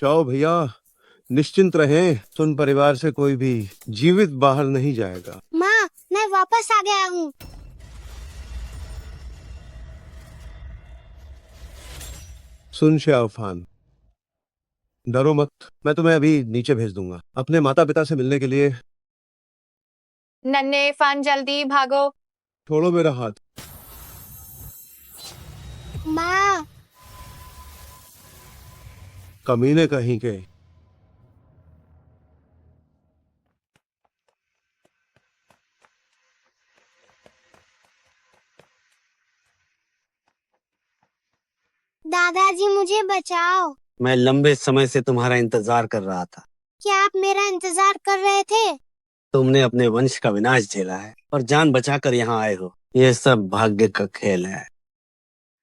जाओ भैया, निश्चिंत रहें। सुन परिवार से कोई भी जीवित बाहर नहीं जाएगा। माँ, मैं वापस आ गया हूँ। सुन शाहफान, डरो मत। मैं तुम्हें अभी नीचे भेज दूंगा अपने माता पिता से मिलने के लिए। नन्हे फन जल्दी भागो। छोड़ो मेरा हाथ। माँ, कमीने कहीं के। दादाजी मुझे बचाओ। मैं लंबे समय से तुम्हारा इंतजार कर रहा था। क्या आप मेरा इंतजार कर रहे थे? तुमने अपने वंश का विनाश झेला है और जान बचाकर यहाँ आए हो। ये सब भाग्य का खेल है।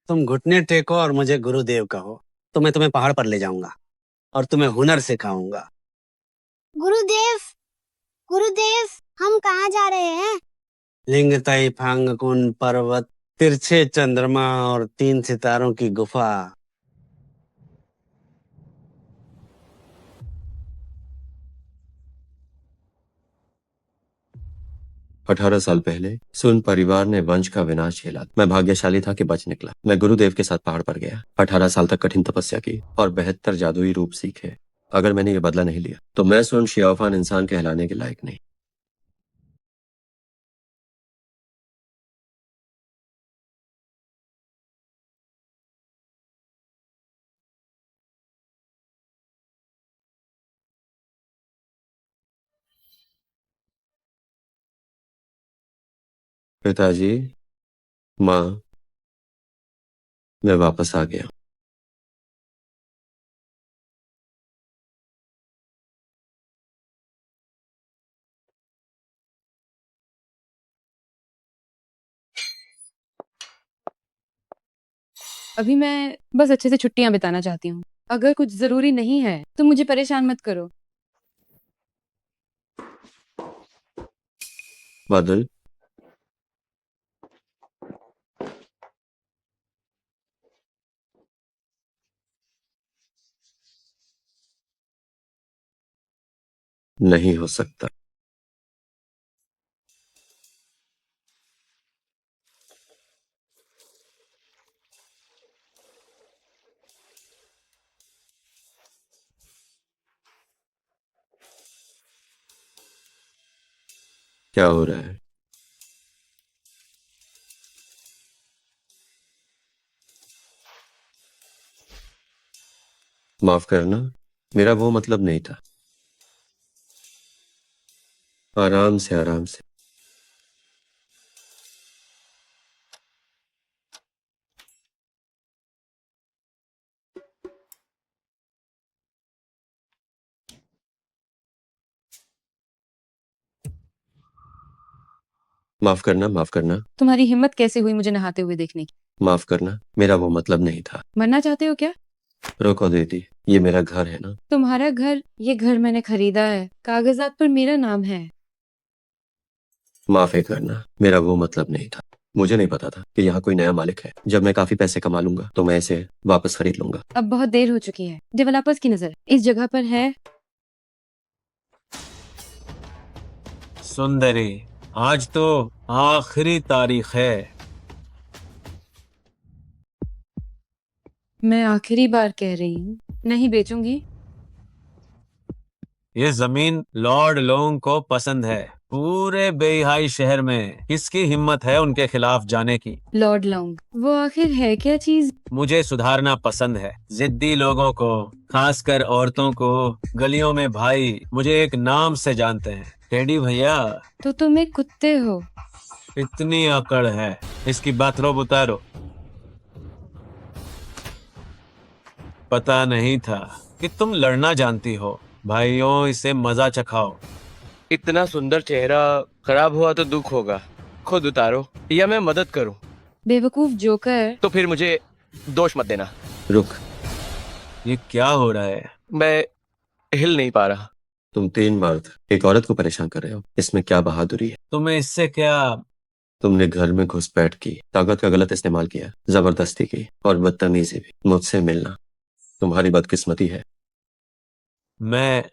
तुम घुटने टेको और मुझे गुरुदेव कहो, तो मैं तुम्हें पहाड़ पर ले जाऊंगा और तुम्हें हुनर सिखाऊंगा। गुरुदेव, गुरुदेव, हम कहाँ जा रहे हैं? लिंगताई फांगकुन पर्वत, तिरछे चंद्रमा और 3 सितारों की गुफा। 18 साल पहले सुन परिवार ने वंश का विनाश झेला। मैं भाग्यशाली था कि बच निकला। मैं गुरुदेव के साथ पहाड़ पर गया, 18 साल तक कठिन तपस्या की और 72 जादुई रूप सीखे। अगर मैंने ये बदला नहीं लिया तो मैं सुन शियाओफान इंसान कहलाने के लायक नहीं। पिताजी, माँ, मैं वापस आ गया। अभी मैं बस अच्छे से छुट्टियां बिताना चाहती हूँ। अगर कुछ जरूरी नहीं है तो मुझे परेशान मत करो। बादल, नहीं हो सकता। क्या हो रहा है? माफ करना, मेरा वो मतलब नहीं था। आराम से, आराम से। माफ करना, माफ करना, तुम्हारी हिम्मत कैसे हुई मुझे नहाते हुए देखने की? माफ करना, मेरा वो मतलब नहीं था। मरना चाहते हो क्या? रोको दीदी, ये मेरा घर है ना। तुम्हारा घर? ये घर मैंने खरीदा है, कागजात पर मेरा नाम है। माफी करना, मेरा वो मतलब नहीं था। मुझे नहीं पता था कि यहाँ कोई नया मालिक है। जब मैं काफी पैसे कमा लूंगा तो मैं इसे वापस खरीद लूंगा। अब बहुत देर हो चुकी है। डेवलपर्स की नजर इस जगह पर है। सुंदरी, आज तो आखिरी तारीख है। मैं आखिरी बार कह रही हूँ, नहीं बेचूंगी। ये जमीन लॉर्ड लोंग को पसंद है। पूरे बेहाई शहर में किसकी हिम्मत है उनके खिलाफ जाने की? लॉर्ड लॉन्ग, वो आखिर है क्या चीज? मुझे सुधारना पसंद है। जिद्दी लोगों को, खासकर औरतों को, गलियों में भाई मुझे एक नाम से जानते हैं, टेडी भैया। तो तुम एक कुत्ते हो। इतनी अकड़ है, इसकी बाथरोब उतारो। पता नहीं था कि तुम लड़ना जानती हो। भाइयों, इसे मजा चखाओ। इतना सुंदर चेहरा खराब हुआ तो दुख होगा। खुद उतारो या मैं मदद करूं? बेवकूफ जोकर। तो फिर मुझे दोष मत देना। रुक, ये क्या हो रहा है? मैं हिल नहीं पा रहा। तुम 3 मर्द एक औरत को परेशान कर रहे हो, इसमें क्या बहादुरी है? तुम्हें इससे क्या? तुमने घर में घुसपैठ की, ताकत का गलत इस्तेमाल किया, जबरदस्ती की और बदतमीजी भी। मुझसे मिलना तुम्हारी बदकिस्मती है। मैं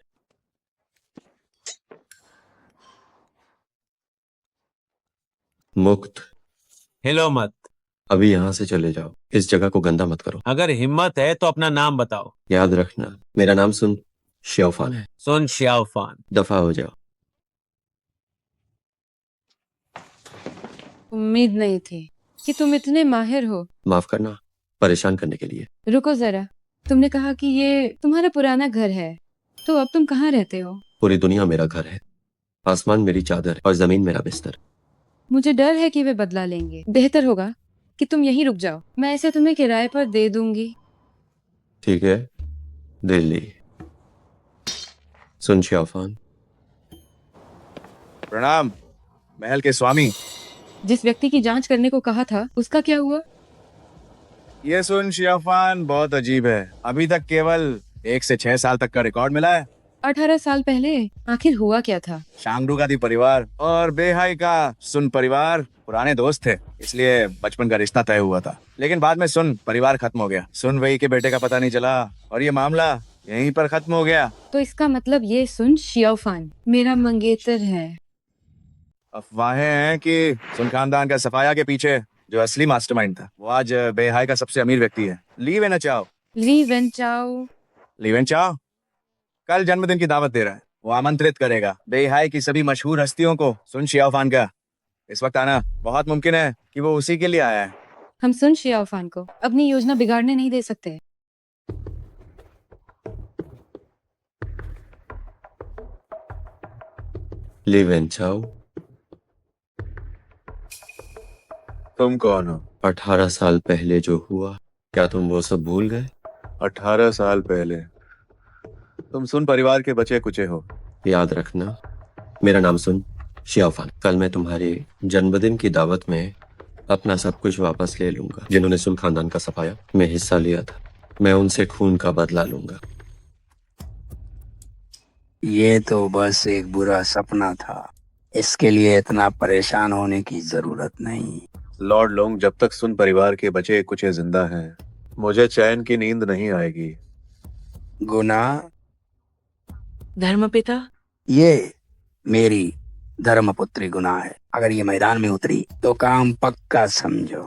मुक्त। हिलो मत। अभी यहाँ से चले जाओ, इस जगह को गंदा मत करो। अगर हिम्मत है तो अपना नाम बताओ। याद रखना, मेरा नाम सुन श्याओफान है। सुन श्याओफान। दफा हो जाओ। उम्मीद नहीं थी कि तुम इतने माहिर हो। माफ करना, परेशान करने के लिए। रुको जरा, तुमने कहा कि ये तुम्हारा पुराना घर है, तो अब तुम कहाँ रहते हो? पूरी दुनिया मेरा घर है, आसमान मेरी चादर और जमीन मेरा बिस्तर। मुझे डर है कि वे बदला लेंगे। बेहतर होगा कि तुम यहीं रुक जाओ। मैं इसे तुम्हें किराए पर दे दूंगी। ठीक है, दिल्ली। सुन श्याओफान। प्रणाम महल के स्वामी। जिस व्यक्ति की जांच करने को कहा था, उसका क्या हुआ? ये सुन शियाफान बहुत अजीब है। अभी तक केवल 1 से 6 साल तक का रिकॉर्ड मिला है। 18 साल पहले आखिर हुआ क्या था? शांगडू का दी परिवार और बेहाई का सुन परिवार पुराने दोस्त थे, इसलिए बचपन का रिश्ता तय हुआ था। लेकिन बाद में सुन परिवार खत्म हो गया। सुन वही के बेटे का पता नहीं चला और ये मामला यहीं पर खत्म हो गया। तो इसका मतलब ये सुन शियाओफान मेरा मंगेतर है। अफवाहें हैं कि सुन खानदान का सफाया के पीछे जो असली मास्टरमाइंड था वो आज बेहाई का सबसे अमीर व्यक्ति है, ली वेन चाओ। ली वेन चाओ। ली वेन चाओ कल जन्मदिन की दावत दे रहा है। वो आमंत्रित करेगा बेहाई की सभी मशहूर हस्तियों को। सुन शियाओफान का इस वक्त आना बहुत मुमकिन है कि वो उसी के लिए आया है। हम सुन शियाओफान को अपनी योजना बिगाड़ने नहीं दे सकते। ली वेन चाओ। तुम कौन हो? 18 साल पहले जो हुआ, क्या तुम वो सब भूल गए? 18 साल पहले तुम सुन परिवार के बचे कुचे हो। याद रखना, मेरा नाम सुन श्याओफान। कल मैं तुम्हारे जन्मदिन की दावत में अपना सब कुछ वापस ले लूंगा। जिन्होंने सुन खानदान का सफाया में हिस्सा लिया था, मैं उनसे खून का बदला लूंगा। ये तो बस एक बुरा सपना था, इसके लिए इतना परेशान होने की जरूरत नहीं। लॉर्ड लोंग, जब तक सुन परिवार के बचे कुचे जिंदा हैं, मुझे चैन की नींद नहीं आएगी। गुना, धर्मपिता, ये मेरी धर्मपुत्री गुना है। अगर ये मैदान में उतरी तो काम पक्का समझो।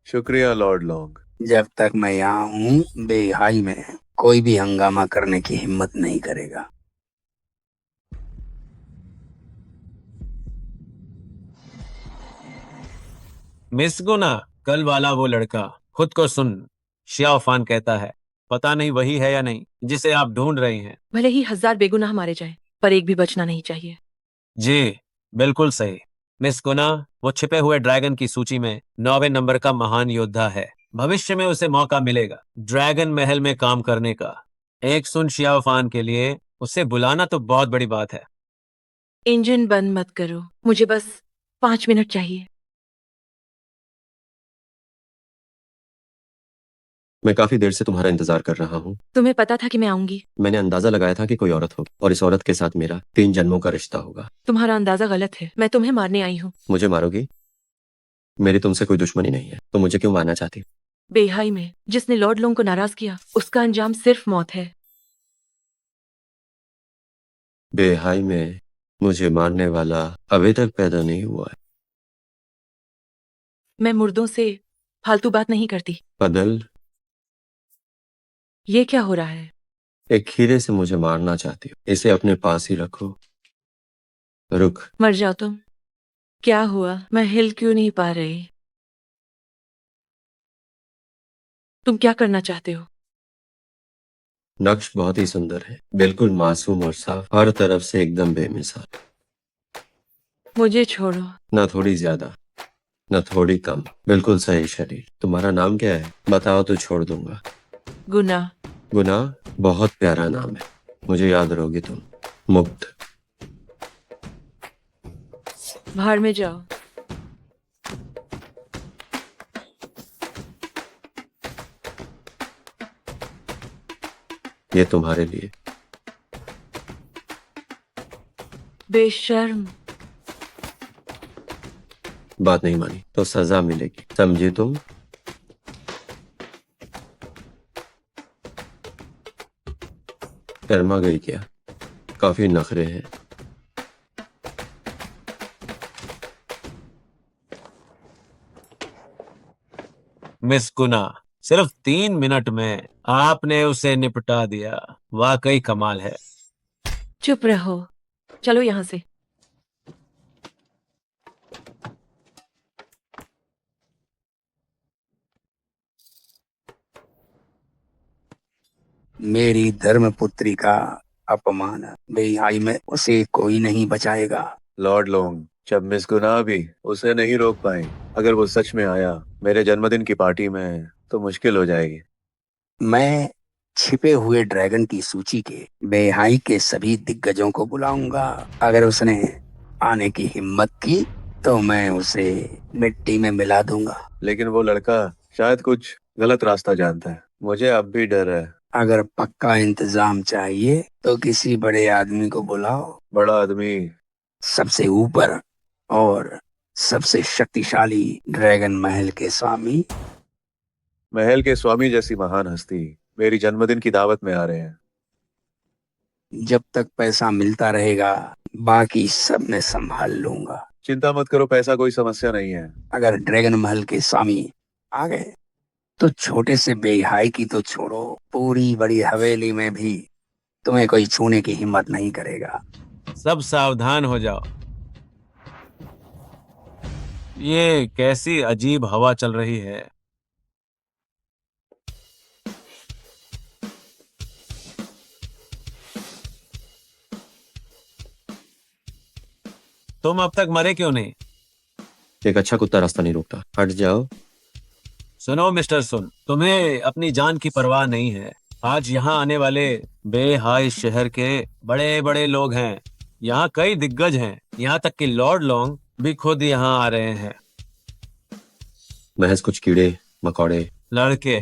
शुक्रिया लॉर्ड लोंग। जब तक मैं यहाँ हूँ, बेहाई में कोई भी हंगामा करने की हिम्मत नहीं करेगा। मिस गुना, कल वाला वो लड़का खुद को सुन श्याओफान कहता है। पता नहीं वही है या नहीं जिसे आप ढूंढ रही हैं। भले ही 1000 बेगुनाह मारे जाएं, पर एक भी बचना नहीं चाहिए। जी बिल्कुल सही मिस गुना। वो छिपे हुए ड्रैगन की सूची में 9वें नंबर का महान योद्धा है। भविष्य में उसे मौका मिलेगा ड्रैगन महल में काम करने का। एक सुन शियाओफान के लिए उसे बुलाना तो बहुत बड़ी बात है। इंजन बंद मत करो, मुझे बस 5 मिनट चाहिए। मैं काफी देर से तुम्हारा इंतजार कर रहा हूँ। तुम्हें पता था कि मैं आऊंगी? मैंने अंदाजा लगाया था कि कोई औरत होगी और इस औरत के साथ मेरा 3 जन्मों का रिश्ता होगा। तुम्हारा अंदाजा गलत है। मैं तुम्हें मारने आई हूँ। मुझे मारोगी? मेरी तुमसे कोई दुश्मनी नहीं है, तो मुझे क्यों मारना चाहती? बेहाई में जिसने लॉर्ड लोंग को नाराज किया, उसका अंजाम सिर्फ मौत है। बेहाई में मुझे मारने वाला अभी तक पैदा नहीं हुआ है। मैं मुर्दों से फालतू बात नहीं करती। बदल, ये क्या हो रहा है? एक खीरे से मुझे मारना चाहती हो? इसे अपने पास ही रखो। रुक। मर जाओ तुम। क्या हुआ? मैं हिल क्यों नहीं पा रही? तुम क्या करना चाहते हो? नक्श बहुत ही सुंदर है, बिल्कुल मासूम और साफ, हर तरफ से एकदम बेमिसाल। मुझे छोड़ो। न थोड़ी ज्यादा न थोड़ी कम, बिल्कुल सही शरीर। तुम्हारा नाम क्या है? बताओ तो छोड़ दूंगा। गुना। गुना बहुत प्यारा नाम है, मुझे याद रहोगी तुम। मुक्त। बाहर में जाओ। ये तुम्हारे लिए। बेशर्म। बात नहीं मानी तो सजा मिलेगी, समझी तुम? शर्मा गई क्या? काफी नखरे हैं। मिस गुना, सिर्फ 3 मिनट में आपने उसे निपटा दिया। वाकई कमाल है। चुप रहो, चलो यहाँ से। मेरी धर्मपुत्री का अपमान, बेहाई में उसे कोई नहीं बचाएगा। लॉर्ड लोंग, जब मिस गुना भी उसे नहीं रोक पाई, अगर वो सच में आया मेरे जन्मदिन की पार्टी में तो मुश्किल हो जाएगी। मैं छिपे हुए ड्रैगन की सूची के बेहाई के सभी दिग्गजों को बुलाऊंगा। अगर उसने आने की हिम्मत की तो मैं उसे मिट्टी में मिला दूंगा। लेकिन वो लड़का शायद कुछ गलत रास्ता जानता है। मुझे अब भी डर है। अगर पक्का इंतजाम चाहिए तो किसी बड़े आदमी को बुलाओ। बड़ा आदमी? सबसे ऊपर और सबसे शक्तिशाली ड्रैगन महल के स्वामी। महल के स्वामी जैसी महान हस्ती मेरी जन्मदिन की दावत में आ रहे हैं। जब तक पैसा मिलता रहेगा बाकी सब मैं संभाल लूंगा। चिंता मत करो, पैसा कोई समस्या नहीं है। अगर ड्रैगन महल के स्वामी आ गए तो छोटे से बेहाई की तो छोड़ो, पूरी बड़ी हवेली में भी तुम्हें कोई छूने की हिम्मत नहीं करेगा। सब सावधान हो जाओ। ये कैसी अजीब हवा चल रही है। तुम अब तक मरे क्यों नहीं? एक अच्छा कुत्ता रास्ता नहीं रोकता। हट जाओ। सुनो मिस्टर सुन, तुम्हें अपनी जान की परवाह नहीं है। आज यहाँ आने वाले बेहाई शहर के बड़े बड़े लोग हैं। यहाँ कई दिग्गज हैं। यहाँ तक कि लॉर्ड लॉन्ग भी खुद यहाँ आ रहे हैं। महज कुछ कीड़े मकोड़े। लड़के,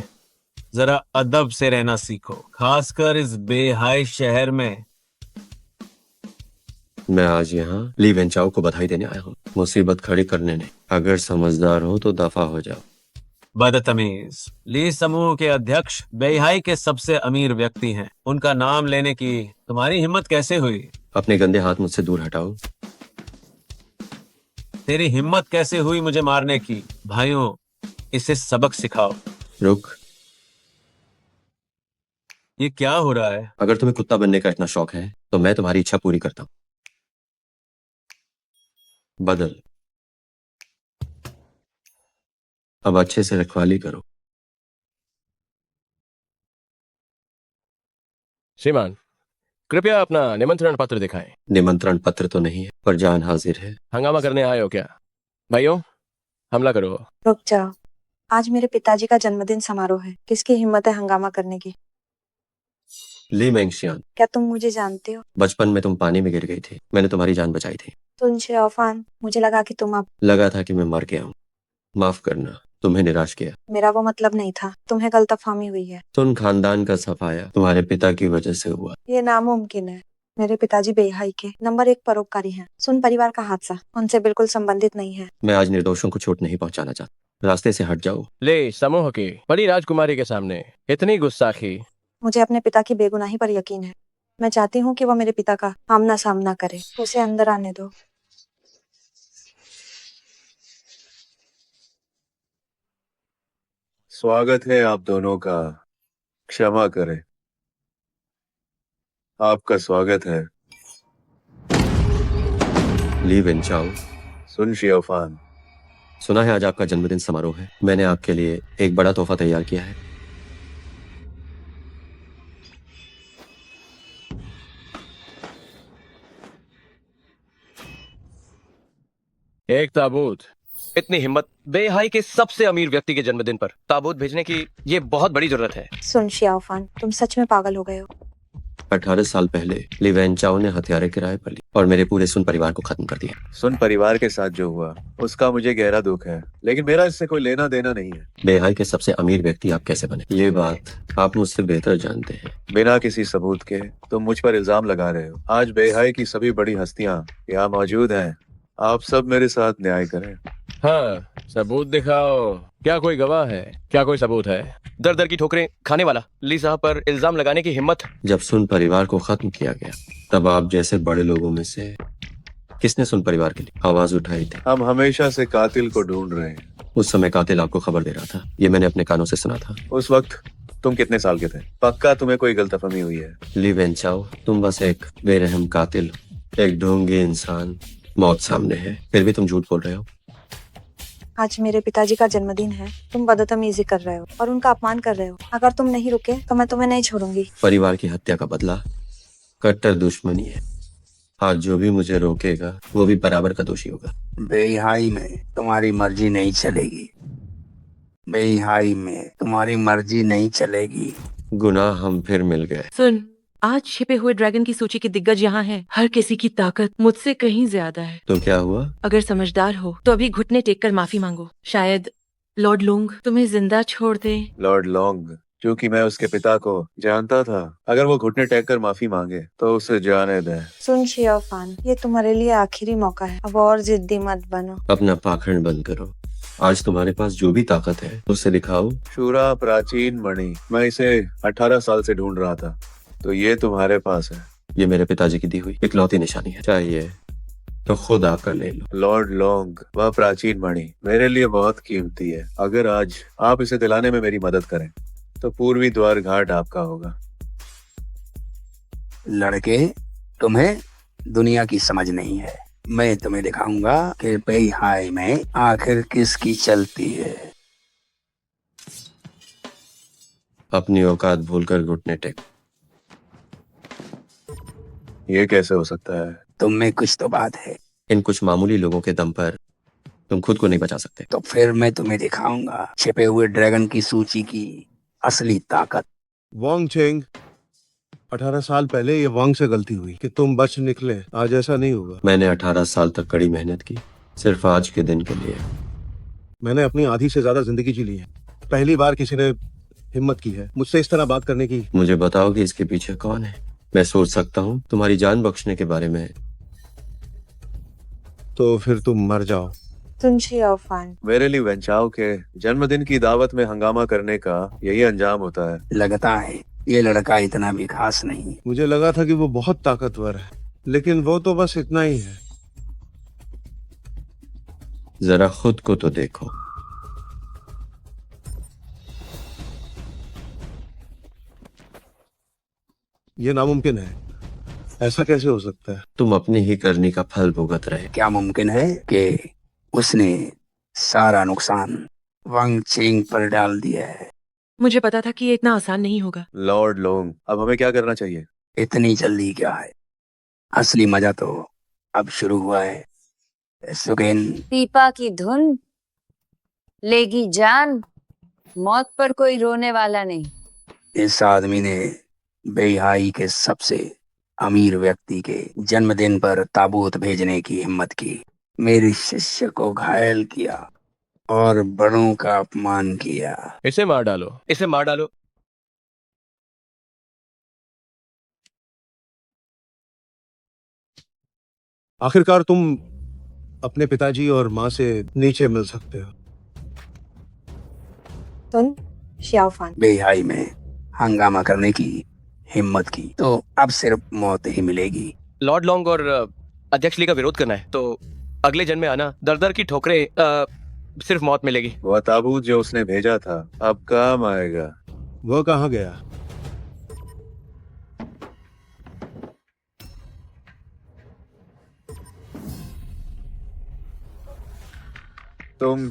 जरा अदब से रहना सीखो, खासकर इस बेहाई शहर में। मैं आज यहाँ ली वेंचाओ को बधाई देने आया हूँ, मुसीबत खड़ी करने नहीं। अगर समझदार हो तो दफा हो जाओ। बदतमीज। ली समूह के अध्यक्ष बेहाई के सबसे अमीर व्यक्ति हैं। उनका नाम लेने की तुम्हारी हिम्मत कैसे हुई? अपने गंदे हाथ मुझसे दूर हटाओ। तेरी हिम्मत कैसे हुई मुझे मारने की? भाइयों, इसे सबक सिखाओ। रुक। ये क्या हो रहा है? अगर तुम्हें कुत्ता बनने का इतना शौक है तो मैं तुम्हारी इच्छा पूरी करता हूँ। बदल। अब अच्छे से रखवाली करो। श्रीमान, कृपया अपना निमंत्रण पत्र दिखाएं। निमंत्रण पत्र तो नहीं है पर जान हाजिर है। हंगामा करने आए हो क्या? भाइयों, हमला करो। रुक जाओ, आज मेरे पिताजी का जन्मदिन समारोह है। किसकी हिम्मत है हंगामा करने की? ली मेंगशियान, क्या तुम मुझे जानते हो? बचपन में तुम पानी में गिर गई थी, मैंने तुम्हारी जान बचाई थी। सुन शेओफान, मुझे लगा कि तुम अब। लगा था कि मैं मर गया हूँ। माफ करना, तुम्हें निराश किया। मेरा वो मतलब नहीं था। तुम्हें गलतफहमी हुई है। सुन, खानदान का सफाया तुम्हारे पिता की वजह से हुआ। ये नामुमकिन है। मेरे पिताजी बेहाई के नंबर 1 परोपकारी हैं। सुन परिवार का हादसा उनसे बिल्कुल संबंधित नहीं है। मैं आज निर्दोषों को चोट नहीं पहुंचाना चाहता। रास्ते से हट जाओ। ले समूह की बड़ी राजकुमारी के सामने इतनी गुस्साखी। मुझे अपने पिता की बेगुनाही पर यकीन है। मैं चाहती हूँ कि वो मेरे पिता का आमना सामना करे। उसे अंदर आने दो। स्वागत है आप दोनों का। क्षमा करें, आपका स्वागत है। ली वेंचाओ। सुन शियोफान, सुना है आज आपका जन्मदिन समारोह है। मैंने आपके लिए एक बड़ा तोहफा तैयार किया है। एक ताबूत। इतनी हिम्मत बेहाई के सबसे अमीर व्यक्ति के जन्मदिन पर ताबूत भेजने की ये बहुत बड़ी जरूरत है। सुन शियाओफान, तुम सच में पागल हो गए हो। 18 साल पहले ली वेंचाओ ने हथियारे किराए पर ली और मेरे पूरे सुन परिवार को खत्म कर दिया। सुन परिवार के साथ जो हुआ उसका मुझे गहरा दुख है, लेकिन मेरा इससे कोई लेना देना नहीं है। बेहाई के सबसे अमीर व्यक्ति आप कैसे बने, ये बात आप मुझसे बेहतर जानते हैं। बिना किसी सबूत के तुम मुझ पर इल्जाम लगा रहे हो। आज बेहाई की सभी बड़ी हस्तियां यहाँ मौजूद हैं। आप सब मेरे साथ न्याय करें। हाँ, सबूत दिखाओ। क्या कोई गवाह है? क्या कोई सबूत है? दर दर की ठोकरें खाने वाला ली साहब पर इल्जाम लगाने की हिम्मत। जब सुन परिवार को खत्म किया गया तब आप जैसे बड़े लोगों में से किसने सुन परिवार के लिए आवाज उठाई थी? हम हमेशा से कातिल को ढूंढ रहे हैं। उस समय कातिल आपको खबर दे रहा था, ये मैंने अपने कानों से सुना था। उस वक्त तुम कितने साल के थे? पक्का तुम्हें कोई गलतफहमी हुई है। ली वेंचाओ, तुम बस एक बेरहम कातिल हो, एक ढोंगी इंसान। मौत सामने है, फिर भी तुम झूठ बोल रहे हो। आज मेरे पिताजी का जन्मदिन है, तुम बदतमीजी कर रहे हो और उनका अपमान कर रहे हो। अगर तुम नहीं रुके तो मैं तुम्हें नहीं छोड़ूंगी। परिवार की हत्या का बदला कट्टर दुश्मनी है। आज जो भी मुझे रोकेगा वो भी बराबर का दोषी होगा। बेहाई में तुम्हारी मर्जी नहीं चलेगी। बेहाई में तुम्हारी मर्जी नहीं चलेगी। गुनाह हम फिर मिल गए। सुन, आज छिपे हुए ड्रैगन की सूची के दिग्गज यहाँ हैं। हर किसी की ताकत मुझसे कहीं ज्यादा है। तो क्या हुआ? अगर समझदार हो तो अभी घुटने टेक कर माफी मांगो। शायद लॉर्ड लूंग तुम्हें जिंदा छोड़ दे। लॉर्ड लॉन्ग, क्योंकि मैं उसके पिता को जानता था, अगर वो घुटने टेक कर माफी मांगे तो उसे जाने दें। सुन शियाओफान, ये तुम्हारे लिए आखिरी मौका है। अब और जिद्दी मत बनो। अपना पाखंड बंद करो। आज तुम्हारे पास जो भी ताकत है उसे दिखाओ। शूरा प्राचीन मणि, मैं इसे 18 साल से ढूंढ रहा था, तो ये तुम्हारे पास है। ये मेरे पिताजी की दी हुई इकलौती निशानी है। चाहिए तो खुद आकर ले लो। लॉर्ड लॉन्ग, वह प्राचीन मणि मेरे लिए बहुत कीमती है। अगर आज आप इसे दिलाने में मेरी मदद करें तो पूर्वी द्वार घाट आपका होगा। लड़के, तुम्हें दुनिया की समझ नहीं है। मैं तुम्हें दिखाऊंगा कि बेहाई में आखिर किसकी चलती है। अपनी औकात भूलकर घुटने टेक। ये कैसे हो सकता है? तुम में कुछ तो बात है। इन कुछ मामूली लोगों के दम पर तुम खुद को नहीं बचा सकते। तो फिर मैं तुम्हें दिखाऊंगा छिपे हुए ड्रैगन की सूची की असली ताकत। वांग चेंग, 18 साल पहले ये वांग से गलती हुई कि तुम बच निकले। आज ऐसा नहीं होगा। मैंने 18 साल तक कड़ी मेहनत की, सिर्फ आज के दिन के लिए। मैंने अपनी आधी से ज्यादा जिंदगी जी ली है। पहली बार किसी ने हिम्मत की है मुझसे इस तरह बात करने की। मुझे बताओ कि इसके पीछे कौन है। मैं सोच सकता हूँ तुम्हारी जान बख्शने के बारे में। तो फिर तुम मर जाओ। सुन शियाओफान, मेरे लिए वेंचाओ के जन्मदिन की दावत में हंगामा करने का यही अंजाम होता है। लगता है ये लड़का इतना भी खास नहीं। मुझे लगा था कि वो बहुत ताकतवर है, लेकिन वो तो बस इतना ही है। जरा खुद को तो देखो। ये नामुमकिन है। ऐसा कैसे हो सकता है? तुम अपनी ही करनी का फल भुगत रहे। क्या मुमकिन है कि उसने सारा नुकसान वांग चेंग पर डाल दिया है? मुझे पता था कि ये इतना आसान नहीं होगा। लॉर्ड लोंग, अब हमें क्या करना चाहिए? इतनी जल्दी क्या है? असली मजा तो अब शुरू हुआ है। सुगेन, पीपा की धुन लेगी जान, मौत पर कोई रोने वाला नहीं। इस आदमी ने बेहाई के सबसे अमीर व्यक्ति के जन्मदिन पर ताबूत भेजने की हिम्मत की, मेरे शिष्य को घायल किया और बड़ों का अपमान किया। इसे मार डालो, इसे मार डालो। आखिरकार तुम अपने पिताजी और माँ से नीचे मिल सकते हो। सुन शियाओफान, बेहाई में हंगामा करने की हिम्मत की तो अब सिर्फ मौत ही मिलेगी। लॉर्ड लॉन्ग और अध्यक्ष ली का विरोध करना है तो अगले जन्म में आना। दर दर की ठोकरें, सिर्फ मौत मिलेगी। वह ताबूत जो उसने भेजा था अब काम आएगा। वो कहाँ गया?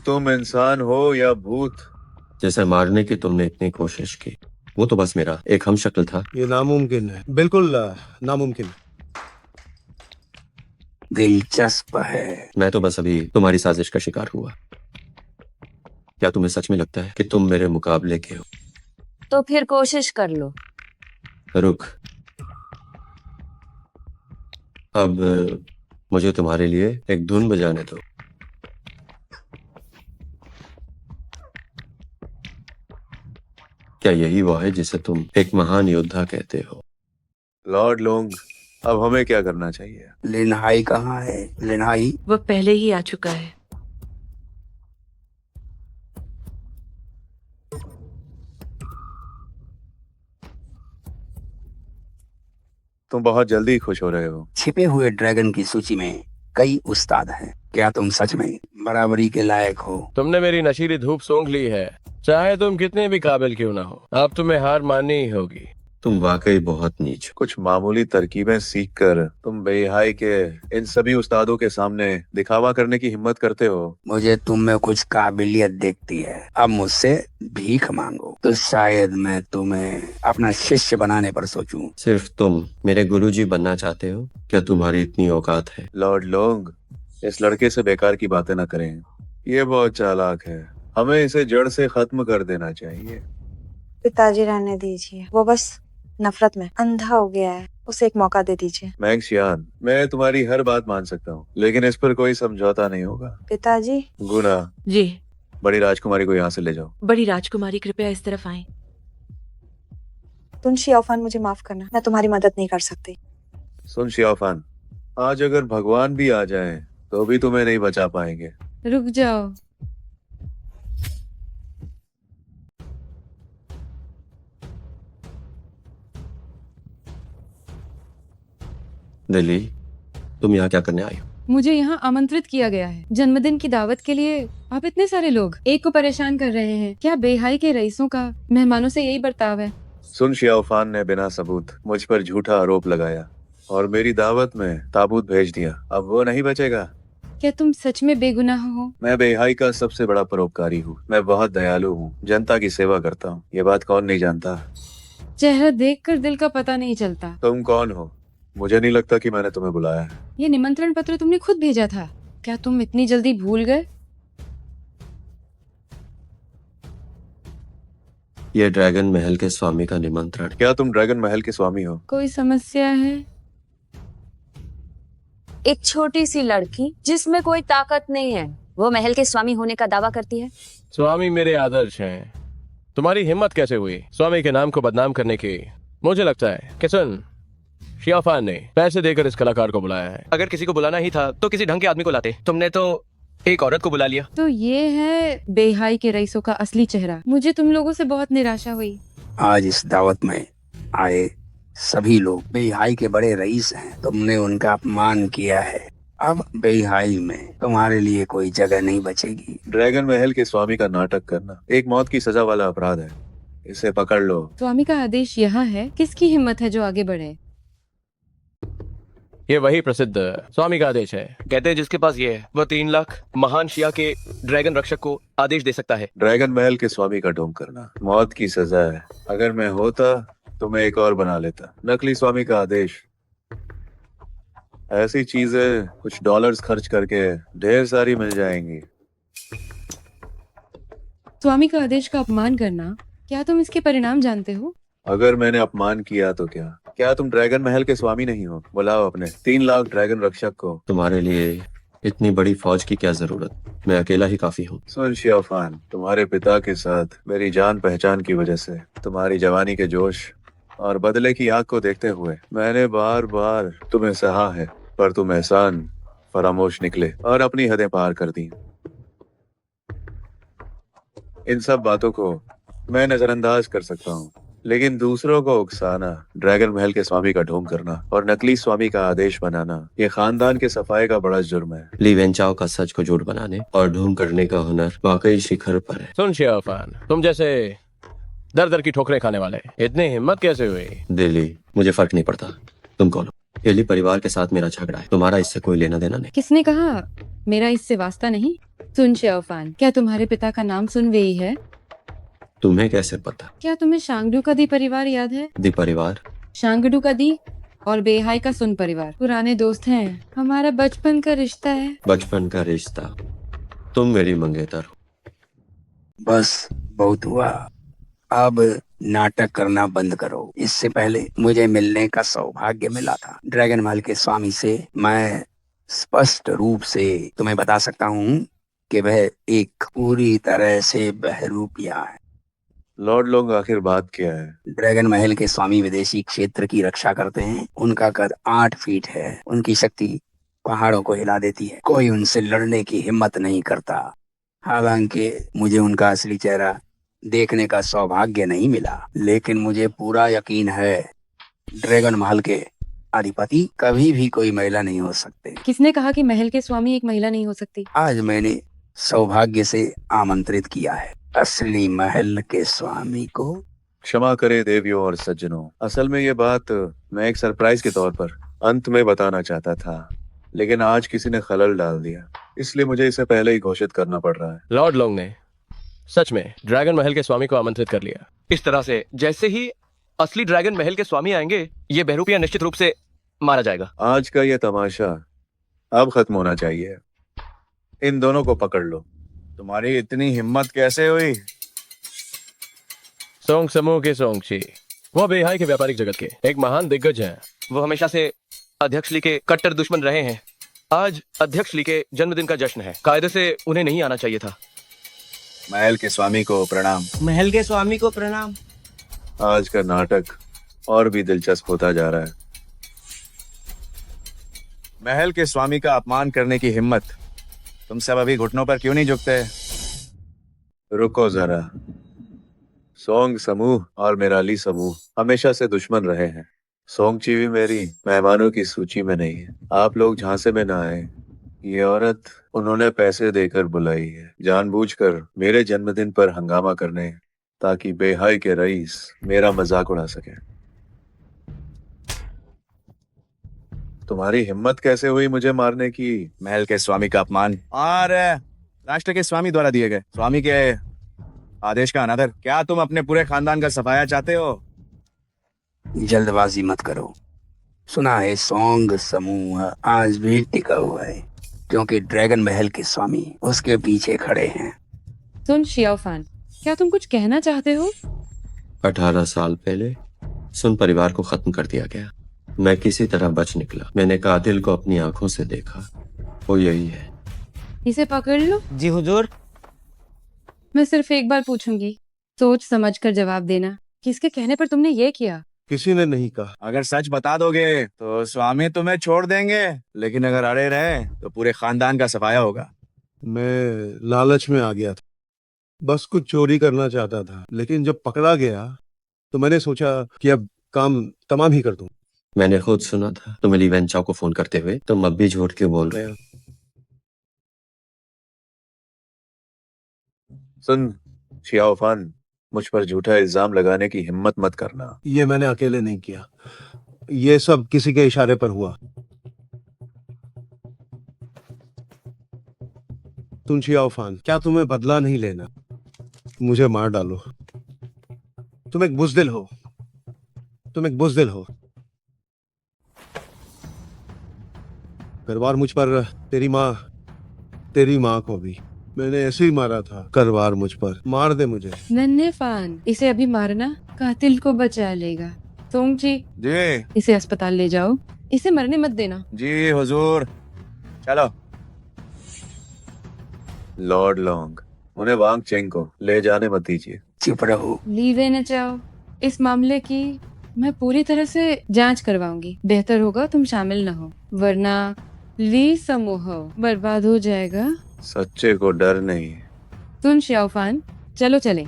तुम इंसान हो या भूत? जैसे मारने की तुमने इतनी कोशिश की, वो तो बस मेरा एक हमशक्ल था। ये नामुमकिन है, बिल्कुल नामुमकिन। दिलचस्प है। मैं तो बस अभी तुम्हारी साजिश का शिकार हुआ। क्या तुम्हें सच में लगता है कि तुम मेरे मुकाबले के हो? तो फिर कोशिश कर लो। रुक, अब मुझे तुम्हारे लिए एक धुन बजाने दो। क्या यही वो है जिसे तुम एक महान योद्धा कहते हो? लॉर्ड लोंग, अब हमें क्या करना चाहिए? लिनहाई कहाँ है? लिनहाई वह पहले ही आ चुका है। तुम बहुत जल्दी खुश हो रहे हो। छिपे हुए ड्रैगन की सूची में कई उस्ताद हैं। क्या तुम सच में बराबरी के लायक हो? तुमने मेरी नशीली धूप सूंघ ली है, चाहे तुम कितने भी काबिल क्यों ना हो, अब तुम्हें हार माननी ही होगी। तुम वाकई बहुत नीच हो। कुछ मामूली तरकीबें सीख कर तुम बेहाई के इन सभी उस्तादों के सामने दिखावा करने की हिम्मत करते हो। मुझे तुम में कुछ काबिलियत दिखती है। अब मुझसे भीख मांगो तो शायद मैं तुम्हें अपना शिष्य बनाने पर सोचूं। सिर्फ तुम मेरे गुरुजी बनना चाहते हो? क्या तुम्हारी इतनी औकात है? लॉर्ड लोंग, इस लड़के से बेकार की बातें न करें। ये बहुत चालाक है, हमें इसे जड़ से खत्म कर देना चाहिए। पिताजी रहने दीजिए, वो बस नफरत में अंधा हो गया है। उसे एक मौका दे दीजिए। मैंग शियान, मैं तुम्हारी हर बात मान सकता हूँ, लेकिन इस पर कोई समझौता नहीं होगा। पिताजी। गुना, जी। बड़ी राजकुमारी को यहाँ से ले जाओ। बड़ी राजकुमारी कृपया इस तरफ आए। तुन शियाओफान, मुझे माफ करना, मैं तुम्हारी मदद नहीं कर सकती। सुन शियाओफान, आज अगर भगवान भी आ जाएं, तो भी तुम्हें नहीं बचा पाएंगे। रुक जाओ। दिल्ली, तुम यहाँ क्या करने आई हो? मुझे यहाँ आमंत्रित किया गया है जन्मदिन की दावत के लिए। आप इतने सारे लोग एक को परेशान कर रहे हैं। क्या बेहाई के रईसों का मेहमानों से यही बर्ताव है? सुन शियाओफान ने बिना सबूत मुझ पर झूठा आरोप लगाया और मेरी दावत में ताबूत भेज दिया। अब वो नहीं बचेगा। क्या तुम सच में बेगुनाह हो? मैं बेहाई का सबसे बड़ा परोपकारी हूँ। मैं बहुत दयालु हूँ, जनता की सेवा करता हूँ। ये बात कौन नहीं जानता? चेहरा देखकर दिल का पता नहीं चलता। तुम कौन हो? मुझे नहीं लगता कि मैंने तुम्हें बुलाया है। ये निमंत्रण पत्र तुमने खुद भेजा था। क्या तुम इतनी जल्दी भूल गए? ये ड्रैगन महल के स्वामी का निमंत्रण। क्या तुम ड्रैगन महल के स्वामी हो? कोई समस्या है? एक छोटी सी लड़की जिसमें कोई ताकत नहीं है, वो महल के स्वामी होने का दावा करती है। स्वामी मेरे आदर्श हैं। तुम्हारी हिम्मत कैसे हुई स्वामी के नाम को बदनाम करने की? मुझे लगता है कि सुन शियाओफान ने पैसे देकर इस कलाकार को बुलाया है। अगर किसी को बुलाना ही था तो किसी ढंग के आदमी को लाते। तुमने तो एक औरत को बुला लिया। तो ये है बेहाई के रईसों का असली चेहरा। मुझे तुम लोगों से बहुत निराशा हुई। आज इस दावत में आए सभी लोग बेहाई के बड़े रईस हैं। तुमने उनका अपमान किया है। अब बेहाई में तुम्हारे लिए कोई जगह नहीं बचेगी। ड्रैगन महल के स्वामी का नाटक करना एक मौत की सजा वाला अपराध है। इसे पकड़ लो। स्वामी का आदेश यहाँ है। किसकी हिम्मत है जो आगे बढ़े? ये वही प्रसिद्ध स्वामी का आदेश है। कहते हैं जिसके पास ये है वह 3 लाख महान शिया के ड्रैगन रक्षक को आदेश दे सकता है। ड्रैगन महल के स्वामी का ढोंग करना मौत की सजा है। अगर मैं होता तो मैं एक और बना लेता। नकली स्वामी का आदेश। ऐसी चीजें कुछ डॉलर्स खर्च करके ढेर सारी मिल जाएंगी। स्वामी का आदेश का अपमान करना, क्या तुम इसके परिणाम जानते हो? अगर मैंने अपमान किया तो क्या? क्या तुम ड्रैगन महल के स्वामी नहीं हो? बुलाओ अपने 3 लाख ड्रैगन रक्षक को। तुम्हारे लिए इतनी बड़ी फौज की क्या जरूरत? मैं अकेला ही काफी हूँ। सुन शियाओफान, तुम्हारे पिता के साथ मेरी जान पहचान की वजह से, तुम्हारी जवानी के जोश और बदले की आग को देखते हुए मैंने बार बार तुम्हें सहा है, पर तुम एहसान फरामोश निकले और अपनी हदें पार कर दी। इन सब बातों को मैं नजरअंदाज कर सकता हूँ, लेकिन दूसरों को उकसाना, ड्रैगन महल के स्वामी का ढोंग करना और नकली स्वामी का आदेश बनाना, ये खानदान के सफाई का बड़ा जुर्म है। ली वेंचाओ का सच को झूठ बनाने और ढोंग करने का हुनर वाकई शिखर पर है। सुन शियाओफान, तुम जैसे दर दर की ठोकरें खाने वाले इतनी हिम्मत कैसे हुई? दिल्ली, मुझे फर्क नहीं पड़ता तुम कौन हो। एली परिवार के साथ मेरा झगड़ा है, तुम्हारा इससे कोई लेना देना नहीं। किसने कहा मेरा इससे वास्ता नहीं? सुन शियाओफान, क्या तुम्हारे पिता का नाम सुनवेई है? तुम्हें कैसे पता? क्या तुम्हें शांगडू का दी परिवार याद है? दी परिवार? शांगडू का दी और बेहाई का सुन परिवार पुराने दोस्त हैं। हमारा बचपन का रिश्ता है। बचपन का रिश्ता? तुम मेरी मंगेतर हो। बस बहुत हुआ। अब नाटक करना बंद करो। इससे पहले मुझे मिलने का सौभाग्य मिला था ड्रैगन महल के स्वामी से। मैं स्पष्ट रूप से तुम्हें बता सकता हूँ कि वह एक पूरी तरह से बहरूपिया है। लॉर्ड लोग आखिर बात क्या है? ड्रैगन महल के स्वामी विदेशी क्षेत्र की रक्षा करते हैं। उनका कद 8 फीट है। उनकी शक्ति पहाड़ों को हिला देती है। कोई उनसे लड़ने की हिम्मत नहीं करता। हालांकि मुझे उनका असली चेहरा देखने का सौभाग्य नहीं मिला, लेकिन मुझे पूरा यकीन है ड्रैगन महल के अधिपति कभी भी कोई महिला नहीं हो सकते। किसने कहा कि महल के स्वामी एक महिला नहीं हो सकती? आज मैंने सौभाग्य से आमंत्रित किया है असली महल के स्वामी को। क्षमा करे देवियों और सज्जनों, असल में ये बात मैं एक सरप्राइज के तौर पर अंत में बताना चाहता था, लेकिन आज किसी ने खलल डाल दिया, इसलिए मुझे इसे पहले ही घोषित करना पड़ रहा है। लॉर्ड लोंग ने सच में ड्रैगन महल के स्वामी को आमंत्रित कर लिया। इस तरह से जैसे ही असली ड्रैगन महल के स्वामी आएंगे, ये बहरूपिया निश्चित रूप से मारा जाएगा। आज का ये तमाशा अब खत्म होना चाहिए। इन दोनों को पकड़ लो। तुम्हारी इतनी हिम्मत कैसे हुई? सोंग समूह के सोंगची, वो बेहाई के व्यापारिक जगत के एक महान दिग्गज हैं। वो हमेशा से अध्यक्ष ली के कट्टर दुश्मन रहे हैं। आज अध्यक्ष ली के जन्मदिन का जश्न है। कायदे से उन्हें नहीं आना चाहिए था। महल के स्वामी को प्रणाम। महल के स्वामी को प्रणाम। आज का नाटक और भी दिलचस्प होता जा रहा है। महल के स्वामी का अपमान करने की हिम्मत, तुम सब अभी घुटनों पर क्यों नहीं झुकते? रुको जरा। सोंग समूह और मेराली समूह हमेशा से दुश्मन रहे हैं। सोंगची भी मेरी मेहमानों की सूची में नहीं है। आप लोग झांसे में ना आए। ये औरत उन्होंने पैसे देकर बुलाई है, जानबूझकर मेरे जन्मदिन पर हंगामा करने, ताकि बेहाई के रईस मेरा मजाक उड़ा सके। तुम्हारी हिम्मत कैसे हुई मुझे मारने की? महल के स्वामी का अपमान और राष्ट्र के स्वामी द्वारा दिए गए स्वामी के आदेश का अनादर। क्या तुम अपने पूरे खानदान का सफाया चाहते हो? जल्दबाजी मत करो। सुना है सोंग समूह आज भी टिका हुआ है, क्योंकि ड्रैगन महल के स्वामी उसके पीछे खड़े हैं। सुन शियाओफान, क्या तुम कुछ कहना चाहते हो? 18 साल पहले सुन परिवार को खत्म कर दिया गया। मैं किसी तरह बच निकला। मैंने कातिल को अपनी आंखों से देखा। वो यही है। इसे पकड़ लो। जी हुजूर। मैं सिर्फ एक बार पूछूंगी, सोच समझ कर जवाब देना। किसके कहने पर तुमने ये किया? किसी ने नहीं कहा। अगर सच बता दोगे तो स्वामी तुम्हें छोड़ देंगे, लेकिन अगर अड़े रहे तो पूरे खानदान का सफाया होगा। मैं लालच में आ गया था, बस कुछ चोरी करना चाहता था, लेकिन जब पकड़ा गया तो मैंने सोचा कि अब काम तमाम ही कर दूं। मैंने खुद सुना था तुम ली वेंचाओ को फोन करते हुए। तुम अब भी झूठ क्यों बोल रहे हो? सुन शियाओफान, मुझ पर झूठा इल्जाम लगाने की हिम्मत मत करना। ये मैंने अकेले नहीं किया, ये सब किसी के इशारे पर हुआ। तुम शियाओफान, क्या तुम्हें बदला नहीं लेना? मुझे मार डालो। तुम एक बुज़दिल हो, तुम एक बुज़दिल हो। करवार मुझ पर, तेरी माँ को भी मैंने ऐसे ही मारा था। करवार मुझ पर, मार दे मुझे। नन्हे फान, इसे अभी मारना कातिल को बचा लेगा। सोंगची जी। इसे अस्पताल ले जाओ, इसे मरने मत देना। जी हुजूर। चलो। लॉर्ड लोंग, उन्हें वांग चेंग को ले जाने मत दीजिए। चुप रहो। लीवे न चाहो। इस मामले की मैं पूरी तरह से जांच करवाऊंगी। बेहतर होगा तुम शामिल न हो, वरना ली समूह बर्बाद हो जाएगा। सच्चे को डर नहीं। सुन शियाओफान, चलो चले।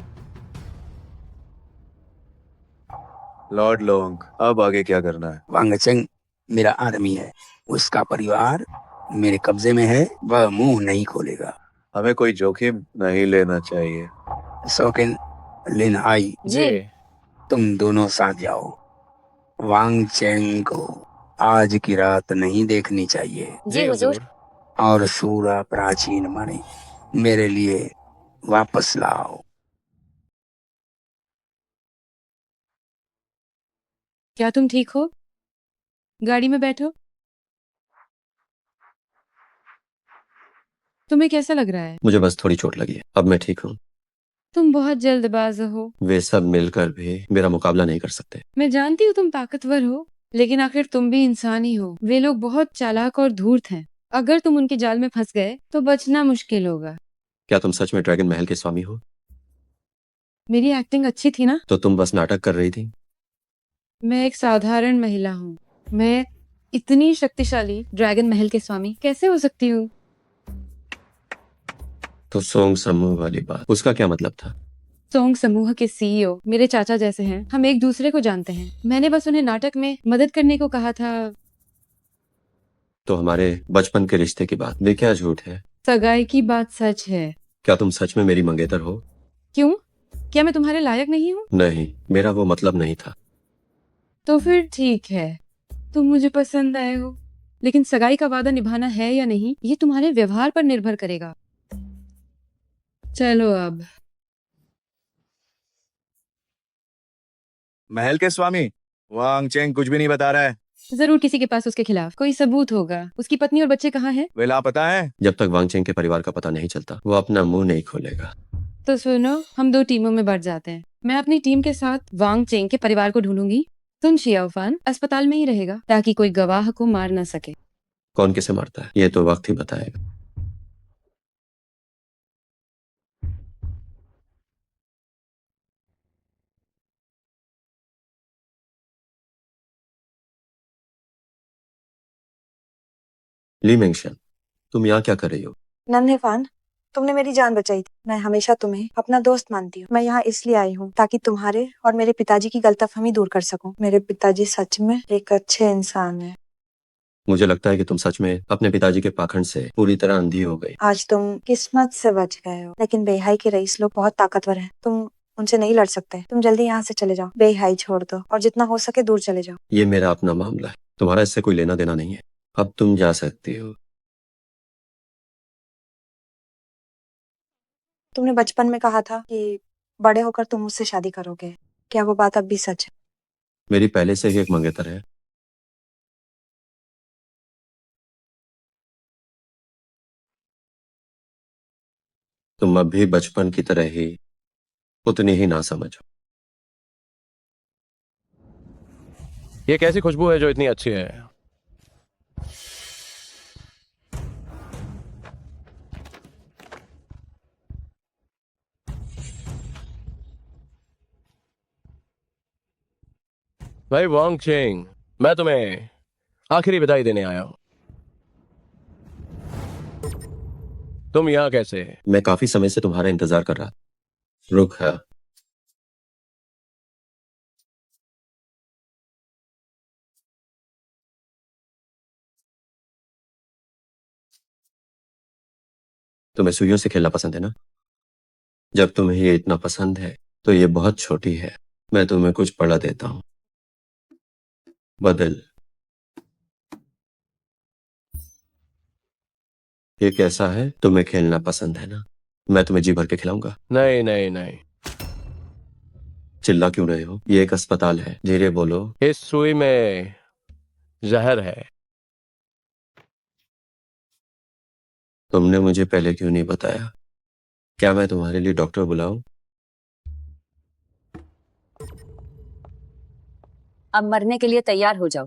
लॉर्ड लोंग, अब आगे क्या करना है? वांगचंग मेरा आदमी है, उसका परिवार मेरे कब्जे में है। वह मुंह नहीं खोलेगा। हमें कोई जोखिम नहीं लेना चाहिए। सोकिन, लिन आई, जी। तुम दोनों साथ जाओ। वांग चेंग को आज की रात नहीं देखनी चाहिए। जी हुजूर। और सूरा प्राचीन मणि मेरे लिए वापस लाओ। क्या तुम ठीक हो? गाड़ी में बैठो। तुम्हें कैसा लग रहा है? मुझे बस थोड़ी चोट लगी है, अब मैं ठीक हूँ। तुम बहुत जल्दबाज हो। वे सब मिलकर भी मेरा मुकाबला नहीं कर सकते। मैं जानती हूँ तुम ताकतवर हो, लेकिन आखिर तुम भी इंसान ही हो। वे लोग बहुत चालाक और धूर्त हैं। अगर तुम उनके जाल में फंस गए तो बचना मुश्किल होगा। क्या तुम सच में ड्रैगन महल के स्वामी हो? मेरी एक्टिंग अच्छी थी ना? तो तुम बस नाटक कर रही थी? मैं एक साधारण महिला हूँ। मैं इतनी शक्तिशाली ड्रैगन महल के स्वामी कैसे हो सकती हूँ? तो सोंग समूह वाली बात, उसका क्या मतलब था? सोंग समूह के सीईओ मेरे चाचा जैसे हैं। हम एक दूसरे को जानते हैं। मैंने बस उन्हें नाटक में मदद करने को कहा था। तो हमारे बचपन के रिश्ते की बात भी क्या झूठ है? सगाई की बात सच है। क्या तुम सच में मेरी मंगेतर हो? क्यों? क्या मैं तुम्हारे लायक नहीं हूँ? नहीं, मेरा वो मतलब नहीं था। तो फिर ठीक है, तुम मुझे पसंद आए हो। लेकिन सगाई का वादा निभाना है या नहीं, ये तुम्हारे व्यवहार पर निर्भर करेगा। चलो अब। महल के स्वामी, वांग चेंग कुछ भी नहीं बता रहा है। जरूर किसी के पास उसके खिलाफ कोई सबूत होगा। उसकी पत्नी और बच्चे कहाँ हैं? वे लापता है। जब तक वांगचेंग के परिवार का पता नहीं चलता, वो अपना मुंह नहीं खोलेगा। तो सुनो, हम 2 टीमों में बढ़ जाते हैं। मैं अपनी टीम के साथ वांग चेंग के परिवार को ढूंढूंगी। तुम शियाओफान अस्पताल में ही रहेगा ताकि कोई गवाह को मार न सके। कौन किसे मारता है ये तो वक्त ही बताएगा। ली मेंगशन, तुम यहाँ क्या कर रही हो? नन्हे फान, तुमने मेरी जान बचाई थी। मैं हमेशा तुम्हें अपना दोस्त मानती हूँ। मैं यहाँ इसलिए आई हूँ ताकि तुम्हारे और मेरे पिताजी की गलतफहमी दूर कर सकूं। मेरे पिताजी सच में एक अच्छे इंसान हैं। मुझे लगता है कि तुम सच में अपने पिताजी के पाखंड से पूरी तरह अंधी हो गई। आज तुम किस्मत से बच गए हो, लेकिन बेहाई के रईस लोग बहुत ताकतवर हैं। तुम उनसे नहीं लड़ सकते। तुम जल्दी यहाँ से चले जाओ, बेहाई छोड़ दो और जितना हो सके दूर चले जाओ। ये मेरा अपना मामला है, तुम्हारा इससे कोई लेना देना नहीं है। अब तुम जा सकती हो। तुमने बचपन में कहा था कि बड़े होकर तुम मुझसे शादी करोगे। क्या वो बात अब भी सच है? मेरी पहले से ही एक मंगेतर है। तुम अब भी बचपन की तरह ही उतनी ही ना समझो। ये कैसी खुशबू है जो इतनी अच्छी है? भाई वांग चेंग, मैं तुम्हें आखिरी विदाई देने आया हूं। तुम यहाँ कैसे? मैं काफी समय से तुम्हारा इंतजार कर रहा था। रुक है। तुम्हें सुइयों से खेलना पसंद है ना? जब तुम्हें ये इतना पसंद है तो ये बहुत छोटी है। मैं तुम्हें कुछ पढ़ा देता हूँ। बदल। ये कैसा है? तुम्हें खेलना पसंद है ना? मैं तुम्हें जी भर के खिलाऊंगा। नहीं नहीं नहीं। चिल्ला क्यों रहे हो? ये एक अस्पताल है, धीरे बोलो। इस सुई में जहर है। तुमने मुझे पहले क्यों नहीं बताया? क्या मैं तुम्हारे लिए डॉक्टर बुलाऊं? अब मरने के लिए तैयार हो जाओ।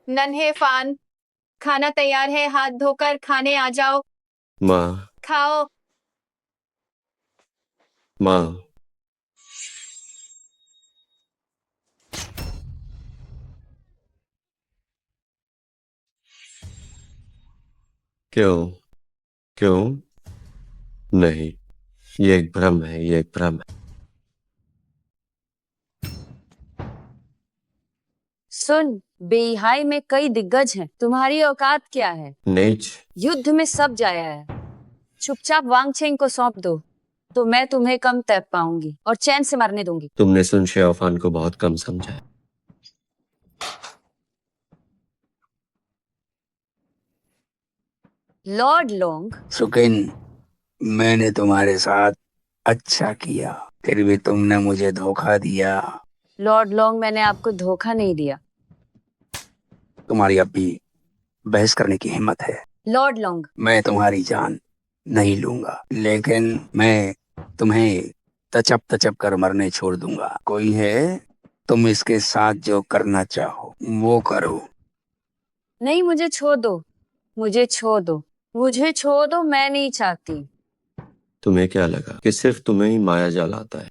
नन्हे फान, खाना तैयार है, हाथ धोकर खाने आ जाओ। माँ, खाओ। माँ। क्यों? क्यों? नहीं, ये एक भ्रम है, ये एक भ्रम है। सुन, बेहाई में कई दिग्गज हैं। तुम्हारी औकात क्या है? नीच। युद्ध में सब जाया है। चुपचाप वांगचेंग को सौंप दो तो मैं तुम्हें कम तैप पाऊंगी और चैन से मरने दूंगी। तुमने सुन शेओफान को बहुत कम समझा है। लॉर्ड लोंग, सुकिन, मैंने तुम्हारे साथ अच्छा किया, फिर भी तुमने मुझे धोखा दिया। लॉर्ड लोंग, मैंने आपको धोखा नहीं दिया। तुम्हारी अब भी बहस करने की हिम्मत है। लॉर्ड लोंग, मैं तुम्हारी जान नहीं लूंगा, लेकिन मैं तुम्हें तचप तचप कर मरने छोड़ दूंगा। कोई है? तुम इसके साथ जो करना चाहो वो करो। नहीं, मुझे छोड़ दो। मुझे छोड़ दो, मुझे छोड़ दो, मैं नहीं चाहती। तुम्हें क्या लगा कि सिर्फ तुम्हें ही माया जाल आता है?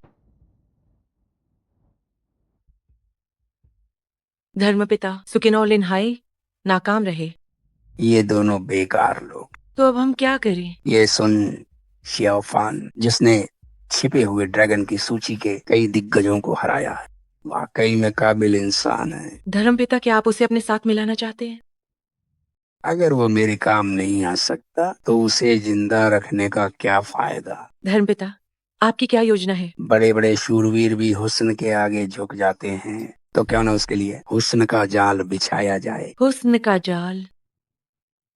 धर्मपिता सुकिनो लिन्हाई नाकाम रहे, ये दोनों बेकार लोग। तो अब हम क्या करें? ये सुन शियाओफान, जिसने छिपे हुए ड्रैगन की सूची के कई दिग्गजों को हराया है, वाकई में काबिल इंसान है। धर्मपिता, क्या आप उसे अपने साथ मिलाना चाहते हैं? अगर वो मेरे काम नहीं आ सकता तो उसे जिंदा रखने का क्या फायदा। धर्मपिता, आपकी क्या योजना है? बड़े बड़े शूरवीर भी हुस्न के आगे झुक जाते हैं, तो क्यों ना उसके लिए हुस्न का जाल बिछाया जाए। हुस्न का जाल?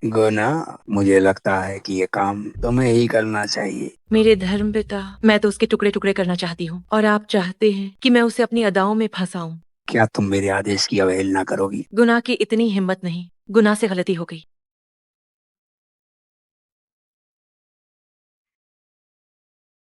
गुना, मुझे लगता है कि ये काम तुम्हें ही करना चाहिए। मेरे धर्मपिता, मैं तो उसके टुकड़े टुकड़े करना चाहती हूँ, और आप चाहते हैं कि मैं उसे अपनी अदाओं में फंसाऊं। क्या तुम मेरे आदेश की अवहेलना करोगी? गुनाह की इतनी हिम्मत नहीं, गुनाह से गलती हो गई।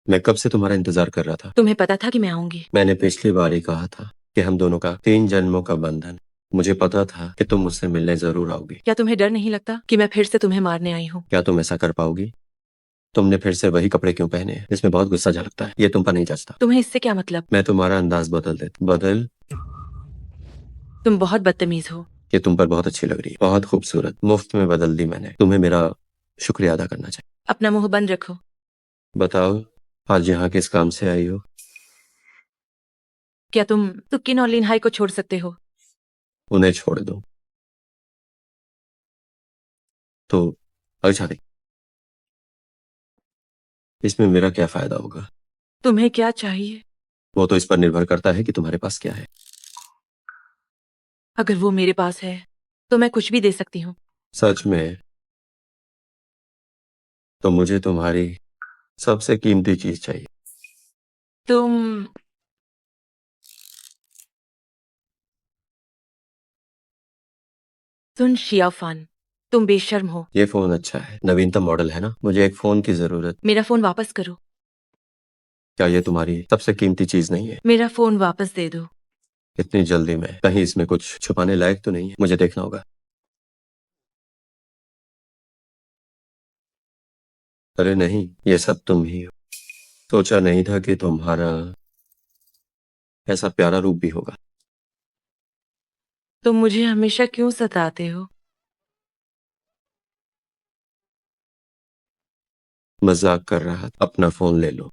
मैं कब से तुम्हारा इंतजार कर रहा था। तुम्हें पता था कि मैं आऊंगी। मैंने पिछली बार ही कहा था कि हम दोनों का 3 जन्मों का बंधन। मुझे पता था कि तुम मुझसे मिलने जरूर आओगी। क्या तुम्हें डर नहीं लगता कि मैं फिर से तुम्हें मारने आई हूँ? क्या तुम ऐसा कर पाओगी? तुमने फिर से वही कपड़े क्यों पहने हैं? इसमें बहुत गुस्सा झलकता है। ये तुम पर नहीं जचता। तुम्हें इससे क्या मतलब? मैं तुम्हारा अंदाज बदल देता। बदल? तुम बहुत बदतमीज हो। ये तुम पर बहुत अच्छी लग रही है, बहुत खूबसूरत। मुफ्त में बदल दी मैंने। तुम्हें मेरा शुक्रिया अदा करना चाहिए। अपना मुंह बंद रखो। बताओ, आज यहाँ किस काम से आई हो? क्या तुम सुकिन और लिन्हाई को छोड़ सकते हो? उन्हें छोड़ दो तो अच्छा नहीं। इसमें मेरा क्या फायदा होगा? तुम्हें क्या चाहिए? वो तो इस पर निर्भर करता है कि तुम्हारे पास क्या है। अगर वो मेरे पास है तो मैं कुछ भी दे सकती हूँ। सच में? तो मुझे तुम्हारी सबसे कीमती चीज चाहिए। तुम सुन शियाफान, तुम बेशर्म हो। ये फोन अच्छा है, नवीनतम मॉडल है ना? मुझे एक फोन की जरूरत। मेरा फोन वापस करो। क्या ये तुम्हारी सबसे कीमती चीज नहीं है? मेरा फोन वापस दे दो। इतनी जल्दी में? कहीं इसमें कुछ छुपाने लायक तो नहीं है? मुझे देखना होगा। अरे नहीं, ये सब तुम ही हो। सोचा नहीं था कि तुम्हारा ऐसा प्यारा रूप भी होगा। तुम मुझे हमेशा क्यों सताते हो? मजाक कर रहा था। अपना फोन ले लो।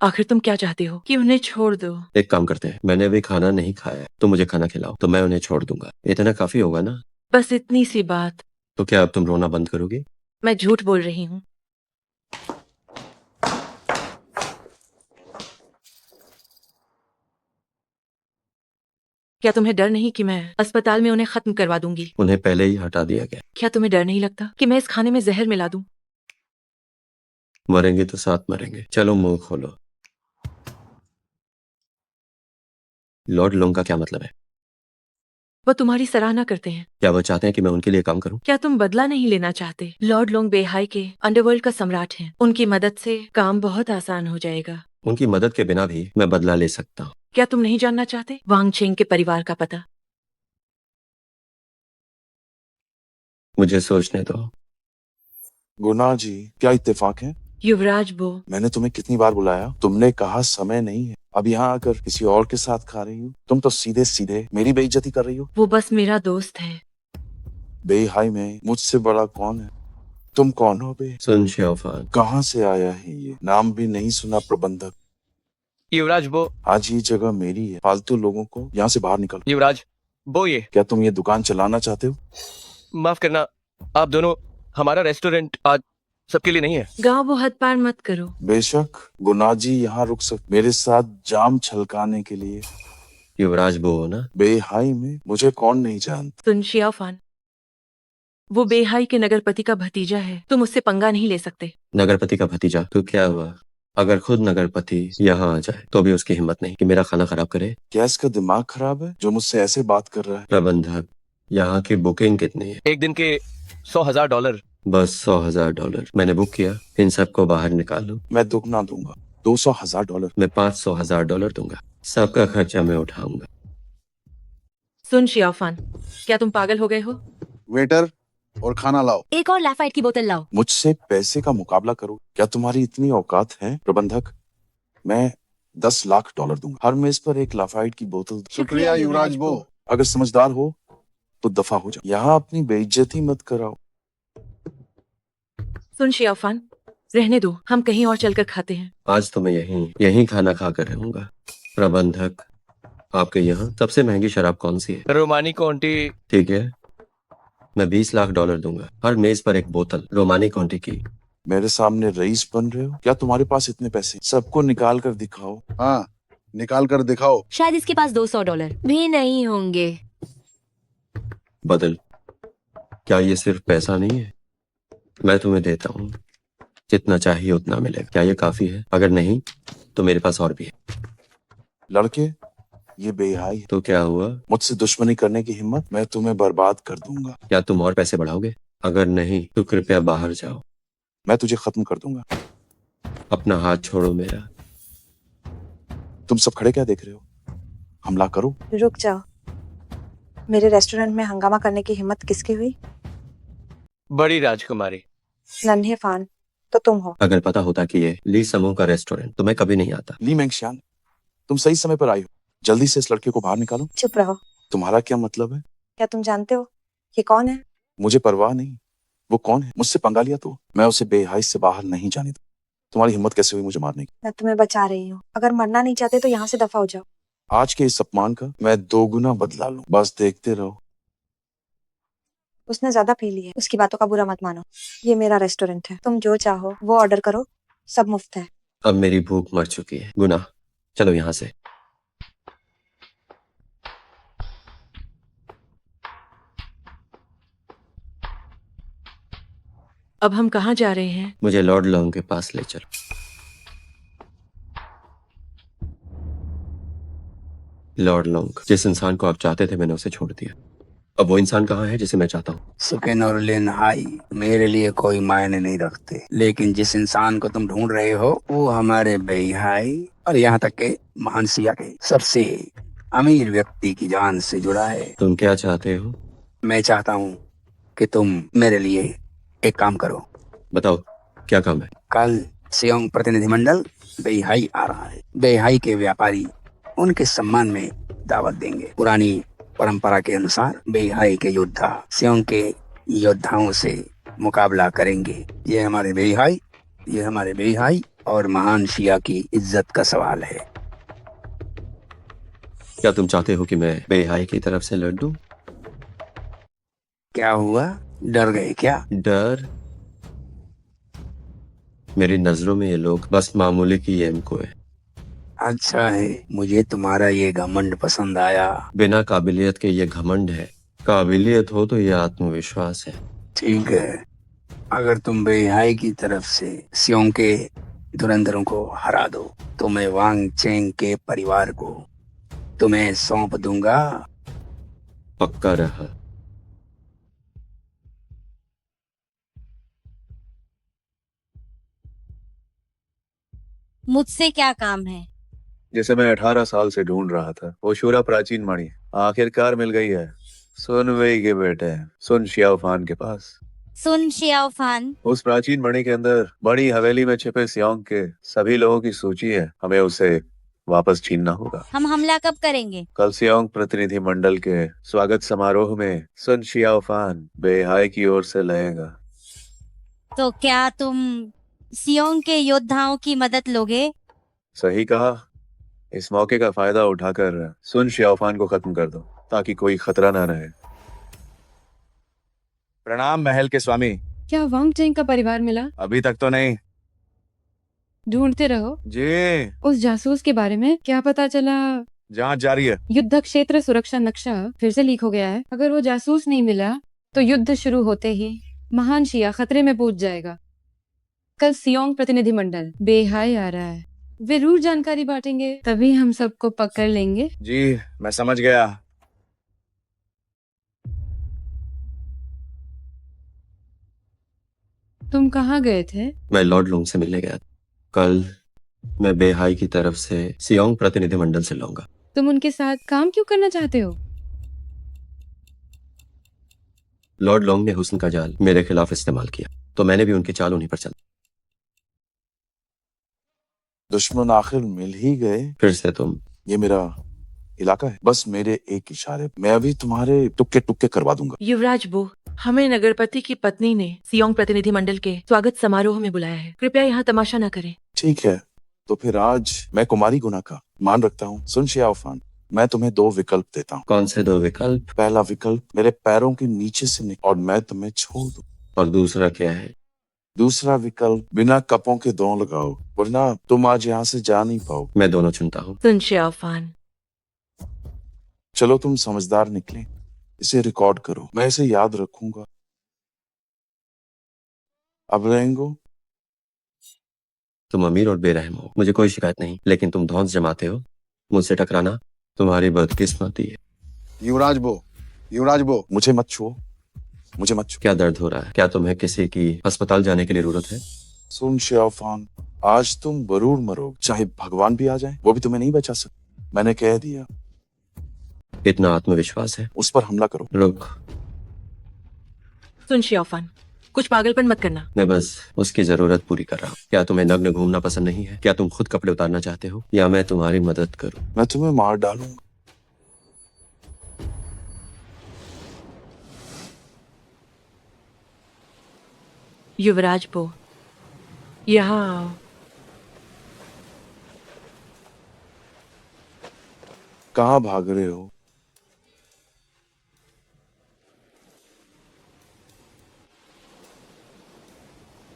आखिर तुम क्या चाहते हो? कि उन्हें छोड़ दो? एक काम करते हैं, मैंने अभी खाना नहीं खाया है, तो मुझे खाना खिलाओ, तो मैं उन्हें छोड़ दूंगा। इतना काफी होगा ना? बस इतनी सी बात। तो क्या अब तुम रोना बंद करोगी? मैं झूठ बोल रही हूँ। क्या तुम्हें डर नहीं कि मैं अस्पताल में उन्हें खत्म करवा दूंगी? उन्हें पहले ही हटा दिया गया। क्या तुम्हें डर नहीं लगता कि मैं इस खाने में जहर मिला दूं? मरेंगे तो साथ मरेंगे। चलो मुंह खोलो। लॉर्ड लोंग का क्या मतलब है? वो तुम्हारी सराहना करते हैं। क्या वो चाहते हैं कि मैं उनके लिए काम करूं? क्या तुम बदला नहीं लेना चाहते? लॉर्ड लोंग बेहाई के अंडरवर्ल्ड का सम्राट हैं। उनकी मदद से काम बहुत आसान हो जाएगा। उनकी मदद के बिना भी मैं बदला ले सकता हूँ। क्या तुम नहीं जानना चाहते वांग चेंग के परिवार का पता? मुझे सोचने दो। गुना जी, क्या इत्तेफाक है? युवराज बो, मैंने तुम्हें कितनी बार बुलाया, तुमने कहा समय नहीं है। अब यहाँ आकर किसी और के साथ खा रही हो। तुम तो सीधे सीधे मेरी बेइज्जती कर रही हो। वो बस मेरा दोस्त है। बेहाई में मुझसे बड़ा कौन है? तुम कौन हो बे? सुन शियाओफान। कहाँ से आया है ये? नाम भी नहीं सुना। प्रबंधक। युवराज बो। आज ये जगह मेरी है। फालतू लोगों को यहाँ से बाहर निकलो। युवराज बो, ये क्या तुम ये दुकान चलाना चाहते हो? माफ करना, आप दोनों, हमारा रेस्टोरेंट आज सबके लिए नहीं है। गाँव वो हद पार मत करो। बेशक गुना जी यहाँ रुक सकते, मेरे साथ जाम छलकाने के लिए। युवराज बो हो ना? बेहाई में मुझे कौन नहीं जानता। सुन शियाओफान, वो बेहाई के नगरपति का भतीजा है। तुम उससे पंगा नहीं ले सकते। नगरपति का भतीजा? तो क्या हुआ अगर खुद नगरपति यहाँ आ जाए तो भी उसकी हिम्मत नहीं कि मेरा खाना खराब करे? क्या इसका दिमाग खराब है जो मुझसे ऐसे बात कर रहा है? प्रबंधक, यहाँ की बुकिंग कितनी है? एक दिन के $100,000। बस $100,000 मैंने बुक किया। इन सबको बाहर निकालो। मैं दुगना दूंगा, $200,000। मैं $500,000 दूंगा। सबका खर्चा मैं उठाऊंगा। सुन शियाफान, क्या तुम पागल हो गए हो? वेटर, और खाना लाओ। एक और लाफाइट की बोतल लाओ। मुझसे पैसे का मुकाबला करो? क्या तुम्हारी इतनी औकात है प्रबंधक? मैं $10 लाख दूंगा। हर मेज पर एक लाफाइट की बोतल। शुक्रिया युवराज बो। अगर समझदार हो तो दफा हो जाओ। यहाँ अपनी बेइज्जती मत कराओ। सुन शियाफान, रहने दो, हम कहीं और चलकर खाते हैं। आज तो मैं यहीं खाना खाकर रहूंगा। प्रबंधक, आपके यहाँ सबसे महंगी शराब कौन सी है? रोमानी कॉन्टी। ठीक है, मैं $20 लाख दूंगा, हर मेज पर एक बोतल रोमानी कॉन्टी की। मेरे सामने रईस बन रहे हो? क्या तुम्हारे पास इतने पैसे? सबको निकाल कर दिखाओ। हाँ, निकाल कर दिखाओ। शायद इसके पास $200 भी नहीं होंगे। बदल, क्या ये सिर्फ पैसा नहीं है? मैं तुम्हें देता हूँ, जितना चाहिए उतना मिलेगा। क्या ये काफी है? अगर नहीं तो मेरे पास और भी है। लड़के, ये बेहाई है। तो क्या हुआ? मुझसे दुश्मनी करने की हिम्मत? मैं तुम्हें बर्बाद कर दूंगा। क्या तुम और पैसे बढ़ाओगे? अगर नहीं तो कृपया बाहर जाओ। मैं तुझे खत्म कर दूंगा। अपना हाथ छोड़ो मेरा। तुम सब खड़े क्या देख रहे हो? हमला करो। रुक जाओ, मेरे रेस्टोरेंट में हंगामा करने की हिम्मत किसकी हुई? बड़ी राजकुमारी। नन्हे फान तो तुम हो। अगर पता होता कि ये ली समूह का रेस्टोरेंट तो मैं कभी नहीं आता। ली मेंगशियांग, तुम सही समय पर आई हो। जल्दी से इस लड़के को बाहर निकालो। चुप रहो। तुम्हारा क्या मतलब है? क्या तुम जानते हो ये कौन है? मुझे परवाह नहीं, वो कौन है? मुझसे पंगा लिया तो मैं उसे बेहाई से बाहर नहीं जाने दूं। तुम्हारी हिम्मत कैसे हुई मुझे मारने की? मैं तुम्हें बचा रही हूँ। अगर मरना नहीं चाहते तो यहाँ से दफा हो जाओ। आज के इस अपमान का मैं 2 गुना बदला लूं। बस देखते रहो। उसने ज्यादा पी ली है, उसकी बातों का बुरा मत मानो। ये मेरा रेस्टोरेंट है, तुम जो चाहो वो ऑर्डर करो, सब मुफ्त है। अब मेरी भूख मर चुकी है। गुना, चलो यहाँ से। अब हम कहाँ जा रहे हैं? मुझे लॉर्ड लॉन्ग के पास ले चलो। लॉर्ड लॉन्ग, जिस इंसान को आप चाहते थे मैंने उसे छोड़ दिया। अब वो इंसान कहाँ है जिसे मैं चाहता हूँ? सुकेन और लिन हाई मेरे लिए कोई मायने नहीं रखते, लेकिन जिस इंसान को तुम ढूंढ रहे हो वो हमारे बेहाई और यहाँ तक के महान सिया के सबसे अमीर व्यक्ति की जान से जुड़ा है। तुम क्या चाहते हो? मैं चाहता हूँ कि तुम मेरे लिए एक काम करो। बताओ, क्या काम है? कल सियोंग प्रतिनिधिमंडल बेहाई आ रहा है। बेहाई के व्यापारी उनके सम्मान में दावत देंगे। पुरानी परंपरा के अनुसार बेहाई के योद्धा सियोंग के योद्धाओं से मुकाबला करेंगे। ये हमारे बेहाई और महान शिया की इज्जत का सवाल है। क्या तुम चाहते हो कि मैं बेहाई की तरफ से लड़ दूं? क्या हुआ, डर गए क्या? डर? मेरी नजरों में ये लोग बस मामूली की एम को है। अच्छा है, मुझे तुम्हारा ये घमंड पसंद आया। बिना काबिलियत के ये घमंड है, काबिलियत हो तो ये आत्मविश्वास है। ठीक है, अगर तुम बेहाई की तरफ से सियोंग के धुरंधरों को हरा दो तो मैं वांग चेंग के परिवार को तुम्हें सौंप दूंगा। पक्का रहा। मुझसे क्या काम है? जिसे मैं 18 साल से ढूंढ रहा था, वो शूरा प्राचीन मणि आखिरकार मिल गई है। सुन वेई के बेटे सुन शियाओफान के पास। सुन शियाओफान, उस प्राचीन मणि के अंदर बड़ी हवेली में छिपे सियोंग के सभी लोगों की सूची है। हमें उसे वापस छीनना होगा। हम हमला कब करेंगे? कल सियोंग प्रतिनिधि मंडल के स्वागत समारोह में सुन शियाओफान बेहाई की ओर से लड़ेगा। तो क्या तुम सियोंग के योद्धाओं की मदद लोगे? सही कहा। इस मौके का फायदा उठाकर सुन शियाओफान को खत्म कर दो ताकि कोई खतरा ना रहे। प्रणाम महल के स्वामी। क्या वांग चेंग का परिवार मिला? अभी तक तो नहीं। ढूंढते रहो जी। उस जासूस के बारे में क्या पता चला? जांच जारी है। युद्ध क्षेत्र सुरक्षा नक्शा फिर से लीक हो गया है। अगर वो जासूस नहीं मिला तो युद्ध शुरू होते ही महान शिया खतरे में पहुंच जाएगा। कल सियोंग प्रतिनिधि मंडल बेहाई आ रहा है, वे जरूर जानकारी बांटेंगे, तभी हम सबको पकड़ लेंगे। जी मैं समझ गया। तुम कहाँ गए थे? मैं लॉर्ड लॉन्ग से मिलने गया। कल मैं बेहाई की तरफ से सियोंग प्रतिनिधि मंडल से लूंगा। तुम उनके साथ काम क्यों करना चाहते हो? लॉर्ड लॉन्ग ने हुस्न का जाल मेरे खिलाफ इस्तेमाल किया, तो मैंने भी उनकी चाल उन्हीं पर चला। दुश्मन आखिर मिल ही गए। फिर से तुम। ये मेरा इलाका है, बस मेरे एक इशारे मैं अभी तुम्हारे टुक्के टुक्के करवा दूंगा। युवराज बो, हमें नगरपति की पत्नी ने सियोंग प्रतिनिधि मंडल के स्वागत समारोह में बुलाया है, कृपया यहाँ तमाशा न करें। ठीक है, तो फिर आज मैं कुमारी गुना का मान रखता हूँ। सुन शियाओफान, मैं तुम्हें 2 विकल्प देता हूँ। कौन से 2 विकल्प? पहला विकल्प मेरे पैरों के नीचे से निकल और मैं तुम्हें छोड़ दूं। और दूसरा क्या है? दूसरा विकल्प बिना कपों के 2 लगाओ, वरना तुम आज यहाँ से जा नहीं पाओ। मैं दोनों चुनता हूँ। सुन शियाओफान, चलो तुम समझदार निकले, इसे रिकॉर्ड करो, मैं इसे याद रखूंगा। अब रहेंगो। तुम अमीर और बेरहम हो, मुझे कोई शिकायत नहीं, लेकिन तुम धौंस जमाते हो। मुझसे टकराना तुम्हारी बदकिस्मती है। युवराज बो, मुझे मत छुओ, मुझे मत छुओ। क्या दर्द हो रहा है? क्या तुम्हें किसी की अस्पताल जाने के लिए जरूरत है? सुन शियाओफान, आज तुम जरूर मरोगे, चाहे भगवान भी आ जाए, वो भी तुम्हें नहीं बचा सकते। मैंने कह दिया। इतना आत्मविश्वास है? उस पर हमला करो। रुक। सुन शियाओफान, कुछ पागलपन मत करना। मैं बस उसकी जरूरत पूरी कर रहा हूँ। क्या तुम्हें नग्न घूमना पसंद नहीं है? क्या तुम खुद कपड़े उतारना चाहते हो, या मैं तुम्हारी मदद करूँ? मैं तुम्हें मार डालूंगा। युवराज बो, यहाँ आओ। कहाँ भाग रहे हो?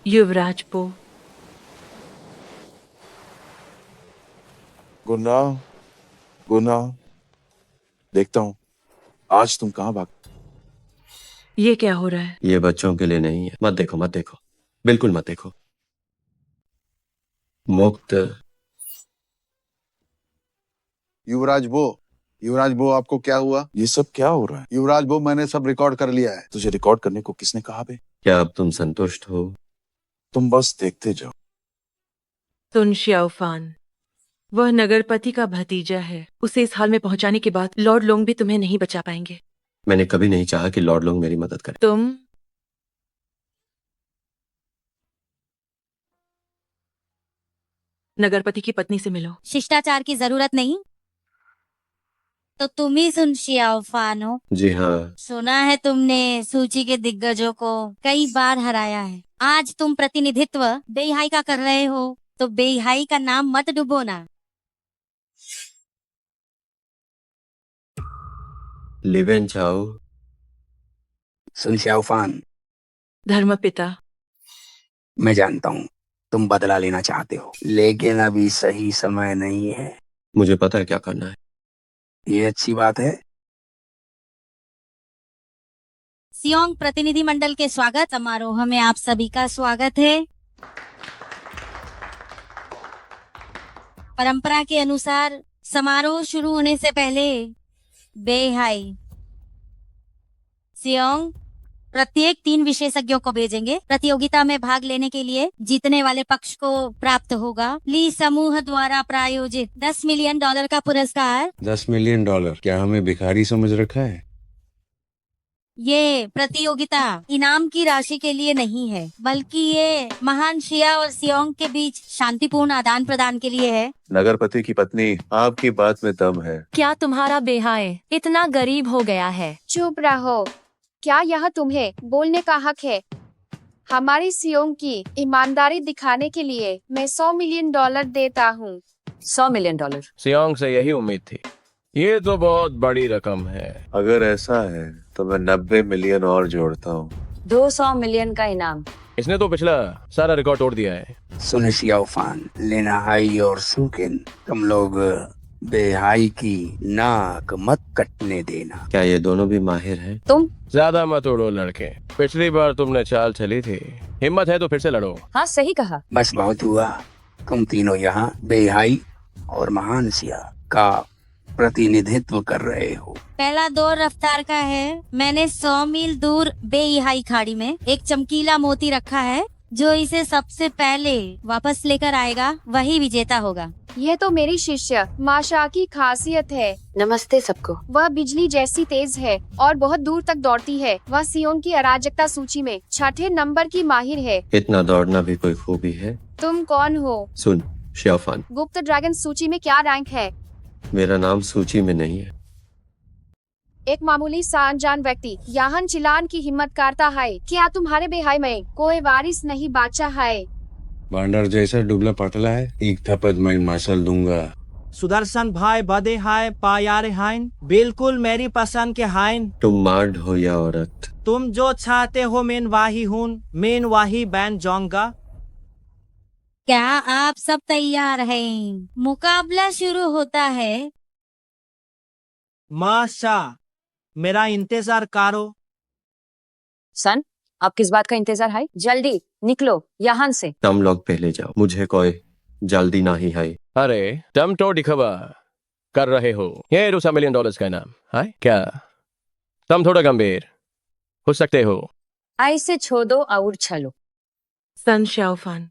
युवराज बो, गुना, देखता हूँ आज तुम कहाँ भाग। ये क्या हो रहा है? ये बच्चों के लिए नहीं है। मत देखो, मत देखो, बिल्कुल मत देखो। मुक्त। युवराज बो, आपको क्या हुआ? ये सब क्या हो रहा है? युवराज बो, मैंने सब रिकॉर्ड कर लिया है। तुझे रिकॉर्ड करने को किसने कहा बे? क्या अब तुम संतुष्ट हो? तुम बस देखते जाओ। सुन शियाओफान, वह नगरपति का भतीजा है, उसे इस हाल में पहुंचाने के बाद लॉर्ड लोंग भी तुम्हें नहीं बचा पाएंगे। मैंने कभी नहीं चाहा कि लॉर्ड लोंग मेरी मदद करे। तुम नगरपति की पत्नी से मिलो। शिष्टाचार की जरूरत नहीं, तो तुम ही सुन शियाओफान हो। जी हाँ। सुना है तुमने सूची के दिग्गजों को कई बार हराया है। आज तुम प्रतिनिधित्व बेहाई का कर रहे हो, तो बेहाई का नाम मत डुबोना। लिवेन चाओ। सुन शियाओफान, धर्मपिता, मैं जानता हूँ तुम बदला लेना चाहते हो, लेकिन अभी सही समय नहीं है। मुझे पता है क्या करना है। ये अच्छी बात है। सियोंग प्रतिनिधि मंडल के स्वागत समारोह में आप सभी का स्वागत है। परंपरा के अनुसार समारोह शुरू होने से पहले बेहाई सियोंग प्रत्येक 3 विशेषज्ञों को भेजेंगे। प्रतियोगिता में भाग लेने के लिए जीतने वाले पक्ष को प्राप्त होगा ली समूह द्वारा प्रायोजित $10 मिलियन का पुरस्कार। $10 मिलियन? क्या हमें भिखारी समझ रखा है? ये प्रतियोगिता इनाम की राशि के लिए नहीं है, बल्कि ये महान शिया और सियोंग के बीच शांतिपूर्ण आदान प्रदान के लिए है। नगरपति की पत्नी, आपकी बात में दम है। क्या तुम्हारा बेहाय इतना गरीब हो गया है? चुप रहो। क्या यह तुम्हें बोलने का हक है? हमारी सियोंग की ईमानदारी दिखाने के लिए मैं $100 मिलियन देता हूँ। $100 मिलियन। सियोंग से यही उम्मीद थी। ये तो बहुत बड़ी रकम है। अगर ऐसा है तो मैं 90 मिलियन और जोड़ता हूँ। 200 मिलियन का इनाम। इसने तो पिछला सारा रिकॉर्ड तोड़ दिया है। सुन शियाओफान, लेनाहाई और सुकिन, तुम लोग बेहाई की नाक मत कटने देना। क्या ये दोनों भी माहिर हैं? तुम ज्यादा मत उड़ो लड़के, पिछली बार तुमने चाल चली थी। हिम्मत है तो फिर से लड़ो। हाँ, सही कहा। बस बहुत हुआ। तुम तीनों यहाँ बेहाई और महान शिया का प्रतिनिधित्व कर रहे हो। पहला दौर रफ्तार का है। मैंने 100 मील दूर बेइहाई खाड़ी में एक चमकीला मोती रखा है जो इसे सबसे पहले वापस लेकर आएगा वही विजेता होगा। यह तो मेरी शिष्य माशा की खासियत है। नमस्ते सबको। वह बिजली जैसी तेज है और बहुत दूर तक दौड़ती है। वह सियोन की अराजकता सूची में 6ठे नंबर की माहिर है। इतना दौड़ना भी कोई खूबी है? तुम कौन हो? सुन शियाओफान, गुप्त ड्रैगन सूची में क्या रैंक है? मेरा नाम सूची में नहीं है। एक मामूली सा अनजान व्यक्ति यहाँ चिलान की हिम्मत करता है। क्या तुम्हारे बेहाई में कोई वारिस नहीं बाचा है? बांडर जैसा दुबला पतला है, एक थप्पड़ मैं मसल दूंगा। सुदर्शन भाई बदे हाय पायारे हाइन, बिल्कुल मेरी पसंद के हाइन। तुम मार्ड हो या औरत? तुम जो चाहते हो मैं वाही हूँ, मैं वाही बन जाऊंगा। क्या आप सब तैयार हैं? मुकाबला शुरू होता है। माशा, मेरा इंतजार करो। सन, आप किस बात का इंतजार है? जल्दी निकलो यहाँ से। तुम लोग पहले जाओ, मुझे कोई जल्दी नहीं है। अरे तुम तो दिखावा कर रहे हो। ये $2 मिलियन का नाम है क्या? तुम थोड़ा गंभीर हो सकते हो। ऐसे छोड़ो और चलो। सन शाओफान,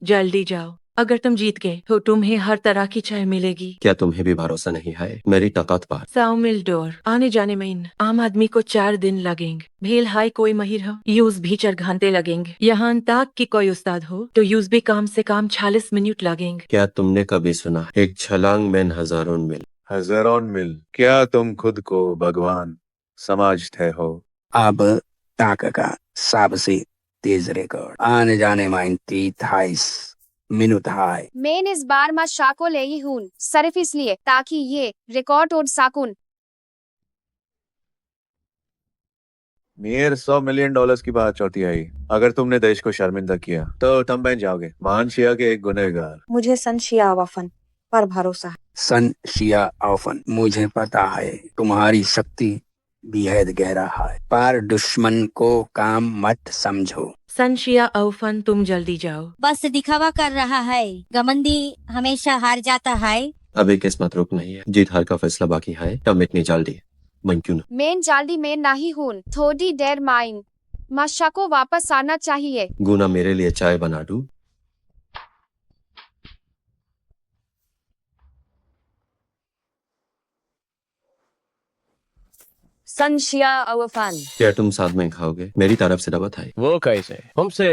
जल्दी जाओ। अगर तुम जीत गए तो तुम्हें हर तरह की चाय मिलेगी। क्या तुम्हें भी भरोसा नहीं है मेरी ताकत पर? 100 मील दूर आने जाने में इन आम आदमी को 4 दिन लगेंगे। भेल हाई कोई महिर हो यूज भी 4 घंटे लगेंगे। यहाँ तक कि कोई उस्ताद हो तो यूज भी कम से कम 40 मिनट लगेंगे। क्या तुमने कभी सुना एक छलांग में हजारों मील? हजारों मील? क्या तुम खुद को भगवान समझते हो? अब तक का सबसे तेज रिकॉर्ड आने जाने में 28 मिनट है। मैं इस बार माशा को ले ही हूँ सिर्फ इसलिए ताकि ये रिकॉर्ड तोड़ सकूं। मेयर $100 मिलियन की बात चौथी आई। अगर तुमने देश को शर्मिंदा किया तो तुम बन जाओगे महान शिया के एक गुनहगार। मुझे सन शिया वफन पर भरोसा है। सन शिया औफन, मुझे पता है तुम्हारी शक्ति बेहद गहरा है, पर दुश्मन को काम मत समझो। सनशिया औफन, तुम जल्दी जाओ। बस दिखावा कर रहा है। गमंदी हमेशा हार जाता है। अभी किस्मत रुक नहीं है, जीत हार का फैसला बाकी है। तुम इतनी जल्दी मैं क्यों ना? मैं जल्दी में नहीं हूँ, थोड़ी देर माइन। माशा को वापस आना चाहिए। गुना मेरे लिए चाय बना दूं? सनशिया अवफान, क्या तुम साथ में खाओगे? मेरी तरफ से दावत है। वो कैसे हमसे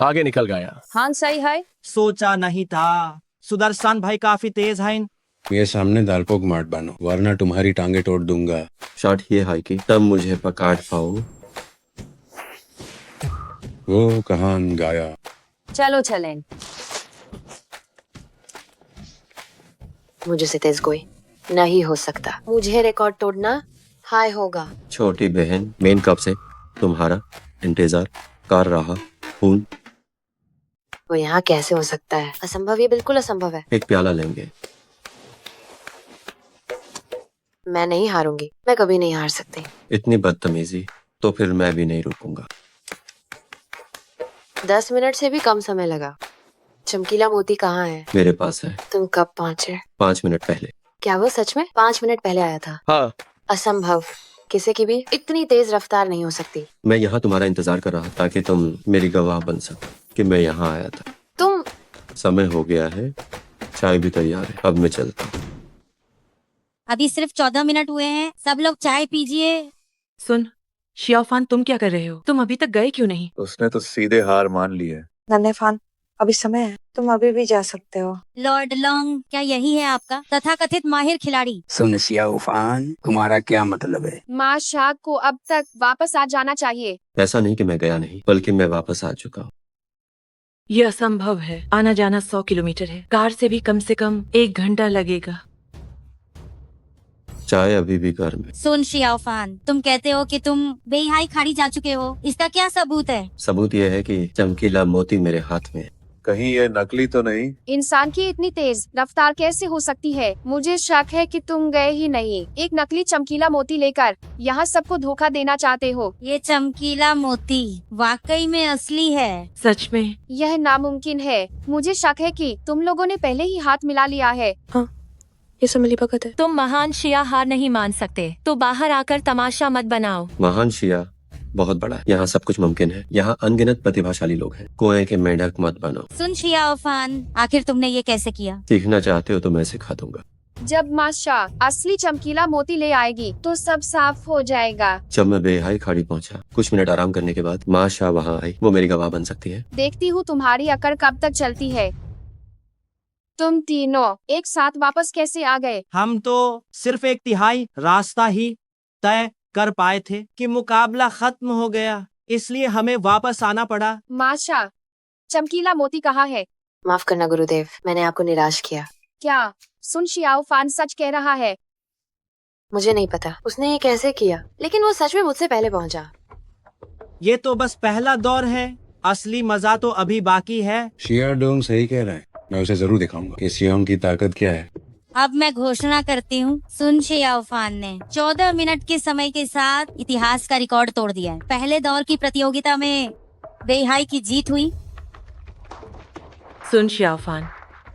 आगे निकल गया? हाँ सही है। सोचा नहीं था, सुदर्शन भाई काफी तेज है। ये सामने दालपोक मार्ट बनो वरना तुम्हारी टांगे तोड़ दूंगा। शॉट ये है कि तब मुझे पकड़ पाओ। वो कहाँ गाया? चलो चलें। मुझसे तेज कोई नहीं हो सकता। मुझे रिकॉर्ड तोड़ना हाय होगा। छोटी बहन, मेन कब से तुम्हारा इंतजार कर रहा हूँ। वो यहाँ कैसे हो सकता है? असंभव, ये बिल्कुल असंभव है। एक प्याला लेंगे। मैं नहीं हारूंगी, मैं कभी नहीं हार सकती। इतनी बदतमीजी तो फिर मैं भी नहीं रुकूंगा। 10 मिनट से भी कम समय लगा। चमकीला मोती कहाँ है? मेरे पास है। तुम कब पहुँचे? 5 मिनट पहले। क्या वो सच में 5 मिनट पहले आया था? हाँ। असंभव, किसी की भी इतनी तेज रफ्तार नहीं हो सकती। मैं यहाँ तुम्हारा इंतजार कर रहा ताकि तुम मेरी गवाह बन सको कि मैं यहाँ आया था। तुम समय हो गया है, चाय भी तैयार है, अब मैं चलता हूँ। अभी सिर्फ 14 मिनट हुए हैं, सब लोग चाय पीजिए। सुन शियाओफान, तुम क्या कर रहे हो? तुम अभी तक गए क्यों नहीं? उसने तो सीधे हार मान ली है। नन्हे फान, अभी समय है, तुम अभी भी जा सकते हो। लॉर्ड लॉन्ग, क्या यही है आपका तथाकथित माहिर खिलाड़ी? सुन शियाओफान, तुम्हारा क्या मतलब है? माशा को अब तक वापस आ जाना चाहिए। ऐसा नहीं कि मैं गया नहीं, बल्कि मैं वापस आ चुका हूँ। यह असंभव है। आना जाना 100 किलोमीटर है। कार से भी कम 1 घंटा लगेगा। चाय अभी भी गर्म है। सुन शियाओफान, तुम कहते हो कि तुम बेहाई खाड़ी जा चुके हो, इसका क्या सबूत है? सबूत यह है कि चमकीला मोती मेरे हाथ में है। कहीं ये नकली तो नहीं? इंसान की इतनी तेज रफ्तार कैसे हो सकती है? मुझे शक है कि तुम गए ही नहीं, एक नकली चमकीला मोती लेकर यहाँ सबको धोखा देना चाहते हो। ये चमकीला मोती वाकई में असली है? सच में? यह नामुमकिन है। मुझे शक है कि तुम लोगों ने पहले ही हाथ मिला लिया है। हाँ, ये सब मिली भगत है। तुम महान शिया हार नहीं मान सकते तो बाहर आकर तमाशा मत बनाओ। महान शिया बहुत बड़ा है। यहाँ सब कुछ मुमकिन है। यहाँ अनगिनत प्रतिभाशाली लोग हैं। कुएं के मेंढक मत बनो। सुन शियाओफान, आखिर तुमने ये कैसे किया? सीखना चाहते हो तो मैं सिखा दूंगा। जब माशाह असली चमकीला मोती ले आएगी तो सब साफ हो जाएगा। जब मैं बेहाई खाड़ी पहुंचा, कुछ मिनट आराम करने के बाद माँ शाह वहाँ आई। वो मेरी गवाह बन सकती है। देखती हूँ तुम्हारी अकड़ कब तक चलती है। तुम तीनों एक साथ वापस कैसे आ गए? हम तो सिर्फ एक तिहाई रास्ता ही तय कर पाए थे कि मुकाबला खत्म हो गया, इसलिए हमें वापस आना पड़ा। माशाह, चमकीला मोती कहाँ है? माफ करना गुरुदेव, मैंने आपको निराश किया। क्या सुन शियाओफान सच कह रहा है? मुझे नहीं पता उसने ये कैसे किया, लेकिन वो सच में मुझसे पहले पहुंचा। ये तो बस पहला दौर है, असली मजा तो अभी बाकी है। शियाडोंग सही कह रहा है। मैं उसे जरूर दिखाऊंगा कि सियोंग की ताकत क्या है। अब मैं घोषणा करती हूँ, सुन शियाओफान ने 14 मिनट के समय के साथ इतिहास का रिकॉर्ड तोड़ दिया है। पहले दौर की प्रतियोगिता में बेहाई की जीत हुई। सुन शियाओफान,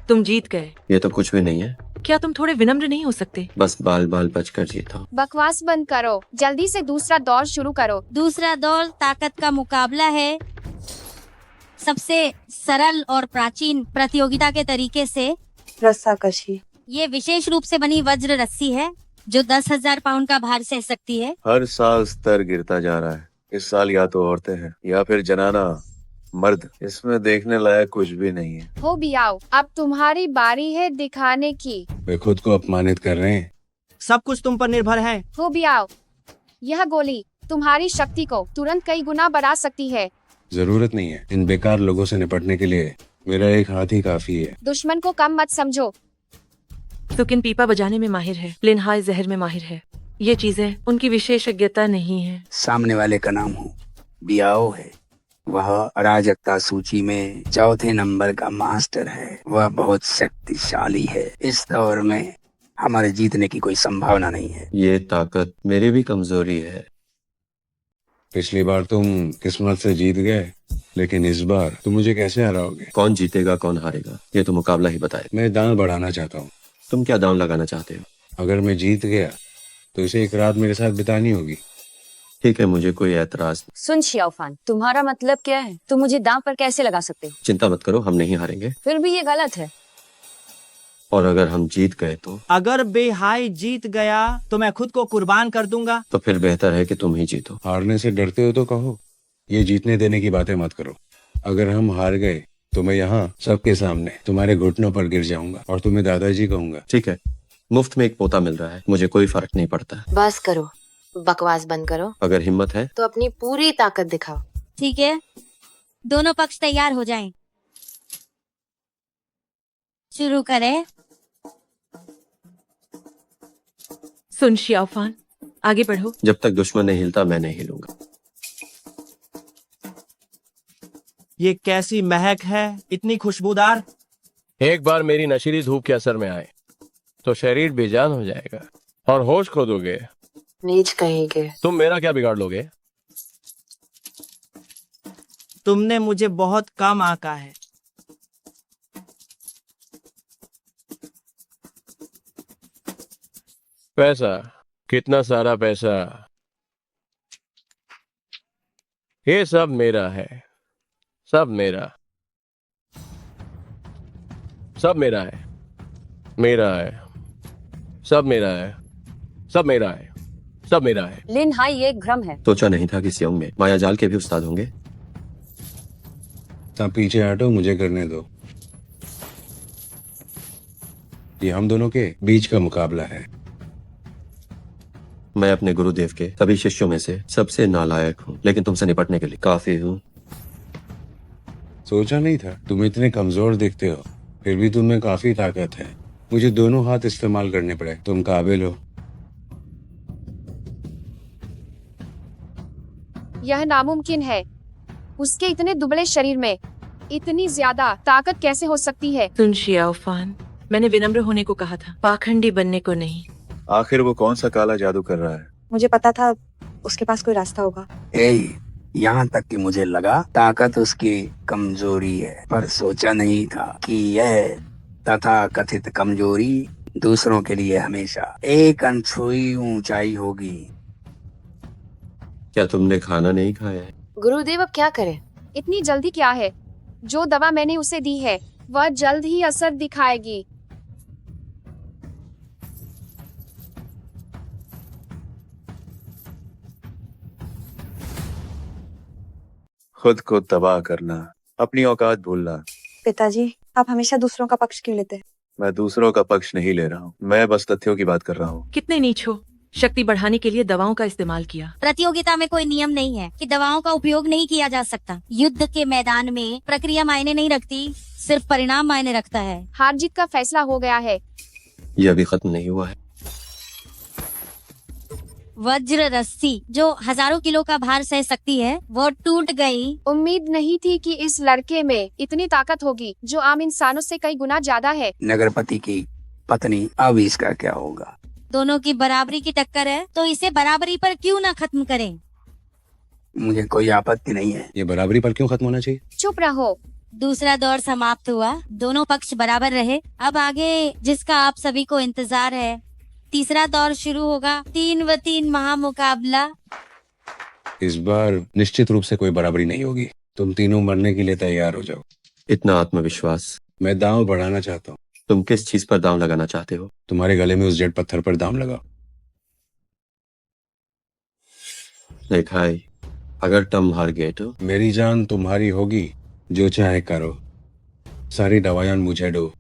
तुम जीत गए। ये तो कुछ भी नहीं है। क्या तुम थोड़े विनम्र नहीं हो सकते? बस बाल बाल बचकर जीता। बकवास बंद करो, जल्दी से दूसरा दौर शुरू करो। दूसरा दौर ताकत का मुकाबला है। सबसे सरल और प्राचीन प्रतियोगिता के तरीके से रस्साकशी। ये विशेष रूप से बनी वज्र रस्सी है जो 10,000 पाउंड का भार सह सकती है। हर साल स्तर गिरता जा रहा है। इस साल या तो औरतें हैं या फिर जनाना मर्द। इसमें देखने लायक कुछ भी नहीं है। हो भी आओ, अब तुम्हारी बारी है दिखाने की। वे खुद को अपमानित कर रहे हैं। सब कुछ तुम पर निर्भर है। हो भी आओ, यह गोली तुम्हारी शक्ति को तुरंत कई गुना बढ़ा सकती है। जरूरत नहीं है। इन बेकार लोगों से निपटने के लिए मेरा एक हाथ ही काफी है। दुश्मन को कम मत समझो। सुकिन पीपा बजाने में माहिर है, लिनहाई जहर में माहिर है। ये चीजें उनकी विशेषज्ञता नहीं है। सामने वाले का नाम हो बियाओ है। वह अराजकता सूची में चौथे नंबर का मास्टर है। वह बहुत शक्तिशाली है। इस दौर में हमारे जीतने की कोई संभावना नहीं है। ये ताकत मेरी भी कमजोरी है। पिछली बार तुम किस्मत से जीत गए, लेकिन इस बार तुम मुझे कैसे हराओगे? कौन जीतेगा कौन हारेगा ये तो मुकाबला ही बताए। मैं दांव बढ़ाना चाहता हूँ। तुम क्या दांव लगाना चाहते हो? अगर मैं जीत गया तो इसे एक रात मेरे साथ बितानी होगी। ठीक है, मुझे कोई एतराज नहीं। सुन शियाओफान, तुम्हारा मतलब क्या है? तुम मुझे दांव पर कैसे लगा सकते हो? चिंता मत करो, हम नहीं हारेंगे। फिर भी ये गलत है। और अगर हम जीत गए तो? अगर बेहाई जीत गया तो मैं खुद को कुर्बान कर दूंगा। तो फिर बेहतर है कि तुम ही जीतो। हारने से डरते हो तो कहो, ये जीतने देने की बातें मत करो। अगर हम हार गए तो मैं यहाँ सबके सामने तुम्हारे घुटनों पर गिर जाऊंगा और तुम्हें दादाजी कहूंगा। ठीक है, मुफ्त में एक पोता मिल रहा है, मुझे कोई फर्क नहीं पड़ता। बस करो, बकवास बंद करो। अगर हिम्मत है तो अपनी पूरी ताकत दिखाओ। ठीक है, दोनों पक्ष तैयार हो जाएं। शुरू करें। सुन शियाओफान, आगे बढ़ो। जब तक दुश्मन नहीं हिलता मैं नहीं हिलूंगा। ये कैसी महक है, इतनी खुशबूदार। एक बार मेरी नशीली धूप के असर में आए तो शरीर बेजान हो जाएगा और होश खो दोगे। नीच कहेंगे। तुम मेरा क्या बिगाड़ लोगे? तुमने मुझे बहुत कम आंका है। पैसा, कितना सारा पैसा। ये सब मेरा है, सब मेरा, सब मेरा है, मेरा है, सब मेरा है, सब मेरा है, सब मेरा है। लिन हाई ये एक भ्रम है। सोचा नहीं था कि सियोंग में माया जाल के भी उस्ताद होंगे। तब पीछे हटो, मुझे करने दो। ये हम दोनों के बीच का मुकाबला है। मैं अपने गुरुदेव के सभी शिष्यों में से सबसे नालायक हूँ, लेकिन तुमसे निपटने के लिए काफी हूँ। सोचा नहीं था तुम इतने कमजोर दिखते हो, फिर भी तुम में काफी ताकत है। मुझे दोनों हाथ इस्तेमाल करने पड़े। तुम काबिल हो। यह नामुमकिन है। उसके इतने दुबले शरीर में इतनी ज्यादा ताकत कैसे हो सकती है? सुन शियाओफान, मैंने विनम्र होने को कहा था, पाखंडी बनने को नहीं। आखिर वो कौन सा काला जादू कर रहा है? मुझे पता था उसके पास कोई रास्ता होगा। यहाँ तक कि मुझे लगा ताकत उसकी कमजोरी है, पर सोचा नहीं था कि यह तथा कथित कमजोरी दूसरों के लिए हमेशा एक अनछुई ऊंचाई होगी। क्या तुमने खाना नहीं खाया है? गुरुदेव अब क्या करें? इतनी जल्दी क्या है? जो दवा मैंने उसे दी है वह जल्द ही असर दिखाएगी। खुद को तबाह करना, अपनी औकात भूलना। पिताजी, आप हमेशा दूसरों का पक्ष क्यों लेते हैं? मैं दूसरों का पक्ष नहीं ले रहा हूँ, मैं बस तथ्यों की बात कर रहा हूँ। कितने नीच हो, शक्ति बढ़ाने के लिए दवाओं का इस्तेमाल किया। प्रतियोगिता में कोई नियम नहीं है कि दवाओं का उपयोग नहीं किया जा सकता। युद्ध के मैदान में प्रक्रिया मायने नहीं रखती, सिर्फ परिणाम मायने रखता है। हार जीत का फैसला हो गया है। यह अभी खत्म नहीं हुआ है। वज्र रस्सी जो हजारों किलो का भार सह सकती है वो टूट गई। उम्मीद नहीं थी कि इस लड़के में इतनी ताकत होगी जो आम इंसानों से कई गुना ज्यादा है। नगरपति की पत्नी, अब इसका क्या होगा? दोनों की बराबरी की टक्कर है तो इसे बराबरी पर क्यों ना खत्म करें। मुझे कोई आपत्ति नहीं है। ये बराबरी पर क्यों खत्म होना चाहिए? चुप रहो। दूसरा दौर समाप्त हुआ, दोनों पक्ष बराबर रहे। अब आगे जिसका आप सभी को इंतजार है, तीसरा दौर शुरू होगा। 3v3 महामुकाबला। इस बार निश्चित रूप से कोई बराबरी नहीं होगी। तुम तीनों मरने के लिए तैयार हो जाओ। इतना आत्मविश्वास। मैं दांव बढ़ाना चाहता हूँ। तुम किस चीज पर दांव लगाना चाहते हो? तुम्हारे गले में उस जेड पत्थर पर दांव लगाओ। देखा है, अगर तुम हार गए तो मेरी जान तुम्हारी होगी, जो चाहे करो। सारी दवायां मुझे दो।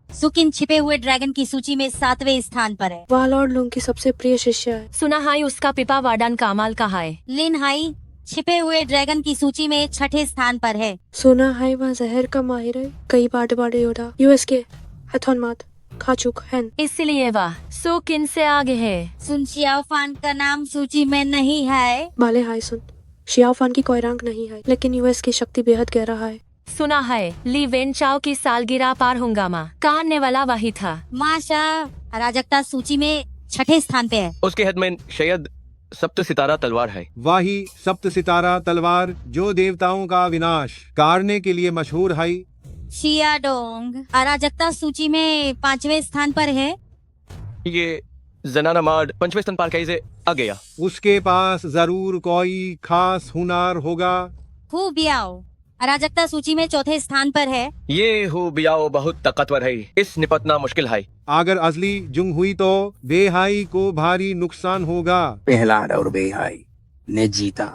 सुकिन छिपे हुए ड्रैगन की सूची में 7वें स्थान पर है। वह लॉर्ड लुंग की सबसे प्रिय शिष्य है। सुना हाई उसका पिता वाडान कामाल का है। लिन हाई छिपे हुए ड्रैगन की सूची में 6ठे स्थान पर है। सुना है वह जहर का माहिर है। कई बड़े योद्धा यूएस के हैथॉन मात खा चुका है, इसलिए वह सुकिन से आगे है। सुन शियाओफान का नाम सूची में नहीं है। बाले हाय सुन, शियाओफान की कोई रंग नहीं है, लेकिन यूएस की शक्ति बेहद गहरा है। सुना है ली वेन चाओ की सालगिरह पर हंगामा करने वाला वही था। माशा अराजकता सूची में 6ठे स्थान पे है। उसके हद में शायद सप्त सितारा तलवार है। वाही सप्त सितारा तलवार जो देवताओं का विनाश करने के लिए मशहूर है। शियाडोंग अराजकता सूची में 5वें स्थान पर है। ये जनाना मार्ड 5वें स्थान पर कैसे आ गया? उसके पास जरूर कोई खास हुनर होगा। हु बियाओ अराजकता सूची में 4थे स्थान पर है। ये हु बियाओ बहुत ताकतवर है, इस निपटना मुश्किल है। अगर असली जुंग हुई तो बेहाई को भारी नुकसान होगा। पहला दौर बेहाई ने जीता,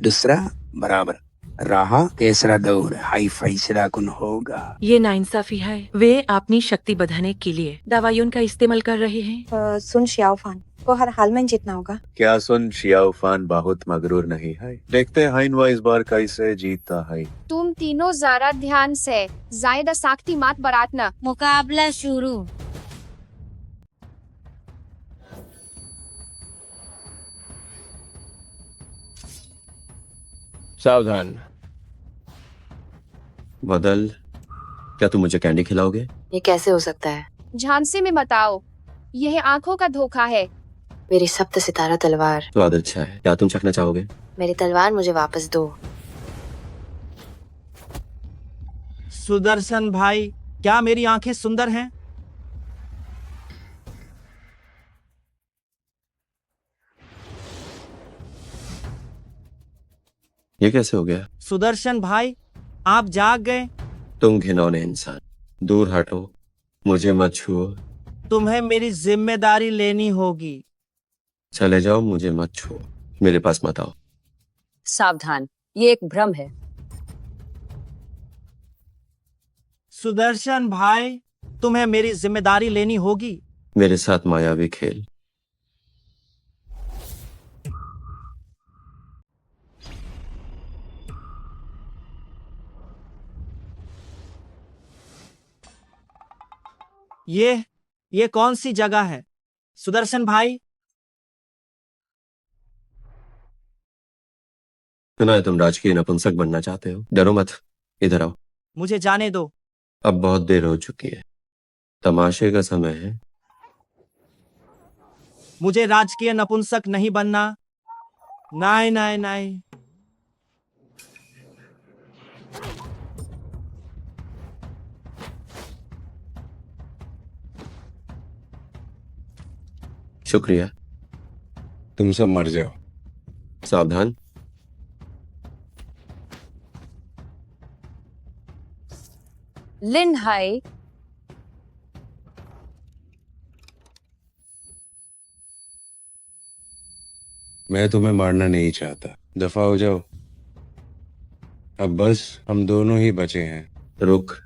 दूसरा बराबर रहा, तीसरा दौर हाई फैसला कुन होगा। ये नाइंसाफी है। वे अपनी शक्ति बढ़ाने के लिए दवाइयों का इस्तेमाल कर रहे हैं। सुन शियाओफान को हर हाल में जीतना होगा। क्या सुन शियाओफान बहुत मगरूर नहीं है? देखते हैं हाइनवा इस बार कैसे जीतता है। तुम तीनों जरा ध्यान से, ज्यादा साख्ती मत बरतना। मुकाबला शुरू। सावधान। बदल, क्या तुम मुझे कैंडी खिलाओगे? ये कैसे हो सकता है? झांसे में मत आओ, यह आंखों का धोखा है। मेरी सप्त सितारा तलवार। स्वाद अच्छा है, क्या तुम चखना चाहोगे? मेरी तलवार मुझे वापस दो। सुदर्शन भाई, क्या मेरी आंखें सुंदर हैं? ये कैसे हो गया? सुदर्शन भाई, आप जाग गए। तुम घिनौने इंसान, दूर हटो, मुझे मत छुओ। तुम्हें मेरी जिम्मेदारी लेनी होगी। चले जाओ, मुझे मत छुओ, मेरे पास मत आओ। सावधान, ये एक भ्रम है। सुदर्शन भाई, तुम्हें मेरी जिम्मेदारी लेनी होगी। मेरे साथ मायावी खेल। ये कौन सी जगह है? सुदर्शन भाई, सुना है तुम राजकीय नपुंसक बनना चाहते हो। डरो मत, इधर आओ। मुझे जाने दो। अब बहुत देर हो चुकी है, तमाशे का समय है। मुझे राजकीय नपुंसक नहीं बनना। नहीं नहीं नहीं। शुक्रिया। तुम सब मर जाओ। सावधान। लिन हाई, मैं तुम्हें मारना नहीं चाहता, दफा हो जाओ। अब बस हम दोनों ही बचे हैं। रुक।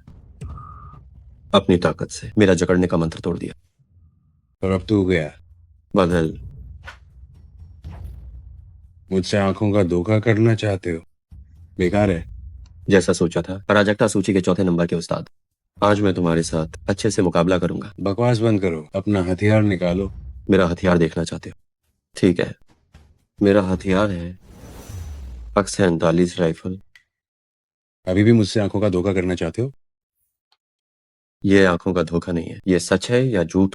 अपनी ताकत से मेरा जकड़ने का मंत्र तोड़ दिया। और अब तू गया। बदल। मुझसे आंखों का धोखा करना चाहते हो? बेकार है। जैसा सोचा था, अराजकता सूची के चौथे नंबर के उस्ताद, आज मैं तुम्हारे साथ अच्छे से मुकाबला करूंगा। बकवास बंद करो, अपना हथियार निकालो। मेरा हथियार देखना चाहते हो? ठीक है, मेरा हथियार है AKS-47 राइफल। अभी भी मुझसे आंखों का धोखा करना चाहते हो? ये आंखों का धोखा नहीं है, ये सच है या झूठ?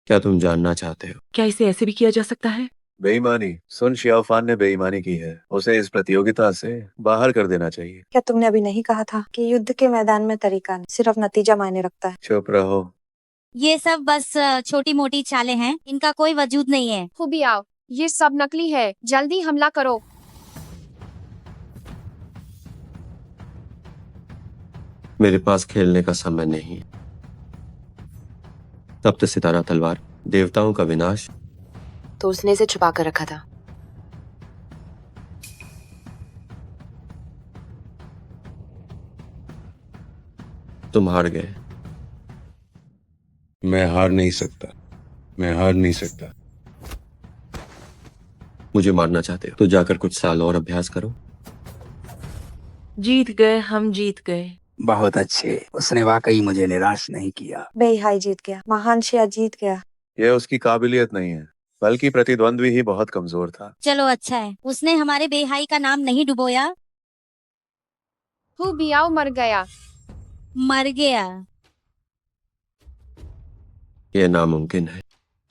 क्या तुम जानना चाहते हो? क्या इसे ऐसे भी किया जा सकता है? बेईमानी। सुन शियाओफान ने बेईमानी की है, उसे इस प्रतियोगिता से बाहर कर देना चाहिए। क्या तुमने अभी नहीं कहा था कि युद्ध के मैदान में तरीका नहीं, सिर्फ नतीजा मायने रखता है? चुप रहो। ये सब बस छोटी मोटी चालें हैं, इनका कोई वजूद नहीं है। हुबियाओ, ये सब नकली है, जल्दी हमला करो। मेरे पास खेलने का समय नहीं। तप्त सितारा तलवार, देवताओं का विनाश। तो उसने इसे छुपा कर रखा था। तुम हार गए। मैं हार नहीं सकता, मैं हार नहीं सकता। मुझे मारना चाहते हो तो जाकर कुछ साल और अभ्यास करो। जीत गए, हम जीत गए। बहुत अच्छे, उसने वाकई मुझे निराश नहीं किया। बेहाई जीत गया, महान शिया जीत गया। यह उसकी काबिलियत नहीं है, बल्कि प्रतिद्वंद्वी ही बहुत कमजोर था। चलो अच्छा है, उसने हमारे बेहाई का नाम नहीं डुबोया। हुबियाओ मर गया। मर गया। यह नामुमकिन है।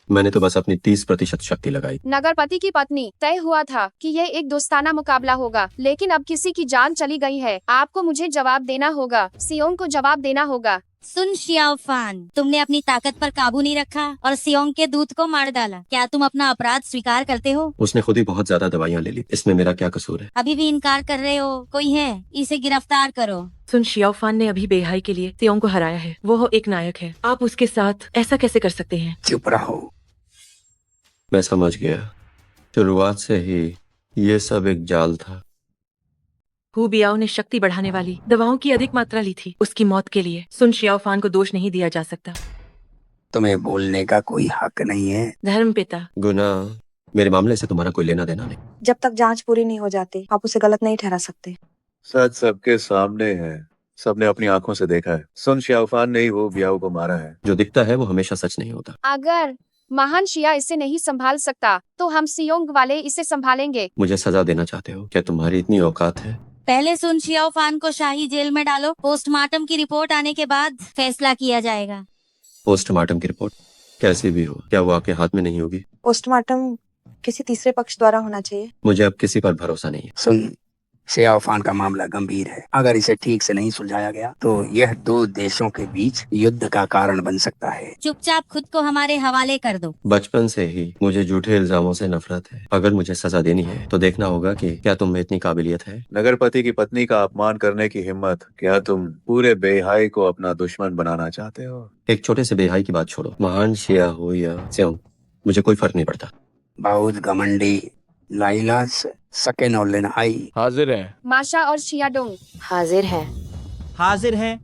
मैंने तो बस अपनी 30% शक्ति लगाई। नगरपति की पत्नी, तय हुआ था कि यह एक दोस्ताना मुकाबला होगा, लेकिन अब किसी की जान चली गई है। आपको मुझे जवाब देना होगा, सियोंग को जवाब देना होगा। सुन शियाओफान, तुमने अपनी ताकत पर काबू नहीं रखा और सियोंग के दूत को मार डाला। क्या तुम अपना अपराध स्वीकार करते हो? उसने खुद ही बहुत ज्यादा दवाइयां ले ली, इसमें मेरा क्या कसूर है? अभी भी इनकार कर रहे हो? कोई है? इसे गिरफ्तार करो। सुन, शियाओफान ने अभी बेहाई के लिए सियोंग को हराया है। वो एक नायक है, आप उसके साथ ऐसा कैसे कर सकते हैं? चुप रहो। मैं समझ गया, शुरुआत से ही ये सब एक जाल था। हुबियाओ ने शक्ति बढ़ाने वाली दवाओं की अधिक मात्रा ली थी उसकी मौत के लिए। सुन, शियाओफान को दोष नहीं दिया जा सकता। तुम्हें बोलने का कोई हक नहीं है। धर्मपिता, गुना, मेरे मामले से तुम्हारा कोई लेना देना नहीं। जब तक जांच पूरी नहीं हो जाती, आप उसे गलत नहीं ठहरा सकते। सच सबके सामने है, सबने अपनी आंखों से देखा है। सुन शियाओफान ने ही वो बियाओ को मारा है। जो दिखता है वो हमेशा सच नहीं होता। अगर महान शिया इसे नहीं संभाल सकता, तो हम सियोंग वाले इसे संभालेंगे। मुझे सजा देना चाहते हो? क्या तुम्हारी इतनी औकात है? पहले सुन शियाओफान को शाही जेल में डालो, पोस्टमार्टम की रिपोर्ट आने के बाद फैसला किया जाएगा। पोस्टमार्टम की रिपोर्ट कैसी भी हो, क्या वो आपके हाथ में नहीं होगी? पोस्टमार्टम किसी तीसरे पक्ष द्वारा होना चाहिए। मुझे अब किसी पर भरोसा नहीं है। सुन, शियाओफान का मामला गंभीर है। अगर इसे ठीक से नहीं सुलझाया गया तो यह दो देशों के बीच युद्ध का कारण बन सकता है। चुपचाप खुद को हमारे हवाले कर दो। बचपन से ही मुझे झूठे इल्जामों से नफरत है। अगर मुझे सजा देनी है तो देखना होगा कि क्या तुम में इतनी काबिलियत है। नगरपति की पत्नी का अपमान करने की हिम्मत। क्या तुम पूरे बेहाई को अपना दुश्मन बनाना चाहते हो? एक छोटे से बेहाई की बात छोड़ो, महान शिया हो या सियोंग, मुझे कोई फर्क नहीं पड़ता। बहुत घमंडी। लाइलास, सकेन और लिनहाई हाजिर है। माशा और शियाडोंग हाजिर है। हाजिर है।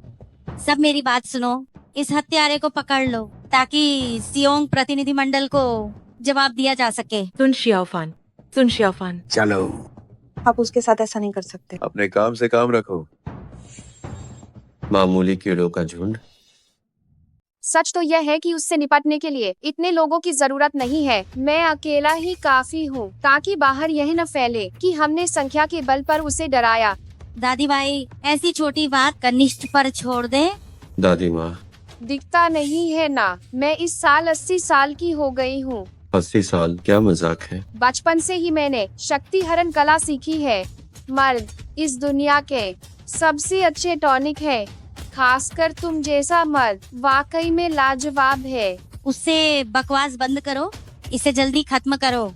सब मेरी बात सुनो, इस हत्यारे को पकड़ लो ताकि सियोंग प्रतिनिधिमंडल को जवाब दिया जा सके। सुन शियाओफान, सुन शियाओफान। चलो। आप उसके साथ ऐसा नहीं कर सकते। अपने काम से काम रखो। मामूली कीड़ों का झुंड। सच तो यह है कि उससे निपटने के लिए इतने लोगों की जरूरत नहीं है। मैं अकेला ही काफी हूँ, ताकि बाहर यह न फैले कि हमने संख्या के बल पर उसे डराया। दादी भाई, ऐसी छोटी बात कनिष्ठ पर छोड़ दें। दादी माँ, दिखता नहीं है ना, मैं इस साल 80 साल की हो गई हूँ। 80 साल? क्या मजाक है। बचपन से ही मैंने शक्ति हरण कला सीखी है। मर्द इस दुनिया के सबसे अच्छे टॉनिक है, खासकर तुम जैसा मर्द वाकई में लाजवाब है। उससे बकवास बंद करो, इसे जल्दी खत्म करो।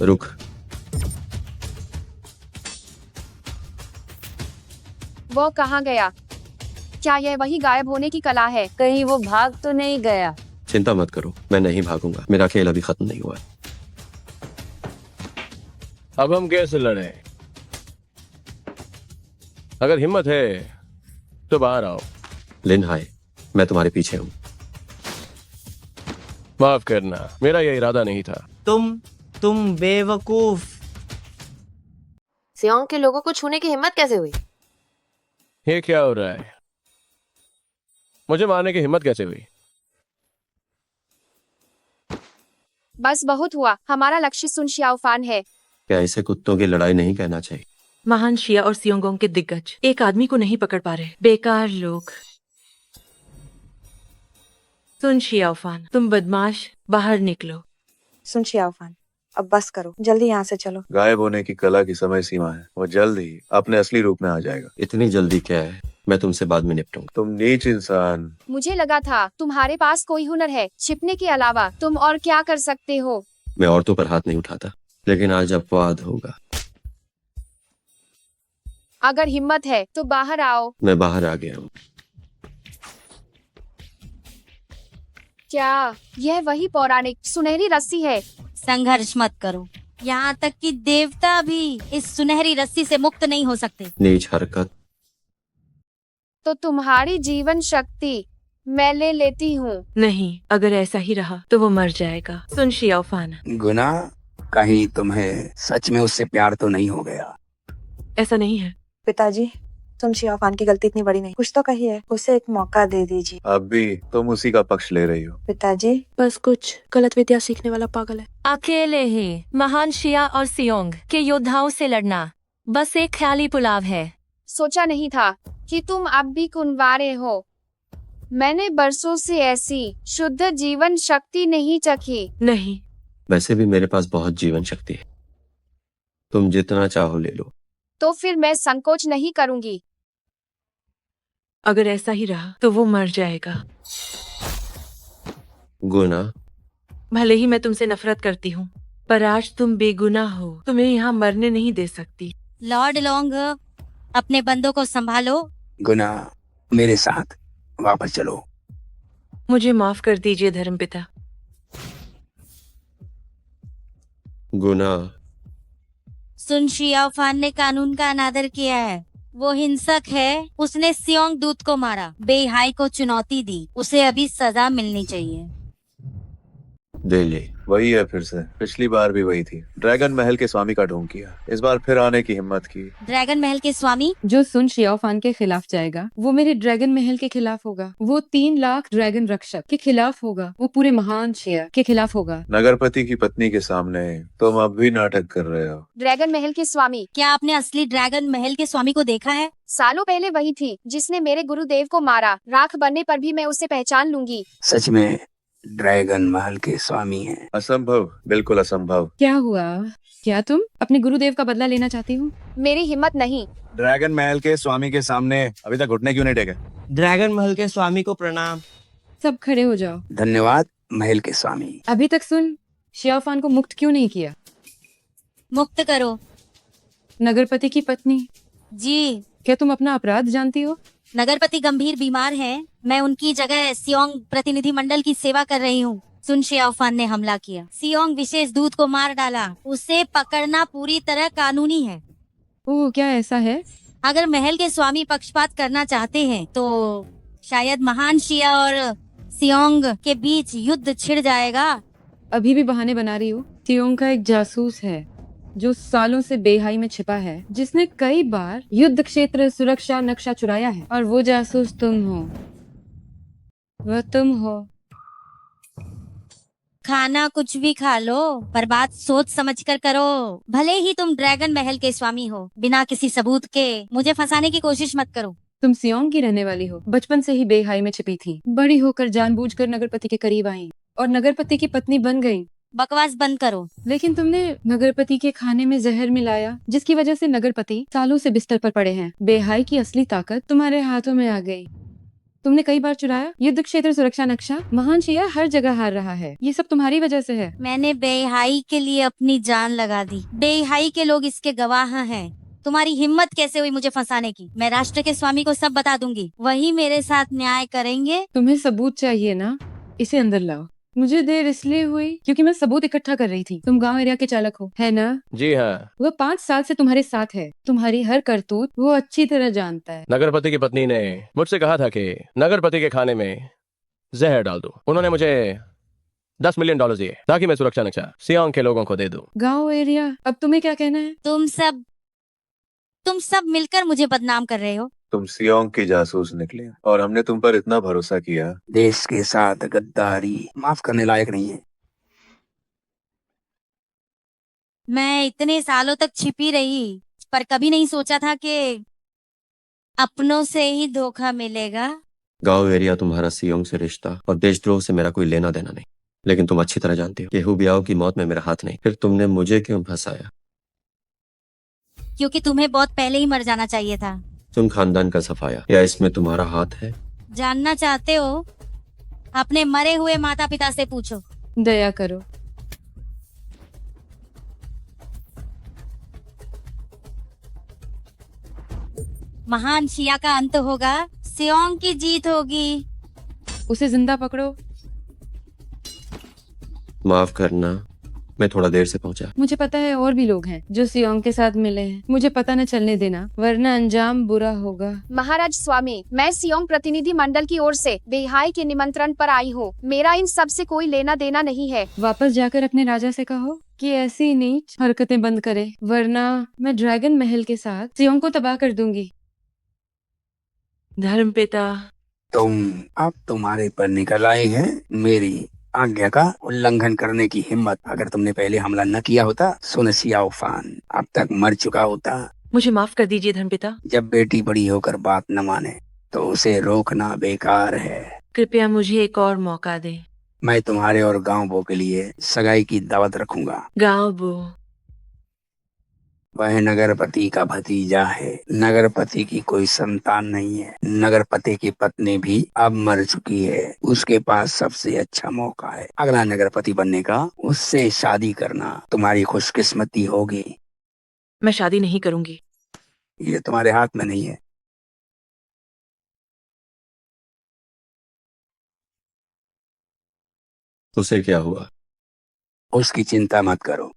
रुक। वो कहाँ गया? क्या यह वही गायब होने की कला है? कहीं वो भाग तो नहीं गया? चिंता मत करो, मैं नहीं भागूंगा। मेरा खेल अभी खत्म नहीं हुआ। अब हम कैसे लड़े? अगर हिम्मत है तो बाहर आओ। लिन हाय, मैं तुम्हारे पीछे हूँ। माफ करना, मेरा यह इरादा नहीं था। तुम बेवकूफ। सियोंग के लोगों को छूने की हिम्मत कैसे हुई? ये क्या हो रहा है? मुझे मारने की हिम्मत कैसे हुई? बस बहुत हुआ, हमारा लक्ष्य सुन शियाओफान है। क्या इसे कुत्तों की लड़ाई नहीं कहना चाहिए? महान शिया और सियोंगोंग के दिग्गज एक आदमी को नहीं पकड़ पा रहे। बेकार लोग। सुन शियाओफान, तुम बदमाश, बाहर निकलो। सुन शियाओफान, अब बस करो, जल्दी यहाँ से चलो। गायब होने की कला की समय सीमा है, वो जल्द ही अपने असली रूप में आ जाएगा। इतनी जल्दी क्या है? मैं तुमसे बाद में निपटूंगा। तुम नीच इंसान। मुझे लगा था तुम्हारे पास कोई हुनर है, छिपने के अलावा तुम और क्या कर सकते हो? मैं औरतों पर हाथ नहीं उठाता, लेकिन आज अपवाद होगा। अगर हिम्मत है तो बाहर आओ। मैं बाहर आ गया हूँ। क्या यह वही पौराणिक सुनहरी रस्सी है? संघर्ष मत करो, यहाँ तक कि देवता भी इस सुनहरी रस्सी से मुक्त नहीं हो सकते। नीच हरकत। तो तुम्हारी जीवन शक्ति मैं ले लेती हूँ। नहीं, अगर ऐसा ही रहा तो वो मर जाएगा। सुन शियाओफान, गुना, कहीं तुम्हें सच में उससे प्यार तो नहीं हो गया? ऐसा नहीं है। पिताजी, तुम शियाओफान की गलती इतनी बड़ी नहीं, कुछ तो कहिए, उसे एक मौका दे दीजिए। अब भी तुम उसी का पक्ष ले रही हो। पिताजी, बस कुछ गलत विद्या सीखने वाला पागल है। अकेले ही महान शिया और सियोंग के योद्धाओं से लड़ना बस एक ख्याली पुलाव है। सोचा नहीं था कि तुम अब भी कुंवारे हो। मैंने बरसों से ऐसी शुद्ध जीवन शक्ति नहीं चखी। नहीं, वैसे भी मेरे पास बहुत जीवन शक्ति है, तुम जितना चाहो ले लो। तो फिर मैं संकोच नहीं करूंगी। अगर ऐसा ही रहा तो वो मर जाएगा। गुना, भले ही मैं तुमसे नफरत करती हूँ, पर आज तुम बेगुनाह हो। तुम्हें यहाँ मरने नहीं दे सकती। लॉर्ड लॉन्ग, अपने बंदों को संभालो। गुना, मेरे साथ वापस चलो। मुझे माफ कर दीजिए धर्मपिता। गुना, सुन शियाओफान ने कानून का अनादर किया है, वो हिंसक है। उसने सियोंग दूत को मारा, बेहाई को चुनौती दी, उसे अभी सजा मिलनी चाहिए। दे ले। वही है फिर से, पिछली बार भी वही थी। ड्रैगन महल के स्वामी का ढोंग किया, इस बार फिर आने की हिम्मत की। ड्रैगन महल के स्वामी? जो सुन शियाओफान के खिलाफ जाएगा वो मेरे ड्रैगन महल के खिलाफ होगा। वो 3 लाख ड्रैगन रक्षक के खिलाफ होगा। वो पूरे महान शिया के खिलाफ होगा। नगरपति की पत्नी के सामने तुम अब भी नाटक कर रहे हो। ड्रैगन महल के स्वामी? क्या आपने असली ड्रैगन महल के स्वामी को देखा है? सालों पहले वही थी जिसने मेरे गुरुदेव को मारा। राख बनने पर भी मैं उसे पहचान लूंगी। सच में ड्रैगन महल के स्वामी हैं? असंभव, बिल्कुल असंभव। क्या हुआ? क्या तुम अपने गुरुदेव का बदला लेना चाहती हो? मेरी हिम्मत नहीं। ड्रैगन महल के स्वामी के सामने अभी तक घुटने क्यों नहीं टेके? ड्रैगन महल के स्वामी को प्रणाम। सब खड़े हो जाओ। धन्यवाद महल के स्वामी। अभी तक सुन शियाओफान को मुक्त क्यों नहीं किया? मुक्त करो। नगरपति की पत्नी जी। क्या तुम अपना अपराध जानती हो? नगरपति गंभीर बीमार हैं। मैं उनकी जगह सियोंग प्रतिनिधि मंडल की सेवा कर रही हूँ। सुन शियाओफान ने हमला किया, सियोंग विशेष दूत को मार डाला। उसे पकड़ना पूरी तरह कानूनी है। ओह, क्या ऐसा है? अगर महल के स्वामी पक्षपात करना चाहते हैं तो शायद महान शिया और सियोंग के बीच युद्ध छिड़ जाएगा। अभी भी बहाने बना रही हो। सियोंग का एक जासूस है जो सालों से बेहाई में छिपा है, जिसने कई बार युद्ध क्षेत्र सुरक्षा नक्शा चुराया है, और वो जासूस तुम हो। वो तुम हो। खाना कुछ भी खा लो, पर बात सोच समझ कर करो। भले ही तुम ड्रैगन महल के स्वामी हो, बिना किसी सबूत के मुझे फंसाने की कोशिश मत करो। तुम सियोंग की रहने वाली हो, बचपन से ही बेहाई में छिपी थी, बड़ी होकर जानबूझकर नगरपति के करीब आई और नगरपति की पत्नी बन गई। बकवास बंद करो। लेकिन तुमने नगरपति के खाने में जहर मिलाया, जिसकी वजह से नगरपति सालों से बिस्तर पर पड़े हैं। बेहाई की असली ताकत तुम्हारे हाथों में आ गई। तुमने कई बार चुराया। युद्ध क्षेत्र सुरक्षा नक्शा, महान शिया हर जगह हार रहा है। ये सब तुम्हारी वजह से है। मैंने बेहाई के लिए अपनी जान लगा दी। बेहाई के लोग इसके गवाह हैं। तुम्हारी हिम्मत कैसे हुई मुझे फंसाने की? मैं राष्ट्र के स्वामी को सब बता दूंगी, वही मेरे साथ न्याय करेंगे। तुम्हें सबूत चाहिए ना, इसे अंदर लाओ। मुझे देर इसलिए हुई क्योंकि मैं सबूत इकट्ठा कर रही थी। तुम गांव एरिया के चालक हो, है ना? जी हाँ। वो 5 साल से तुम्हारे साथ है। तुम्हारी हर करतूत वो अच्छी तरह जानता है। नगरपति की पत्नी ने मुझसे कहा था कि नगरपति के खाने में जहर डाल दूं। उन्होंने मुझे $10 मिलियन दिए ताकि मैं सुरक्षा नक्शा सियांग के लोगों को दे दूं। गांव एरिया, अब तुम्हें क्या कहना है? तुम सब मिलकर मुझे बदनाम कर रहे हो। तुम सियोंग की जासूस निकले और हमने तुम पर इतना भरोसा किया। देश के साथ गद्दारी माफ करने लायक नहीं है। मैं इतने सालों तक छिपी रही, पर कभी नहीं सोचा था कि अपनों से ही धोखा मिलेगा। गांव एरिया तुम्हारा सियोंग से रिश्ता और देशद्रोह से मेरा कोई लेना देना नहीं, लेकिन तुम अच्छी तरह जानती हो कि हु बियाओ की मौत में मेरा हाथ नहीं। फिर तुमने मुझे क्यों फंसाया? क्योंकि तुम्हें बहुत पहले ही मर जाना चाहिए था। तुम खानदान का सफाया, या इसमें तुम्हारा हाथ है? जानना चाहते हो? अपने मरे हुए माता पिता से पूछो। दया करो। महान शिया का अंत होगा, सियोंग की जीत होगी। उसे जिंदा पकड़ो। माफ करना, मैं थोड़ा देर से पहुंचा। मुझे पता है और भी लोग हैं जो सियोंग के साथ मिले हैं। मुझे पता न चलने देना, वरना अंजाम बुरा होगा। महाराज स्वामी, मैं सियोंग प्रतिनिधि मंडल की ओर से बेहाई के निमंत्रण पर आई हूँ। मेरा इन सब से कोई लेना देना नहीं है। वापस जाकर अपने राजा से कहो कि ऐसी नीच हरकतें बंद करे, वरना मैं ड्रैगन महल के साथ सियोंग को तबाह कर दूंगी। धर्मपिता, तुम अब तुम्हारे पर निकल आए हैं मेरी आज्ञा का उल्लंघन करने की हिम्मत। अगर तुमने पहले हमला न किया होता, सुन सियाओ फान अब तक मर चुका होता। मुझे माफ कर दीजिए धर्मपिता। जब बेटी बड़ी होकर बात न माने तो उसे रोकना बेकार है। कृपया मुझे एक और मौका दें। मैं तुम्हारे और गांव बो के लिए सगाई की दावत रखूंगा। गांव बो? वह नगरपति का भतीजा है। नगरपति की कोई संतान नहीं है। नगरपति की पत्नी भी अब मर चुकी है। उसके पास सबसे अच्छा मौका है अगला नगरपति बनने का। उससे शादी करना तुम्हारी खुशकिस्मती होगी। मैं शादी नहीं करूंगी। ये तुम्हारे हाथ में नहीं है। उसे क्या हुआ? उसकी चिंता मत करो।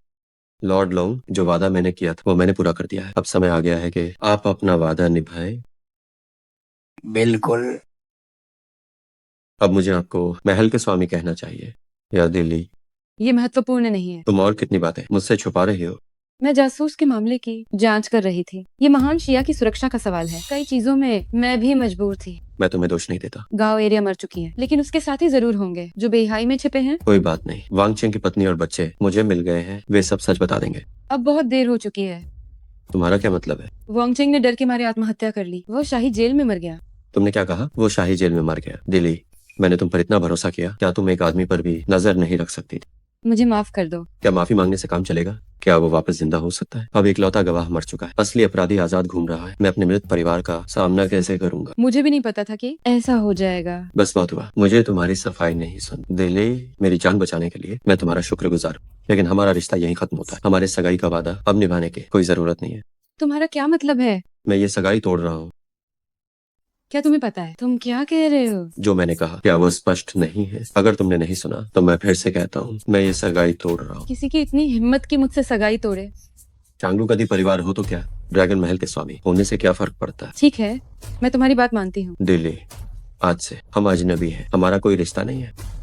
लॉर्ड लोंग, जो वादा मैंने किया था वो मैंने पूरा कर दिया है। अब समय आ गया है कि आप अपना वादा निभाएं। बिल्कुल। अब मुझे आपको महल के स्वामी कहना चाहिए या दिल्ली? ये महत्वपूर्ण नहीं है। तुम और कितनी बातें मुझसे छुपा रही हो? मैं जासूस के मामले की जांच कर रही थी। ये महान शिया की सुरक्षा का सवाल है। कई चीजों में मैं भी मजबूर थी। मैं तुम्हें दोष नहीं देता। गांव एरिया मर चुकी है, लेकिन उसके साथी जरूर होंगे जो बेहाई में छिपे हैं। कोई बात नहीं, वांग चेंग की पत्नी और बच्चे मुझे मिल गए हैं, वे सब सच बता देंगे। अब बहुत देर हो चुकी है। तुम्हारा क्या मतलब है? वांगचेंग ने डर के मारे आत्महत्या कर ली। वो शाही जेल में मर गया। तुमने क्या कहा? वो शाही जेल में मर गया। दिल्ली, मैंने तुम पर इतना भरोसा किया, क्या तुम एक आदमी पर भी नजर नहीं रख सकती थी? मुझे माफ कर दो। क्या माफी मांगने से काम चलेगा? क्या वो वापस जिंदा हो सकता है? अब इकलौता गवाह मर चुका है, असली अपराधी आजाद घूम रहा है। मैं अपने मृत परिवार का सामना कैसे करूंगा? मुझे भी नहीं पता था कि ऐसा हो जाएगा। बस बहुत हुआ, मुझे तुम्हारी सफाई नहीं सुन। दिल्ली, मेरी जान बचाने के लिए मैं तुम्हारा शुक्रगुजार हूँ, लेकिन हमारा रिश्ता यहीं खत्म होता है। हमारे सगाई का वादा अब निभाने की कोई जरूरत नहीं है। तुम्हारा क्या मतलब है? मैं ये सगाई तोड़ रहा हूँ। क्या तुम्हें पता है तुम क्या कह रहे हो? जो मैंने कहा क्या वो स्पष्ट नहीं है? अगर तुमने नहीं सुना तो मैं फिर से कहता हूँ, मैं ये सगाई तोड़ रहा हूँ। किसी की इतनी हिम्मत की मुझसे सगाई तोड़े? चांगलू कदी परिवार हो तो क्या, ड्रैगन महल के स्वामी होने से क्या फर्क पड़ता है? ठीक है, मैं तुम्हारी बात मानती हूँ। दिल्ली, आज से हम अजनबी हैं, हमारा कोई रिश्ता नहीं है।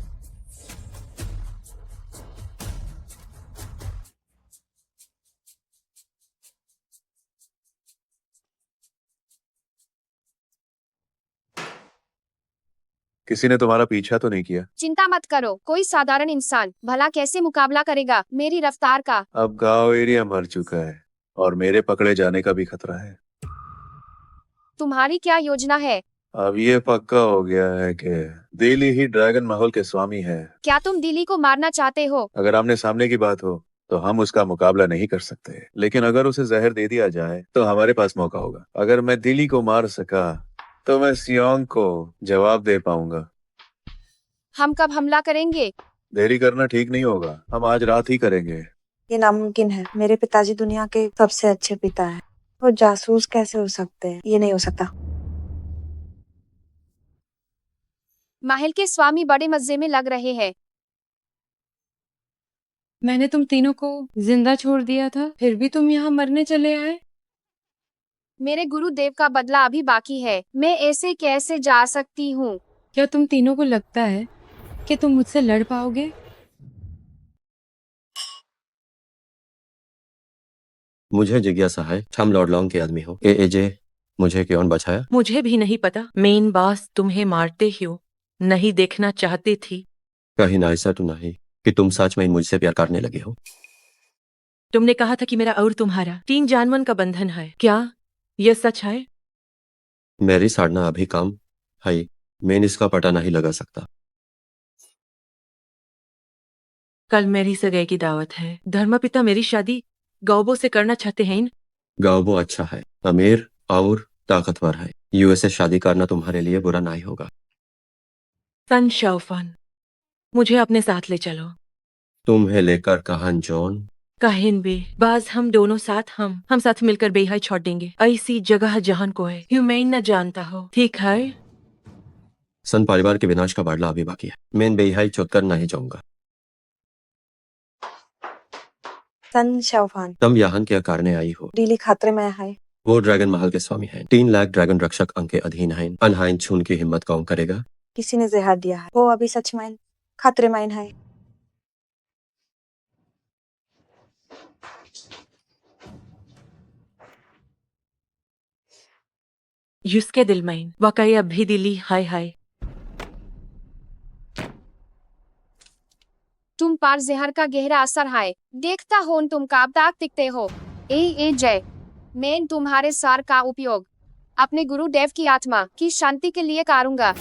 किसी ने तुम्हारा पीछा तो नहीं किया? चिंता मत करो, कोई साधारण इंसान भला कैसे मुकाबला करेगा मेरी रफ्तार का। अब गांव एरिया मर चुका है और मेरे पकड़े जाने का भी खतरा है। तुम्हारी क्या योजना है? अब ये पक्का हो गया है कि दिल्ली ही ड्रैगन महल के स्वामी है। क्या तुम दिल्ली को मारना चाहते हो? अगर आमने सामने की बात हो तो हम उसका मुकाबला नहीं कर सकते, लेकिन अगर उसे जहर दे दिया जाए तो हमारे पास मौका होगा। अगर मैं दिल्ली को मार सका तो मैं सियोंग को जवाब दे पाऊंगा। हम कब हमला करेंगे? देरी करना ठीक नहीं होगा, हम आज रात ही करेंगे। ये नामुमकिन है। मेरे पिताजी दुनिया के सबसे अच्छे पिता है। वो जासूस कैसे हो सकते हैं? ये नहीं हो सकता। महल के स्वामी बड़े मजे में लग रहे हैं। मैंने तुम तीनों को जिंदा छोड़ दिया था, फिर भी तुम यहाँ मरने चले आए। मेरे गुरुदेव का बदला अभी बाकी है। मैं ऐसे कैसे जा सकती हूँ? क्या तुम तीनों को लगता है कि तुम मुझसे लड़ पाओगे? मुझे जिज्ञासा है, हम लॉर्ड लॉन्ग के आदमी हो। एजे मुझे क्यों बचाया? मुझे भी नहीं पता। मेन बॉस तुम्हें मारते ही हो नहीं देखना चाहती थी। कहीं ना ऐसा तो नहीं कि तुम सच में मुझसे प्यार करने लगे हो? तुमने कहा था कि मेरा और तुम्हारा 3 जानवन का बंधन है। क्या यह सच है? मेरी साधना अभी काम है, मैं इसका पता नहीं लगा सकता। कल मेरी सगाई की दावत है। धर्मपिता मेरी शादी गौबो से करना चाहते हैं। गाओबो अच्छा है, अमीर और ताकतवर है। यूएस से शादी करना तुम्हारे लिए बुरा नहीं होगा। सन शाओफान, मुझे अपने साथ ले चलो। तुम्हें लेकर कहां जॉन? कहीं भी बाज हम दोनों साथ हम साथ मिलकर बेहाई छोड़ देंगे। ऐसी जगह जहां को है ह्यूमेन न जानता हो। ठीक है? सन परिवार के विनाश का बदला अभी बाकी है। मैं बेहाई चोट कर नहीं जाऊंगा। सन शाओफान, तुम यहाँ क्या करने आई हो? डीली खतरे में है। वो ड्रैगन महल के स्वामी हैं। 3 लाख ड्रैगन रक्षक अंक के अधीन हैं। अनहाइन छून की हिम्मत कौन करेगा? किसी ने जहर दिया है। वो अभी सच में खतरे में है। युसके दिल में वाकई अब भी दिली हाय हाय। तुम पर जहर का गहरा असर है। देखता हो तुम कब तक टिकते हो। ए जय, मैं तुम्हारे सार का उपयोग अपने गुरुदेव की आत्मा की शांति के लिए करूंगा।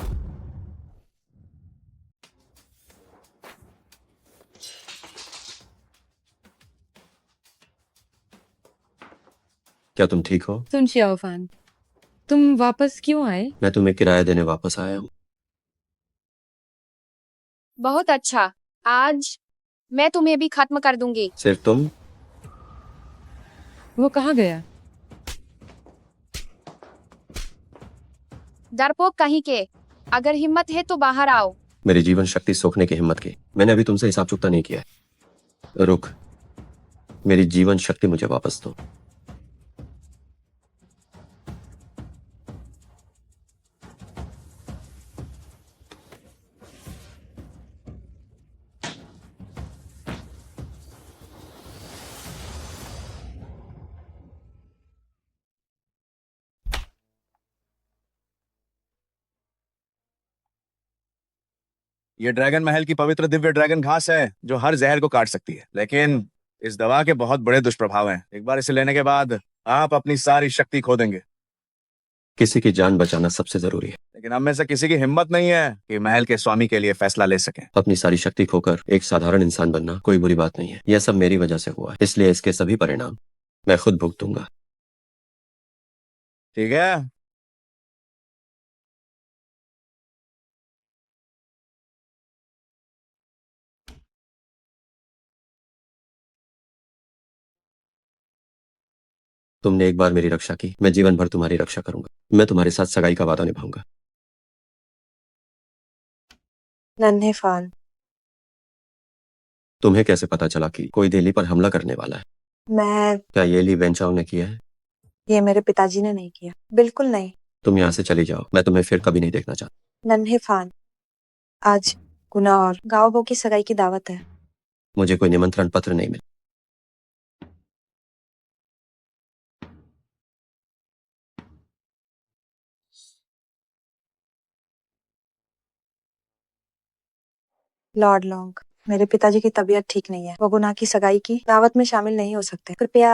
क्या तुम ठीक हो? सुन शाओफान, तुम वापस क्यों आए? मैं तुम्हें किराया देने वापस आया हूँ। बहुत अच्छा, आज मैं तुम्हें भी खत्म कर दूंगी। सिर्फ तुम? वो कहाँ गया? डरपोक कहीं के, अगर हिम्मत है तो बाहर आओ। मेरी जीवन शक्ति सोखने की हिम्मत की। मैंने अभी तुमसे हिसाब चुकता नहीं किया है। रुक, मेरी जीवन शक्ति मुझे वापस दो। ये ड्रैगन महल की पवित्र दिव्य ड्रैगन घास है जो हर जहर को काट सकती है, लेकिन इस दवा के बहुत बड़े दुष्प्रभाव हैं। एक बार इसे लेने के बाद आप अपनी सारी शक्ति खो देंगे। किसी की जान बचाना सबसे जरूरी है, लेकिन हम में से किसी की हिम्मत नहीं है कि महल के स्वामी के लिए फैसला ले सके। अपनी सारी शक्ति खोकर एक साधारण इंसान बनना कोई बुरी बात नहीं है। यह सब मेरी वजह से हुआ है, इसलिए इसके सभी परिणाम मैं खुद भुगतूंगा। ठीक है? तुमने एक बार मेरी रक्षा की, मैं जीवन भर तुम्हारी रक्षा करूंगा। मैं तुम्हारे साथ सगाई का वादा निभाऊंगा। नन्हे फान, तुम्हें कैसे पता चला कि कोई दिल्ली पर हमला करने वाला है? क्या ये ली वेंचाओ ने किया है? ये मेरे पिताजी ने नहीं किया, बिल्कुल नहीं। तुम यहाँ से चली जाओ, मैं तुम्हें फिर कभी नहीं देखना चाहता। नन्हे फान, आज गुना और गाओबो की सगाई की दावत है। मुझे कोई निमंत्रण पत्र नहीं मिला। लॉर्ड लॉन्ग, मेरे पिताजी की तबीयत ठीक नहीं है। वो गुना की सगाई की दावत में शामिल नहीं हो सकते। कृपया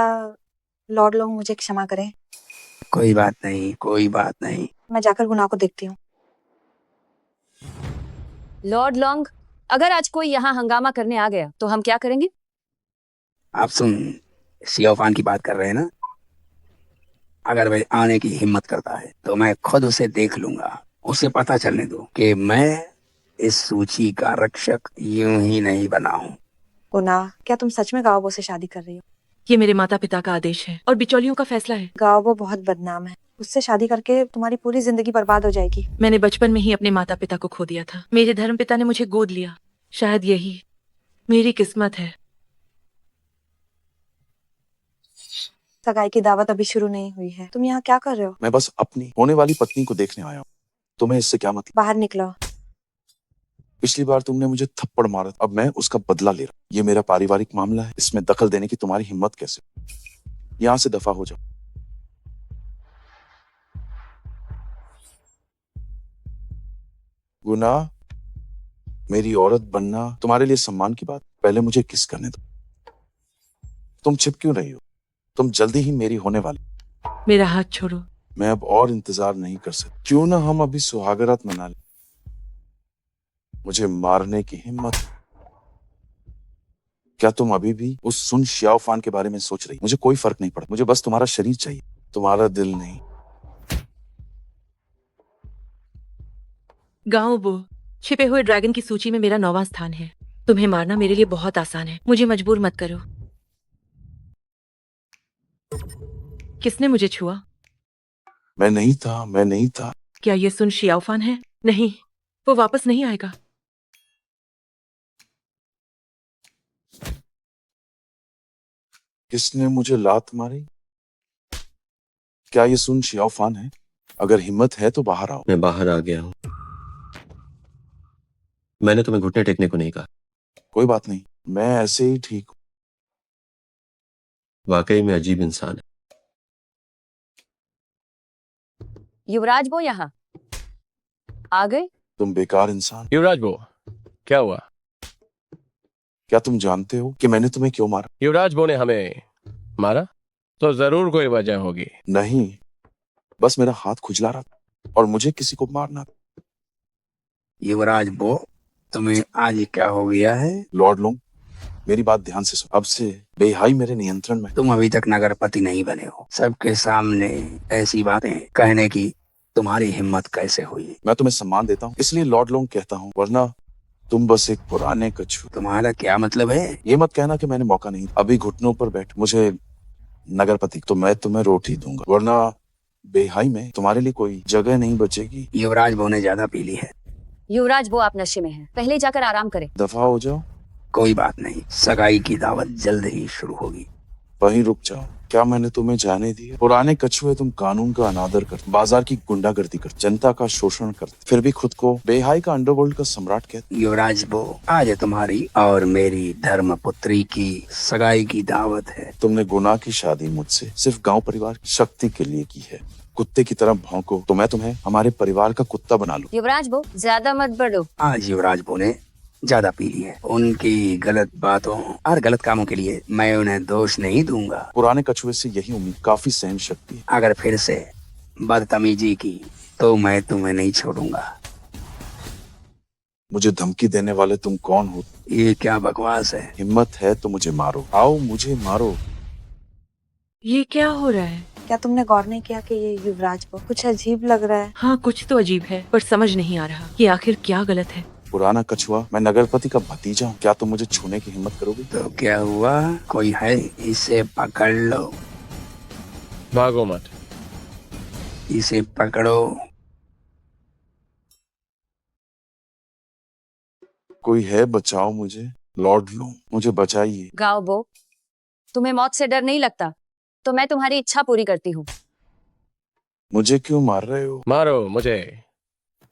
लॉर्ड लॉन्ग मुझे क्षमा करें। कोई बात नहीं, कोई बात नहीं। मैं जाकर गुना को देखती हूँ। लॉर्ड लॉन्ग, अगर आज कोई यहाँ हंगामा करने आ गया तो हम क्या करेंगे? आप सुन सियोफान की बात कर रहे हैं ना? अगर वह आने की हिम्मत करता है तो मैं खुद उसे देख लूंगा। उसे पता चलने दो कि मैं इस सूची का रक्षक यूं ही नहीं बना हूँ। गुनाह, क्या तुम सच में गाओबो से शादी कर रही हो? ये मेरे माता पिता का आदेश है और बिचौलियों का फैसला है। गाओबो बहुत बदनाम है, उससे शादी करके तुम्हारी पूरी जिंदगी बर्बाद हो जाएगी। मैंने बचपन में ही अपने माता पिता को खो दिया था। मेरे धर्म पिता ने मुझे गोद लिया। शायद यही मेरी किस्मत है। सगाई की दावत अभी शुरू नहीं हुई है, तुम यहाँ क्या कर रहे हो? मैं बस अपनी होने वाली पत्नी को देखने आया हूँ। तुम्हें इससे क्या मतलब? बाहर निकलो। पिछली बार तुमने मुझे थप्पड़ मारा, अब मैं उसका बदला ले रहा हूँ। ये मेरा पारिवारिक मामला है, इसमें दखल देने की तुम्हारी हिम्मत कैसे? यहाँ से दफा हो जाओ। गुनाह, मेरी औरत बनना तुम्हारे लिए सम्मान की बात। पहले मुझे किस करने दो। तुम छिप क्यों रही हो? तुम जल्दी ही मेरी होने वाली। मेरा हाथ छोड़ो। मैं अब और इंतजार नहीं कर सकता। क्यों ना हम अभी सुहागरात मना लें। मुझे मारने की हिम्मत। क्या तुम अभी भी उस सुन शियाओफान के बारे में सोच रही? मुझे कोई फर्क नहीं पड़ता, मुझे बस तुम्हारा शरीर चाहिए, तुम्हारा दिल नहीं। गाओबो, छिपे हुए ड्रैगन की सूची में मेरा 9वां स्थान है। तुम्हें मारना मेरे लिए बहुत आसान है। मुझे मजबूर मत करो। किसने मुझे छुआ? मैं नहीं था। क्या ये सुन शियाओफान है? नहीं, वो वापस नहीं आएगा। किसने मुझे लात मारी? क्या ये सुन शियाओफान है? अगर हिम्मत है तो बाहर आओ। मैं बाहर आ गया हूँ। मैंने तुम्हें घुटने टेकने को नहीं कहा। कोई बात नहीं, मैं ऐसे ही ठीक हूँ। वाकई में अजीब इंसान है। युवराज वो यहाँ आ गए? तुम बेकार इंसान। युवराज वो क्या हुआ? क्या तुम जानते हो कि मैंने तुम्हें क्यों मारा? युवराज बो ने हमें मारा तो जरूर कोई वजह होगी। नहीं, बस मेरा हाथ खुजला रहा था और मुझे किसी को मारना था। युवराज बो, तुम्हें आज क्या हो गया है? लॉर्ड लोंग, मेरी बात ध्यान से सुनो। अब से बेहाई मेरे नियंत्रण में। तुम अभी तक नगरपति नहीं बने हो। सबके सामने ऐसी बातें कहने की तुम्हारी हिम्मत कैसे हुई? मैं तुम्हें सम्मान देता हूँ, इसलिए लॉर्ड लोंग कहता हूँ, वरना तुम बस एक पुराने कछुए। तुम्हारा क्या मतलब है? ये मत कहना कि मैंने मौका नहीं। अभी घुटनों पर बैठ मुझे नगरपति तो मैं तुम्हें रोटी दूंगा, वरना बेहाई में तुम्हारे लिए कोई जगह नहीं बचेगी। युवराज बो ने ज्यादा पी ली है। युवराज वो आप नशे में हैं। पहले जाकर आराम करें। दफा हो जाओ। कोई बात नहीं, सगाई की दावत जल्द ही शुरू होगी। वहीं रुक जाओ। क्या मैंने तुम्हें जाने दिया? पुराने कछुए, तुम कानून का अनादर करते, बाजार की गुंडागर्दी करते, जनता का शोषण करते, फिर भी खुद को बेहाई का अंडरवर्ल्ड का सम्राट कहते। युवराज बो, आज तुम्हारी और मेरी धर्मपुत्री की सगाई की दावत है। तुमने गुनाह की शादी मुझसे सिर्फ गांव परिवार की शक्ति के लिए की है। कुत्ते की तरह भौंको तो मैं तुम्हें हमारे परिवार का कुत्ता बना लूं। युवराज वो ज्यादा मत बढ़ो। आज युवराज बो ने ज्यादा पी ली है। उनकी गलत बातों और गलत कामों के लिए मैं उन्हें दोष नहीं दूंगा। पुराने कछुए से यही उम्मीद, काफी सहन शक्ति है। अगर फिर से बदतमीजी की तो मैं तुम्हें नहीं छोड़ूंगा। मुझे धमकी देने वाले तुम कौन हो? ये क्या बकवास है? हिम्मत है तो मुझे मारो। आओ मुझे मारो। ये क्या हो रहा है? क्या तुमने गौर नहीं किया कि ये युवराज बो कुछ अजीब लग रहा है? हाँ, कुछ तो अजीब है, पर समझ नहीं आ रहा कि आखिर क्या गलत है। पुराना कछुआ, मैं नगरपति का भतीजा हूँ। क्या तुम मुझे छूने की हिम्मत करोगे? तो क्या हुआ? कोई है? इसे पकड़ लो। भागो मत। इसे पकड़ो। कोई है? बचाओ मुझे। लॉर्ड लो, मुझे बचाइए। गाओबो, तुम्हें मौत से डर नहीं लगता तो मैं तुम्हारी इच्छा पूरी करती हूँ। मुझे क्यों मार रहे हो? मारो मुझे,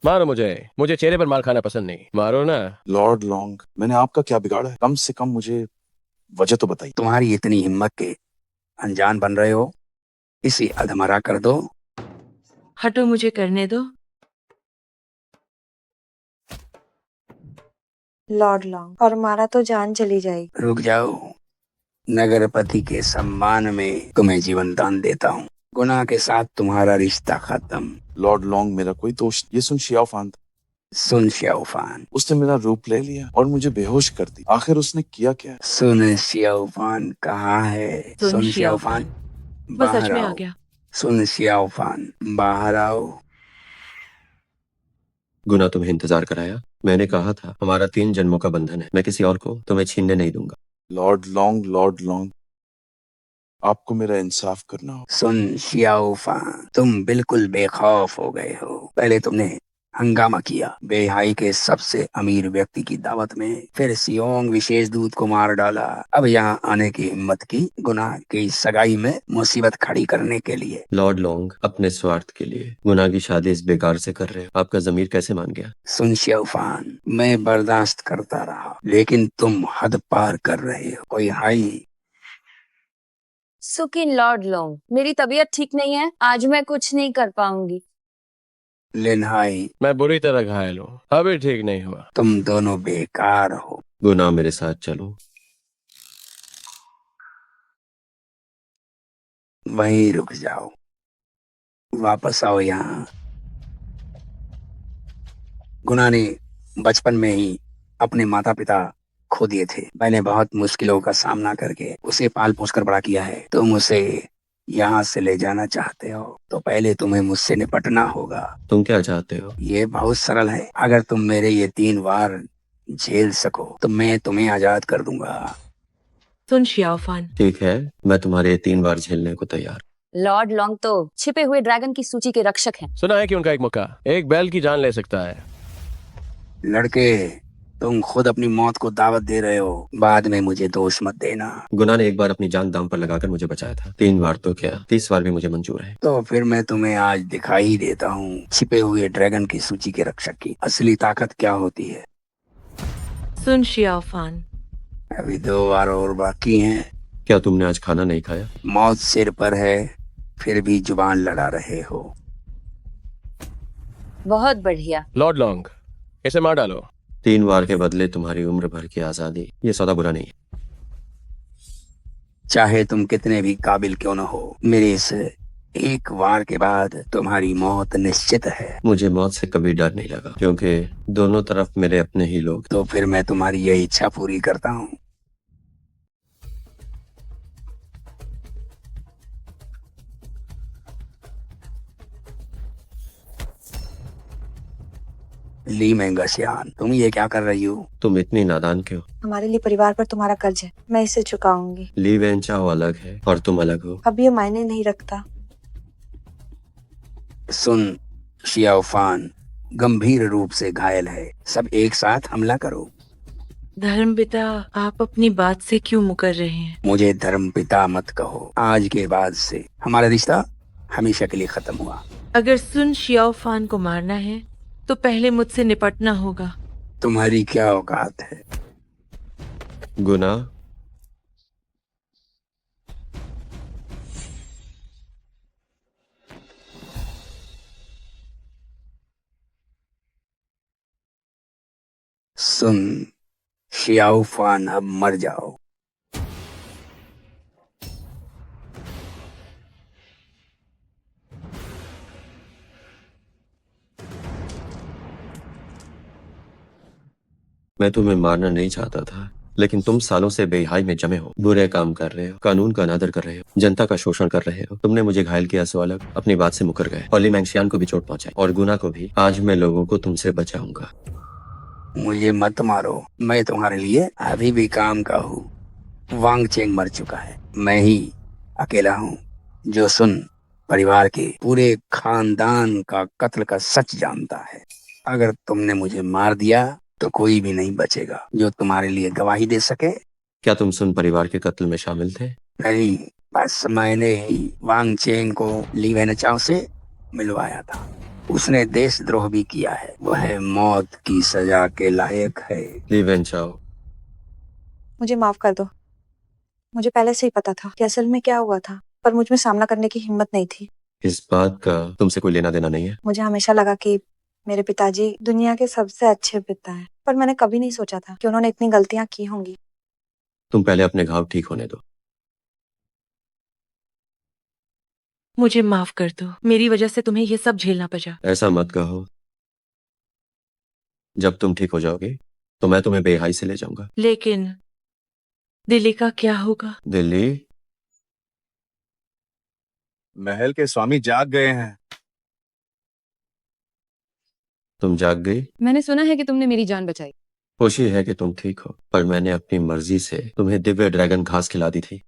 मारो मुझे। मुझे चेहरे पर मार खाना पसंद नहीं। मारो ना। लॉर्ड लॉन्ग, मैंने आपका क्या बिगाड़ा है? कम से कम मुझे वजह तो बताइए। तुम्हारी इतनी हिम्मत के अनजान बन रहे हो, इसे अधमरा कर दो। हटो, मुझे करने दो। लॉर्ड लॉन्ग, और मारा तो जान चली जाएगी। रुक जाओ। नगरपति के सम्मान में तुम्हें जीवन दान देता हूँ। गुनाह के साथ तुम्हारा रिश्ता खत्म। लॉर्ड लॉन्ग, मेरा कोई दोष। ये सुन शियाओफान था। सुन शियाओफान, उसने मेरा रूप ले लिया और मुझे बेहोश कर दी। आखिर उसने किया क्या? सुन शियाओफान कहाँ है? सुन शियाओफान, बस बाहर सच में आ आओ। गया। सुन शियाओफान, बाहर आओ। गुना तुम्हें इंतजार कराया। मैंने कहा था हमारा 3 जन्मों का बंधन है, मैं किसी और को तुम्हें छीनने नहीं दूंगा। लॉर्ड लॉन्ग, आपको मेरा इंसाफ करना हो। सुन शियाओफान, तुम बिल्कुल बेखौफ हो गए हो। पहले तुमने हंगामा किया बेहाई के सबसे अमीर व्यक्ति की दावत में, फिर सियोंग विशेष दूत को मार डाला। अब यहाँ आने की हिम्मत की गुनाह की सगाई में मुसीबत खड़ी करने के लिए। लॉर्ड लॉन्ग, अपने स्वार्थ के लिए गुना की शादी इस बेकार से कर रहे हो। आपका जमीर कैसे मान गया? सुन शियाओफान, मैं बर्दाश्त करता रहा, लेकिन तुम हद पार कर रहे हो। कोई हाई सुकिन लॉर्ड लोंग, मेरी तबीयत ठीक नहीं है, आज मैं कुछ नहीं कर पाऊंगी। लिनहाई, मैं बुरी तरह घायल हूँ, अभी ठीक नहीं हुआ। तुम दोनों बेकार हो। गुना, मेरे साथ चलो। वहीं रुक जाओ, वापस आओ यहाँ। गुना ने बचपन में ही अपने माता पिता खो दिए थे। मैंने बहुत मुश्किलों का सामना करके उसे पाल पोस कर बड़ा किया है। तुम उसे यहाँ से ले जाना चाहते हो तो पहले तुम्हें मुझसे निपटना होगा। तुम क्या चाहते हो? ये बहुत सरल है। अगर तुम मेरे ये 3 वार झेल सको तो मैं तुम्हें आजाद कर दूंगा। सुन शियाओफान, ठीक है, मैं तुम्हारे 3 बार झेलने को तैयार। लॉर्ड लॉन्ग तो छिपे हुए ड्रैगन की सूची के रक्षक हैं। सुना है कि उनका एक मुक्का एक बैल की जान ले सकता है। लड़के, तुम खुद अपनी मौत को दावत दे रहे हो, बाद में मुझे दोष मत देना। गुना ने एक बार अपनी जान दांव पर लगाकर मुझे बचाया था। 3 बार तो क्या, 30 बार भी मुझे मंजूर है। तो फिर मैं तुम्हें आज दिखाई ही देता हूँ छिपे हुए ड्रैगन की सूची के रक्षक की असली ताकत क्या होती है। सुन शियाओफान, अभी 2 वार और बाकी हैं। क्या तुमने आज खाना नहीं खाया? मौत सिर पर है, फिर भी जुबान लड़ा रहे हो। बहुत बढ़िया। लॉर्ड लॉन्ग, इसे मार डालो। 3 वार के बदले तुम्हारी उम्र भर की आजादी, ये सौदा बुरा नहीं है। चाहे तुम कितने भी काबिल क्यों न हो, मेरे इस 1 वार के बाद तुम्हारी मौत निश्चित है। मुझे मौत से कभी डर नहीं लगा, क्योंकि दोनों तरफ मेरे अपने ही लोग। तो फिर मैं तुम्हारी यह इच्छा पूरी करता हूँ। ली मेंगसियान, तुम ये क्या कर रही हो? तुम इतनी नादान क्यों? हमारे लिए परिवार पर तुम्हारा कर्ज है, मैं इसे चुकाऊंगी। ली वेंचाओ अलग है और तुम अलग हो। अब ये मायने नहीं रखता। सुन शियाओफान गंभीर रूप से घायल है, सब एक साथ हमला करो। धर्मपिता, आप अपनी बात से क्यों मुकर रहे हैं? मुझे धर्मपिता मत कहो। आज के बाद से हमारा रिश्ता हमेशा के लिए खत्म हुआ। अगर सुन शियाओफान को मारना है तो पहले मुझसे निपटना होगा। तुम्हारी क्या औकात है? गुना, सुन शियाओफान, अब मर जाओ। मैं तुम्हें मारना नहीं चाहता था, लेकिन तुम सालों से बेहाई में जमे हो, बुरे काम कर रहे हो, कानून का अनादर कर रहे हो, जनता का शोषण कर रहे हो। तुमने मुझे घायल किया सो अलग, अपनी बात से मुकर गए और ली मैंगशियान को भी चोट पहुंचाई और गुना को भी। आज मैं लोगों को तुमसे बचाऊंगा। मुझे मत मारो, मैं तुम्हारे लिए अभी भी काम का हूँ। वांग चेंग मर चुका है, मैं ही अकेला हूँ जो सुन परिवार के पूरे खानदान का कत्ल का सच जानता है। अगर तुमने मुझे मार दिया तो कोई भी नहीं बचेगा जो तुम्हारे लिए गवाही दे सके। क्या तुम सुन परिवार के कत्ल में शामिल थे? नहीं, बस मैंने ही वांग चेंग को ली वेनचाओ से मिलवाया था। उसने देशद्रोह भी किया है, वह मौत की सजा के लायक है। ली वेनचाओ, मुझे माफ कर दो। मुझे पहले से ही पता था कि असल में क्या हुआ था, पर मुझ में सामना करने की हिम्मत नहीं थी। इस बात का तुमसे कोई लेना देना नहीं है। मुझे हमेशा लगा कि मेरे पिताजी दुनिया के सबसे अच्छे पिता हैं, पर मैंने कभी नहीं सोचा था कि उन्होंने इतनी गलतियां की होंगी। तुम पहले अपने घाव ठीक होने दो। मुझे माफ कर दो, मेरी वजह से तुम्हें ये सब झेलना पड़ा। ऐसा मत कहो। जब तुम ठीक हो जाओगे तो मैं तुम्हें बेहाई से ले जाऊंगा। लेकिन दिल्ली का क्या होगा? दिल्ली महल के स्वामी जाग गए हैं। तुम जाग गई? मैंने सुना है कि तुमने मेरी जान बचाई। खुशी है कि तुम ठीक हो, पर मैंने अपनी मर्जी से तुम्हें दिव्य ड्रैगन घास खिला दी थी।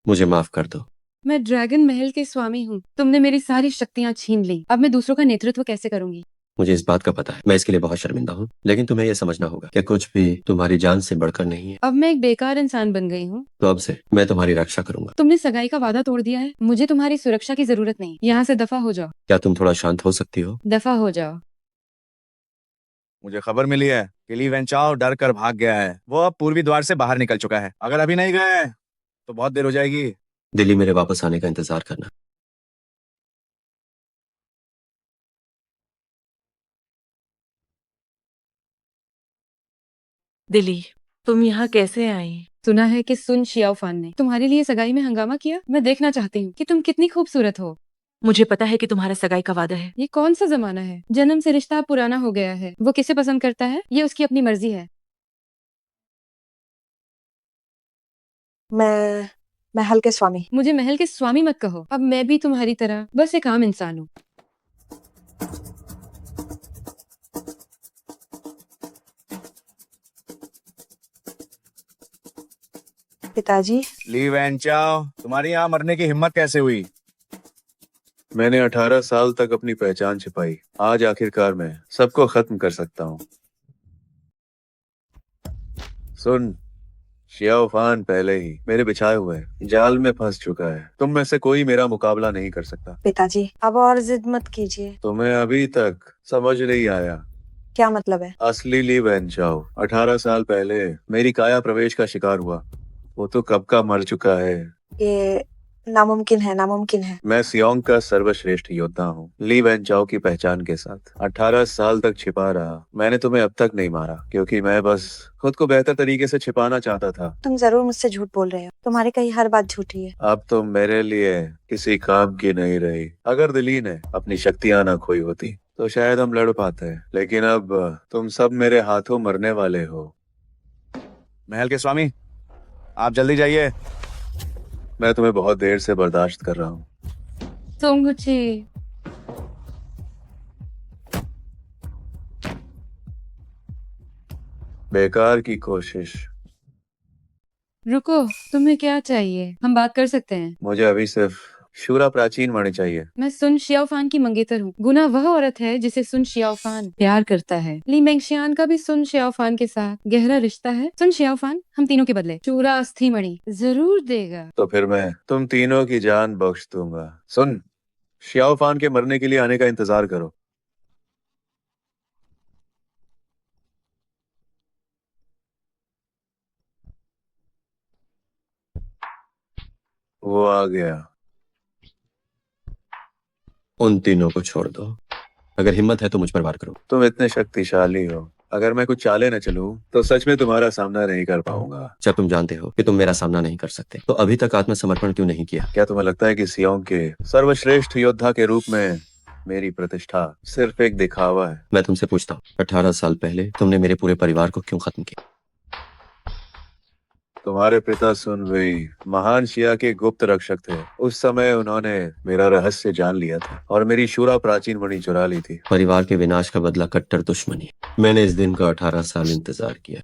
मुझे माफ कर दो। मैं ड्रैगन महल के स्वामी हूँ। तुमने मेरी सारी शक्तियाँ छीन ली। अब मैं दूसरों का नेतृत्व कैसे करूंगी? मुझे इस बात का पता है, मैं इसके लिए बहुत शर्मिंदा हूँ, लेकिन तुम्हें यह समझना होगा कि कुछ भी तुम्हारी जान से बढ़कर नहीं है। अब मैं एक बेकार इंसान बन गई हूँ। तो अब से मैं तुम्हारी रक्षा करूंगा। तुमने सगाई का वादा तोड़ दिया है। मुझे तुम्हारी सुरक्षा की जरूरत नहीं। यहाँ से दफा हो जाओ। क्या तुम थोड़ा शांत हो सकती हो? दफा हो जाओ। मुझे खबर मिली है कि ली वेंचाओ डर कर भाग गया है। वो अब पूर्वी द्वार से बाहर निकल चुका है। अगर अभी नहीं गए तो बहुत देर हो जाएगी। दिल्ली मेरे वापस आने का इंतजार करना। दिल्ली, तुम यहाँ कैसे आई? सुना है कि सुन शियाओफान ने तुम्हारे लिए सगाई में हंगामा किया। मैं देखना चाहती हूँ कि तुम कितनी खूबसूरत हो। मुझे पता है कि तुम्हारा सगाई का वादा है। ये कौन सा जमाना है? जन्म से रिश्ता पुराना हो गया है। वो किसे पसंद करता है ये उसकी अपनी मर्जी है। मैं महल के स्वामी। मुझे महल के स्वामी मत कहो। अब मैं भी तुम्हारी तरह बस एक आम इंसान हूँ। पिताजी, ली वेंचाओ, तुम्हारी यहाँ मरने की हिम्मत कैसे हुई? मैंने 18 साल तक अपनी पहचान छिपाई। आज आखिरकार मैं सबको खत्म कर सकता हूँ। सुन, शियाओफान पहले ही मेरे बिछाए हुए जाल में फंस चुका है। तुम में से कोई मेरा मुकाबला नहीं कर सकता। पिताजी अब और जिद मत कीजिए। तुम्हें अभी तक समझ नहीं आया। क्या मतलब है? असली ली वेंचाओ 18 साल पहले मेरी काया प्रवेश का शिकार हुआ। वो तो कब का मर चुका है। ये नामुमकिन है, नामुमकिन है। मैं सियोंग का सर्वश्रेष्ठ योद्धा हूँ, ली वेंचाओ की पहचान के साथ। 18 साल तक छिपा रहा। मैंने तुम्हें अब तक नहीं मारा क्योंकि मैं बस खुद को बेहतर तरीके से छिपाना चाहता था। तुम जरूर मुझसे झूठ बोल रहे हो। तुम्हारी कही हर बात झूठी है। अब तुम मेरे लिए किसी काम की नहीं रही। अगर दिल्ली ने अपनी शक्तियाँ ना खोई होती तो शायद हम लड़ पाते, लेकिन अब तुम सब मेरे हाथों मरने वाले हो। महल के स्वामी, आप जल्दी जाइए। मैं तुम्हें बहुत देर से बर्दाश्त कर रहा हूँ। सोंगुची, बेकार की कोशिश। रुको, तुम्हें क्या चाहिए? हम बात कर सकते हैं। मुझे अभी सिर्फ शूरा प्राचीन मणि चाहिए। मैं सुन शियाओफान की मंगेतर हूँ। गुना वह औरत है जिसे सुन शियाओफान प्यार करता है। ली मेंगशियान का भी सुन शियाओफान के साथ गहरा रिश्ता है। सुन शियाओफान हम तीनों के बदले चूरा अस्थि मणि जरूर देगा। तो फिर मैं तुम तीनों की जान बख्श दूंगा। सुन, शियाओफान के मरने के लिए आने का इंतजार करो। वो आ गया। उन तीनों को छोड़ दो। अगर हिम्मत है तो मुझ पर वार करो। तुम इतने शक्तिशाली हो, अगर मैं कुछ चाले न चलूं तो सच में तुम्हारा सामना नहीं कर पाऊंगा। जब तुम जानते हो कि तुम मेरा सामना नहीं कर सकते तो अभी तक आत्मसमर्पण क्यों नहीं किया? क्या तुम्हें लगता है कि सियोंग के सर्वश्रेष्ठ योद्धा के रूप में मेरी प्रतिष्ठा सिर्फ एक दिखावा है? मैं तुमसे पूछता हूँ, 18 साल पहले तुमने मेरे पूरे परिवार को क्यों खत्म किया? तुम्हारे पिता सुन वही महान शिया के गुप्त रक्षक थे। उस समय उन्होंने मेरा रहस्य जान लिया था और मेरी शूरा प्राचीन मणि चुरा ली थी। परिवार के विनाश का बदला कट्टर दुश्मनी। मैंने इस दिन का 18 साल इंतजार किया।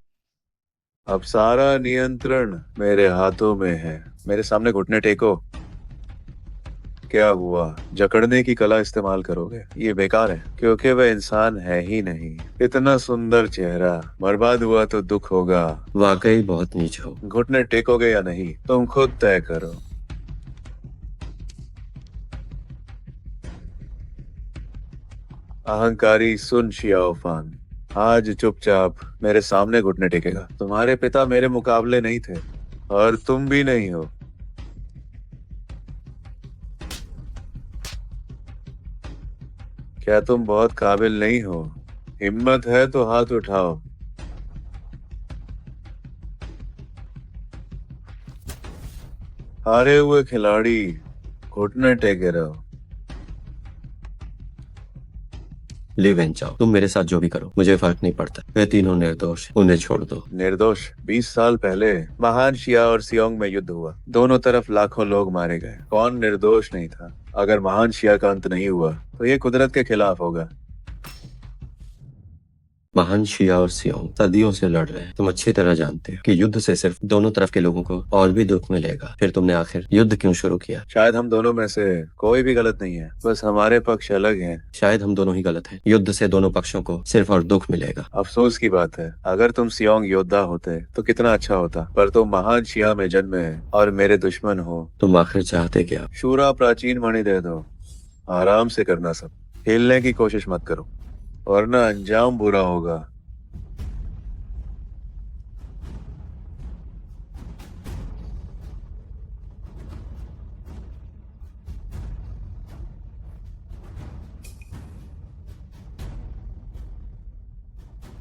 अब सारा नियंत्रण मेरे हाथों में है। मेरे सामने घुटने टेको। क्या हुआ? जकड़ने की कला इस्तेमाल करोगे? ये बेकार है क्योंकि वह इंसान है ही नहीं। इतना सुंदर चेहरा बर्बाद हुआ तो दुख होगा। वाकई बहुत नीच हो। घुटने टेकोगे या नहीं तुम खुद तय करो। अहंकारी सुन शियाओफान आज चुपचाप मेरे सामने घुटने टेकेगा। तुम्हारे पिता मेरे मुकाबले नहीं थे और तुम भी नहीं हो। क्या तुम बहुत काबिल नहीं हो? हिम्मत है तो हाथ उठाओ। हारे हुए खिलाड़ी घुटने टेके रहो। लिव एंड जाओ। तुम मेरे साथ जो भी करो मुझे फर्क नहीं पड़ता। वे तीनों निर्दोष हैं, उन्हें छोड़ दो। निर्दोष? 20 साल पहले महान शिया और सियोंग में युद्ध हुआ, दोनों तरफ लाखों लोग मारे गए। कौन निर्दोष नहीं था? अगर महान शिया का अंत नहीं हुआ तो ये कुदरत के खिलाफ होगा। महान शिया और सियोंग सदियों से लड़ रहे हैं। तुम अच्छी तरह जानते हो कि युद्ध से सिर्फ दोनों तरफ के लोगों को और भी दुख मिलेगा। फिर तुमने आखिर युद्ध क्यों शुरू किया? शायद हम दोनों में से कोई भी गलत नहीं है, बस हमारे पक्ष अलग हैं। शायद हम दोनों ही गलत हैं। युद्ध से दोनों पक्षों को सिर्फ और दुख मिलेगा। अफसोस की बात है, अगर तुम सियोंग योद्धा होते तो कितना अच्छा होता, पर तुम महान शिया में जन्मे और मेरे दुश्मन हो। तुम आखिर चाहते क्या? शूरा प्राचीन मणि दे दो, आराम से करना सब। हिलने की कोशिश मत करो वरना अंजाम बुरा होगा।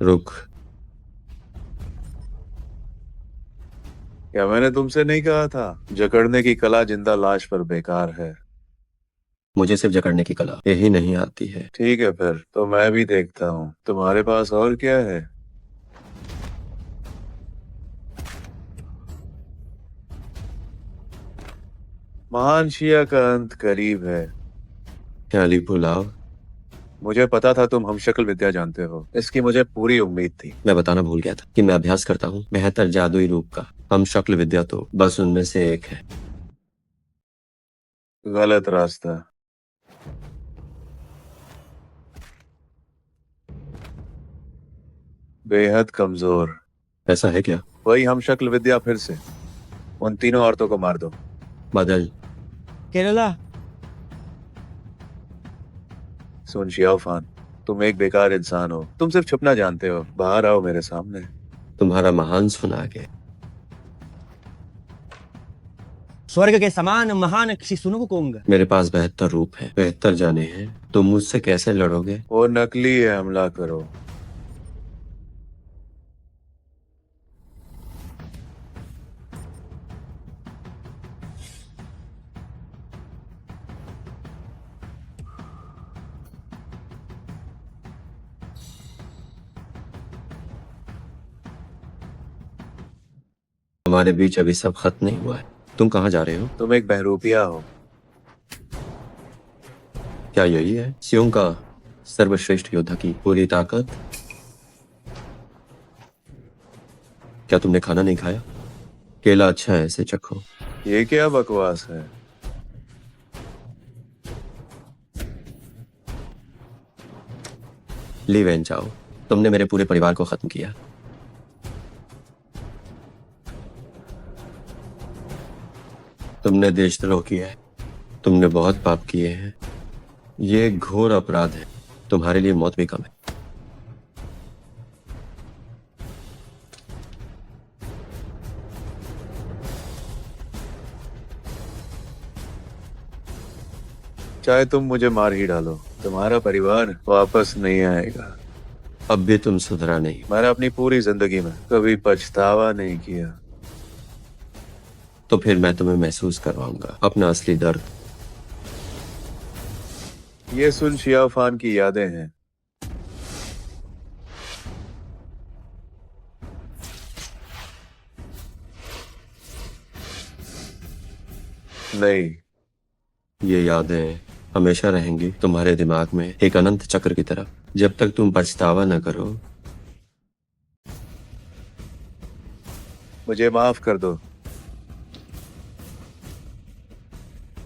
रुक। क्या मैंने तुमसे नहीं कहा था जकड़ने की कला जिंदा लाश पर बेकार है? मुझे सिर्फ जकड़ने की कला यही नहीं आती है। ठीक है फिर तो मैं भी देखता हूँ तुम्हारे पास और क्या है। महान शिया का अंत करीब है। ख्याली पुलाव। मुझे पता था तुम हम शक्ल विद्या जानते हो, इसकी मुझे पूरी उम्मीद थी। मैं बताना भूल गया था कि मैं अभ्यास करता हूँ बेहतर जादुई रूप का। हम शक्ल विद्या तो बस उनमें से एक है। गलत रास्ता। बेहद कमजोर। ऐसा है क्या? वही हम शक्ल विद्या फिर से। उन तीनों औरतों को मार दो। बदल। केरला। सुन शियाओफान, तुम एक बेकार इंसान हो, तुम सिर्फ छुपना जानते हो। बाहर आओ मेरे सामने। तुम्हारा महान सुना के स्वर्ग के समान महान शिशुनुकुंग। मेरे पास बेहतर रूप है, बेहतर जाने हैं। तुम मुझसे कैसे लड़ोगे? वो नकली है, हमला करो। हमारे बीच अभी सब खत्म नहीं हुआ है। तुम कहाँ जा रहे हो? तुम एक बहरूपिया हो। क्या यही है सियोंग का सर्वश्रेष्ठ योद्धा की पूरी ताकत? क्या तुमने खाना नहीं खाया? केला अच्छा है, इसे चखो। ये क्या बकवास है? ली वैन जाओ, तुमने मेरे पूरे परिवार को खत्म किया। तुमने देशद्रोह किया है, तुमने बहुत पाप किए हैं। ये एक घोर अपराध है। तुम्हारे लिए मौत भी कम है। चाहे तुम मुझे मार ही डालो, तुम्हारा परिवार वापस नहीं आएगा। अब भी तुम सुधरा नहीं। मैंने अपनी पूरी जिंदगी में कभी पछतावा नहीं किया। तो फिर मैं तुम्हें महसूस करवाऊंगा अपना असली दर्द। ये सुन शियाओफान की यादें हैं। नहीं, ये यादें हमेशा रहेंगी तुम्हारे दिमाग में एक अनंत चक्र की तरह, जब तक तुम पछतावा न करो। मुझे माफ कर दो।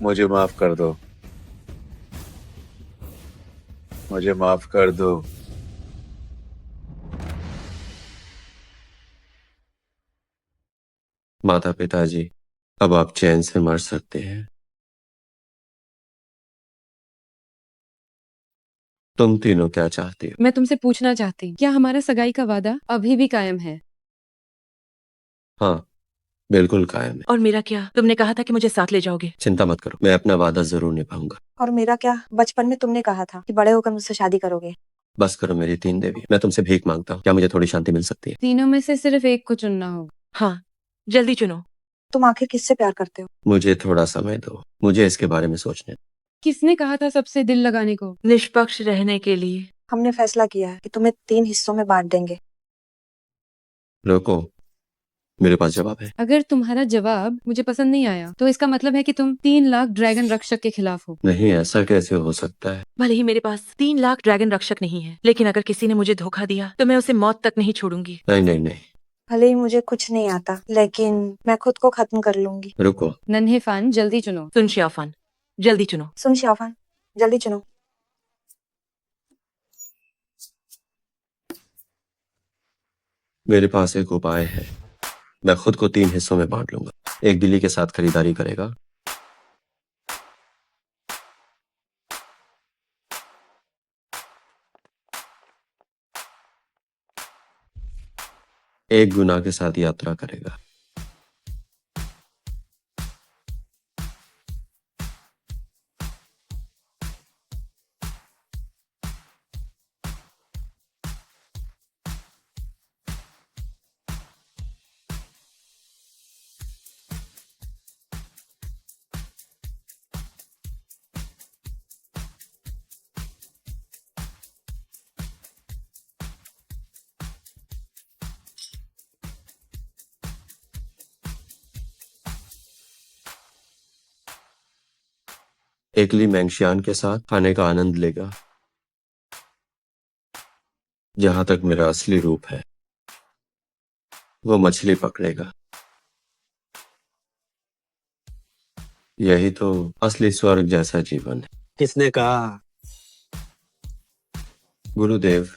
मुझे माफ कर दो। मुझे माफ कर दो। माता पिताजी, अब आप चैन से मर सकते हैं। तुम तीनों क्या चाहती हो? मैं तुमसे पूछना चाहती हूँ, क्या हमारा सगाई का वादा अभी भी कायम है? हाँ, बिल्कुल कायम है। और मेरा क्या? तुमने कहा था कि मुझे साथ ले जाओगे। चिंता मत करो, मैं अपना वादा जरूर निभाऊंगा। और मेरा क्या? बचपन में तुमने कहा था कि बड़े होकर मुझसे शादी करोगे। बस करो मेरी तीन देवी, मैं तुमसे भीख मांगता हूँ। क्या मुझे थोड़ी शांति मिल सकती है? तीनों में से सिर्फ एक को चुनना होगा। हाँ, जल्दी चुनो। तुम आखिर किससे प्यार करते हो? मुझे थोड़ा समय दो, मुझे इसके बारे में सोचने दो। किसने कहा था सबसे दिल लगाने को? निष्पक्ष रहने के लिए। हमने फैसला किया है कि तुम्हें 3 हिस्सों में बांट देंगे। रुको, मेरे पास जवाब है। अगर तुम्हारा जवाब मुझे पसंद नहीं आया तो इसका मतलब है कि तुम 3 लाख ड्रैगन रक्षक के खिलाफ हो। नहीं, ऐसा कैसे हो सकता है? भले ही मेरे पास 3 लाख ड्रैगन रक्षक नहीं है, लेकिन अगर किसी ने मुझे धोखा दिया तो मैं उसे मौत तक नहीं छोड़ूंगी। नहीं नहीं नहीं, भले ही मुझे कुछ नहीं आता, लेकिन मैं खुद को खत्म कर लूंगी। रुको। नन्हे फान, जल्दी चुनो। सुन शियाफान, जल्दी चुनो। सुन शियाफान, जल्दी चुनो। मेरे पास एक उपाय है। मैं खुद को 3 हिस्सों में बांट लूंगा। एक बिल्ली के साथ खरीदारी करेगा, एक गुनाह के साथ यात्रा करेगा। एकली मैंगशियान के साथ खाने का आनंद लेगा। जहां तक मेरा असली रूप है, वो मछली पकड़ेगा। यही तो असली स्वर्ग जैसा जीवन है। किसने कहा? गुरुदेव,